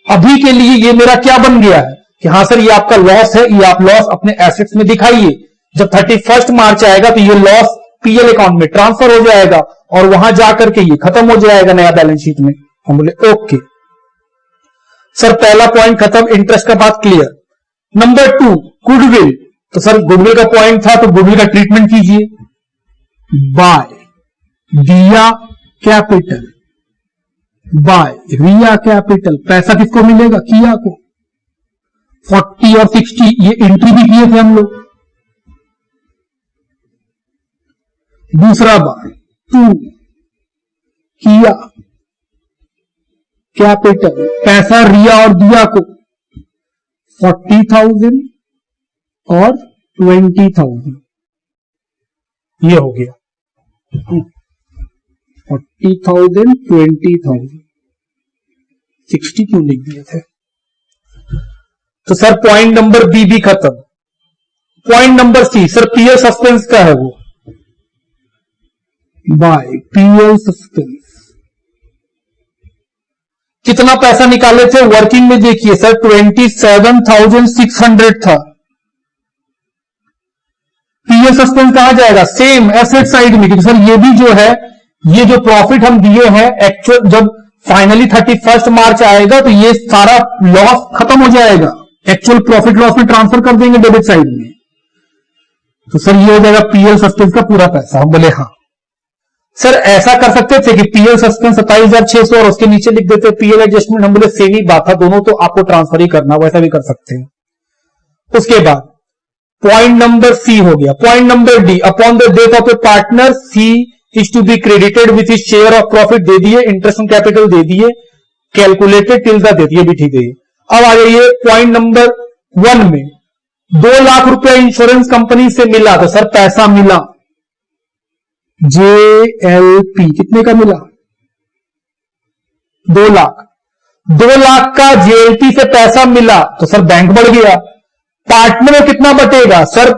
अभी के लिए ये मेरा क्या बन गया है कि हाँ सर ये आपका लॉस है, ये आप लॉस अपने एसेट्स में दिखाइए। जब 31 मार्च आएगा तो ये लॉस पीएल अकाउंट में ट्रांसफर हो जाएगा और वहां जाकर के ये खत्म हो जाएगा नया बैलेंस शीट में। हम बोले ओके सर, पहला पॉइंट खत्म, इंटरेस्ट का बात क्लियर। नंबर 2 गुडविल, तो सर गुडविल का पॉइंट था तो गुडविल का ट्रीटमेंट कीजिए, बाय दिया कैपिटल, बाय रिया कैपिटल। पैसा किसको मिलेगा, किया को। 40 और 60 ये एंट्री भी किए थे हम लोग। दूसरा बार 2 किया कैपिटल, पैसा रिया और दिया को 40,000 और 20,000, ये हो गया 40,000 20,000। 60 क्यों लिख दिए थे। तो सर पॉइंट नंबर बी भी खत्म। Point number C, sir PL suspense का है वो, बाय पीएल सस्पेंस। कितना पैसा निकाले थे वर्किंग में, देखिए सर 27,600 था। पीएल सस्पेंस कहां जाएगा, सेम एसेट साइड में, क्योंकि सर ये भी जो है, ये जो प्रॉफिट हम दिए हैं एक्चुअल जब फाइनली 31 मार्च आएगा तो ये सारा लॉस खत्म हो जाएगा। एक्चुअल प्रॉफिट लॉस में ट्रांसफर कर देंगे डेबिट साइड में। तो सर ये हो जाएगा पीएल सस्पेंस का पूरा पैसा। हम बोले हाँ सर ऐसा कर सकते थे कि पीएल सस्पेंस 27,600 और उसके नीचे लिख देते पीएल एडजस्टमेंट। हम बोले सेम ही बात था, दोनों तो आपको ट्रांसफर ही करना, वैसा भी कर सकते हैं। उसके बाद पॉइंट नंबर सी हो गया। Point number D, upon the death of a partner C is to be credited with his share of profit दे दिए, इंटरेस्ट ऑन कैपिटल दे दिए, कैलकुलेटेड टिल द डेथ, ये भी ठीक है। अब आ जाइए पॉइंट नंबर 1 में 2 लाख रुपया इंश्योरेंस कंपनी से मिला। तो सर पैसा मिला जेएलपी, कितने का मिला? 2 लाख। 2 लाख का जेएलपी से पैसा मिला तो सर बैंक बढ़ गया। पार्टनर में कितना बटेगा? सर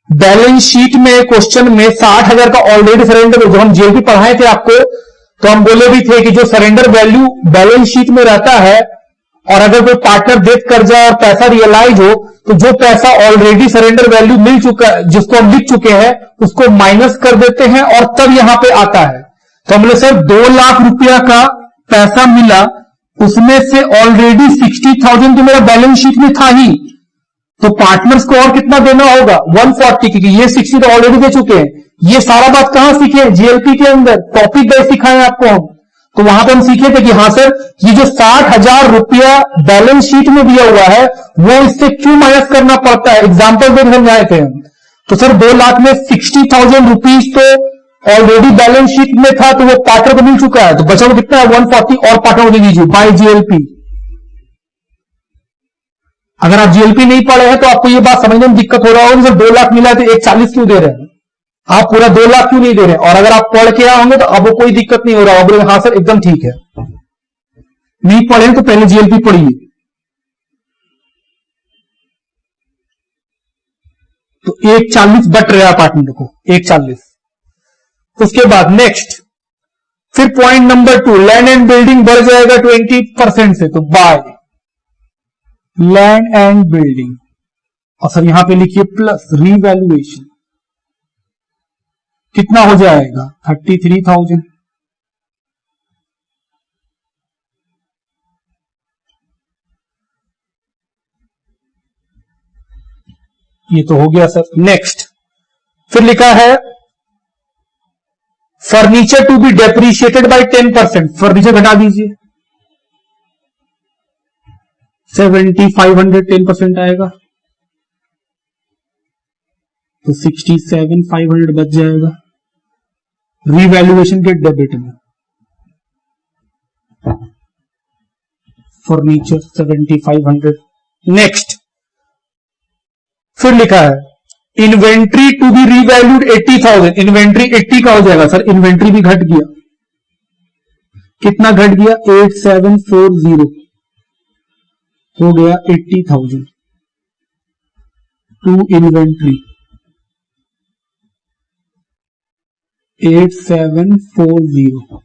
बैलेंस शीट में क्वेश्चन में 60,000 का ऑलरेडी सरेंडर, जब हम जेएलपी पढ़ाए थे आपको तो हम बोले भी थे कि जो सरेंडर वैल्यू बैलेंस शीट में रहता है और अगर कोई पार्टनर डेथ कर जाए और पैसा रियलाइज हो तो जो पैसा ऑलरेडी सरेंडर वैल्यू मिल चुका है, जिसको हम लिख चुके हैं, उसको माइनस कर देते हैं और तब यहां पे आता है। तो हमने सर 2 लाख रुपया का पैसा मिला, उसमें से ऑलरेडी 60,000 तो मेरा बैलेंस शीट में था ही, तो पार्टनर्स को और कितना देना होगा? 140, क्योंकि ये 60 तो ऑलरेडी दे चुके हैं। ये सारा बात कहां सीखे? जेएलपी के अंदर टॉपिक वाइज सिखाए आपको हम। तो वहां पर हम सीखे थे कि हाँ सर ये जो 60,000 रुपया बैलेंस शीट में दिया हुआ है वो इससे क्यों माइनस करना पड़ता है, एग्जाम्पल दे समझाए थे हम। तो सर 2 लाख में 60,000 रुपीज तो ऑलरेडी बैलेंस शीट में था, तो वो पार्टनर को मिल चुका है, तो बचा वो कितना है? 140 और पार्टनर को दे दीजिए बाय जेएलपी। अगर आप जेएलपी नहीं पढ़े हैं तो आपको ये बात समझने में दिक्कत हो रहा होगा, सर 2 लाख मिला है तो 140 क्यों दे रहे हैं, आप पूरा 2 लाख क्यों नहीं दे रहे? और अगर आप पढ़ के आए होंगे तो अब कोई दिक्कत नहीं हो रहा होगा, हाँ सर एकदम ठीक है। नहीं पढ़े तो पहले जेएलपी पढ़िए। तो 140 बट रहा पार्टनर को 140। उसके बाद नेक्स्ट फिर point number 2, land and building बढ़ जाएगा 20% से, तो बाय लैंड एंड बिल्डिंग, और सर यहां पे लिखिए प्लस रीवैल्यूएशन, कितना हो जाएगा? 33,000। ये तो हो गया सर। नेक्स्ट फिर लिखा है furniture to be depreciated by 10%, furniture घटा दीजिए 7,500, 10% आएगा तो 67,500 बच जाएगा रीवैल्यूएशन के डेबिट में। फर्नीचर 7,500। नेक्स्ट फिर लिखा है inventory to be revalued 80,000, inventory 80 का हो जाएगा। सर इन्वेंट्री भी घट गया, कितना घट गया? 8740 हो गया 80,000 टू इन्वेंट्री 8740।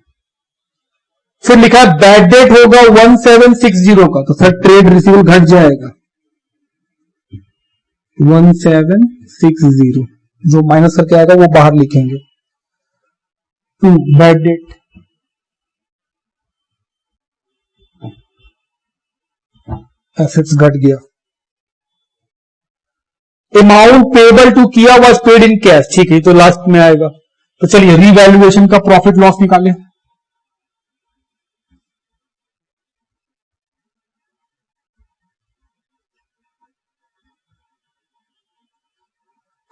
फिर लिखा बैड डेट होगा 1760 का, तो सर ट्रेड रिसीवेबल घट जाएगा 1760, जो माइनस करके आएगा वो बाहर लिखेंगे। टू बैड डेट एसेट्स घट गया। अमाउंट पेबल टू किया वाज पेड इन कैश, ठीक है तो लास्ट में आएगा। तो चलिए रीवैल्यूएशन का प्रॉफिट लॉस निकालें।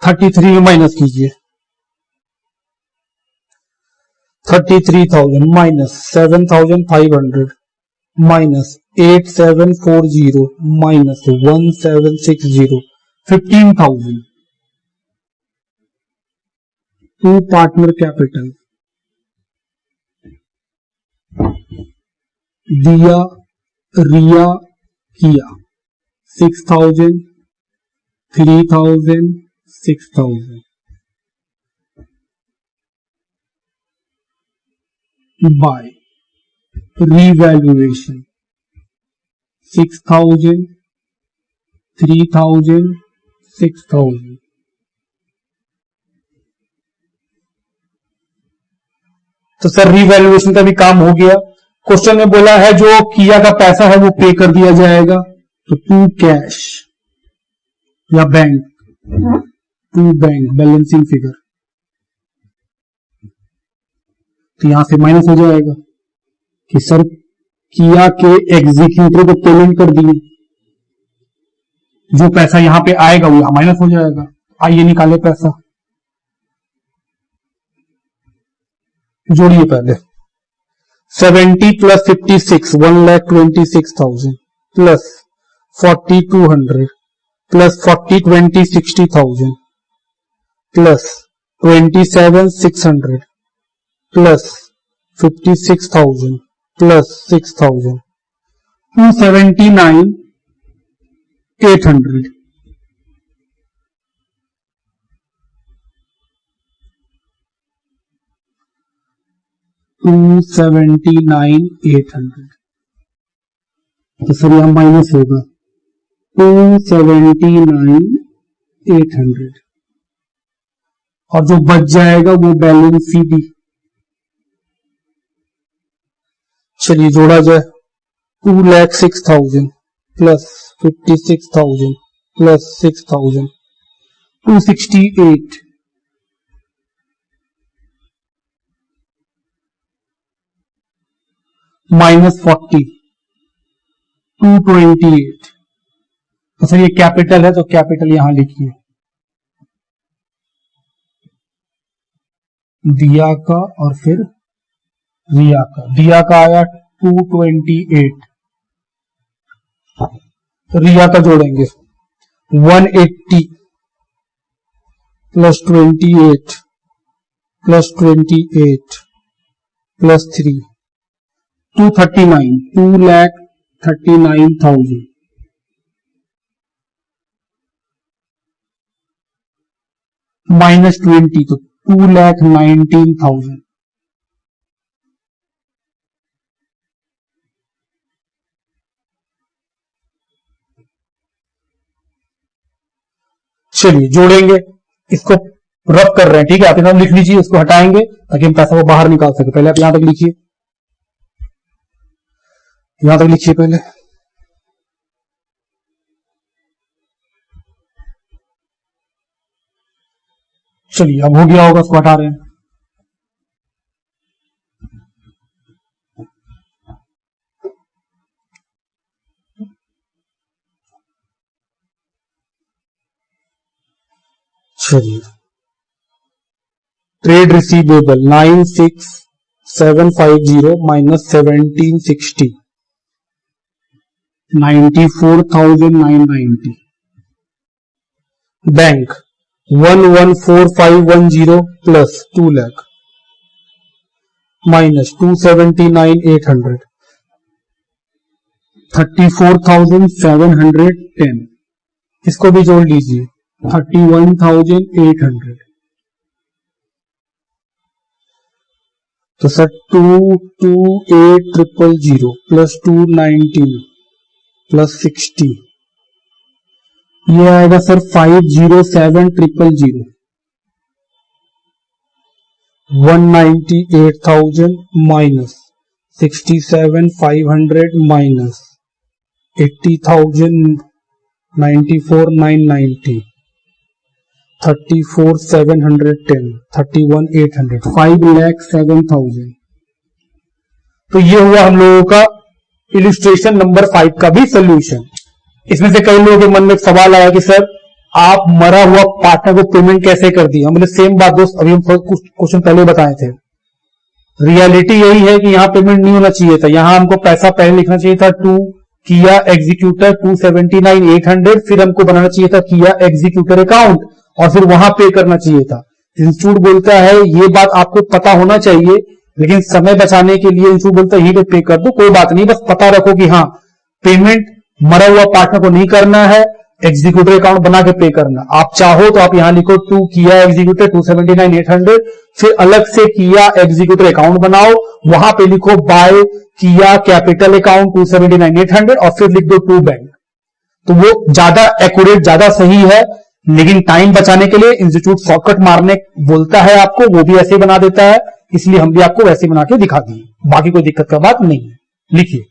$33 में माइनस कीजिए, 33,000 minus 7,500 minus 8740 minus 1760, 15,000 to partner capital Diya Riya किया 6,000 3,000 6,000 बाय रीवैल्यूएशन 6,000 3,000 6,000। तो सर रीवैल्यूएशन का भी काम हो गया। क्वेश्चन में बोला है जो किया का पैसा है वो पे कर दिया जाएगा, तो टू कैश या bank, to bank balancing figure, तो यहां से माइनस हो जाएगा कि सर किया के एग्जीक्यूटर को पेमेंट कर दिए, जो पैसा यहां पे आएगा वो यहां माइनस हो जाएगा। आइए निकाले पैसा, जोड़िए पहले 70 plus 56 1,26,000 plus 4,200 plus 40 20 60,000 plus 27,600 plus 56,000 plus 6,000 279,800 279,800। तो सर यहां माइनस होगा 279,800 और जो बच जाएगा वो बैलेंस सीधी। चलिए जोड़ा जाए 2,06,000 प्लस 56,000 प्लस 6,000 268 माइनस 40 228। तो सर ये कैपिटल है तो कैपिटल यहां लिखिए, दिया का और फिर रिया का। दिया का आया 228, तो रिया का जोड़ेंगे 180 प्लस 28 प्लस 28 प्लस 3 239 2,39,000 माइनस 20 तो 2,19,000। चलिए जोड़ेंगे, इसको रफ कर रहे हैं, ठीक है। आप यहां लिख लीजिए, इसको हटाएंगे ताकि हम पैसा को बाहर निकाल सके। पहले आप यहां तक लिखिए, यहां तक लिखिए पहले। चलिए अब हो गया होगा, इसको हटा रहे हैं। चलिए trade receivable 96,750 minus 1,760 94,990। Bank 114510 plus 2 lakh minus 279,800 34,710। इसको भी जोड़ लीजिए 31,800। तो सर 228,000 प्लस 219 प्लस 60, ये आएगा सर 507,000 198,000 माइनस 67,500 माइनस 80,000 94,990 34,710 31,800 5,07,000। तो ये हुआ हम लोगों का इलिस्ट्रेशन नंबर 5 का भी सोल्यूशन। इसमें से कई लोगों के मन में एक सवाल आया कि सर आप मरा हुआ पार्टनर को पेमेंट कैसे कर दी। हमने सेम बात दोस्त अभी हम कुछ क्वेश्चन पहले बताए थे। रियलिटी यही है कि यहां पेमेंट नहीं होना चाहिए था, यहां हमको पैसा पहले लिखना चाहिए था टू किया एग्जीक्यूटर 279,800, फिर हमको बनाना चाहिए था किया एग्जीक्यूटर अकाउंट और फिर वहां पे करना चाहिए था। इंस्टीट्यूट बोलता है ये बात आपको पता होना चाहिए, लेकिन समय बचाने के लिए इंस्टीट्यूट बोलता है यही पे पे कर दो, कोई बात नहीं, बस पता रखो कि हाँ पेमेंट मरा हुआ पार्टनर को नहीं करना है, एग्जीक्यूटर अकाउंट बना के पे करना। आप चाहो तो आप यहां लिखो टू किया एग्जीक्यूटर 279,800, फिर अलग से किया एग्जीक्यूटर अकाउंट बनाओ, वहां पे लिखो बाय किया कैपिटल अकाउंट 279,800 और फिर लिख दो टू बैंक। तो वो ज्यादा एक्यूरेट ज्यादा सही है, लेकिन टाइम बचाने के लिए इंस्टीट्यूट शॉर्टकट मारने बोलता है आपको, वो भी ऐसे ही बना देता है, इसलिए हम भी आपको वैसे बना के दिखा दिए, बाकी कोई दिक्कत का बात नहीं है। लिखिए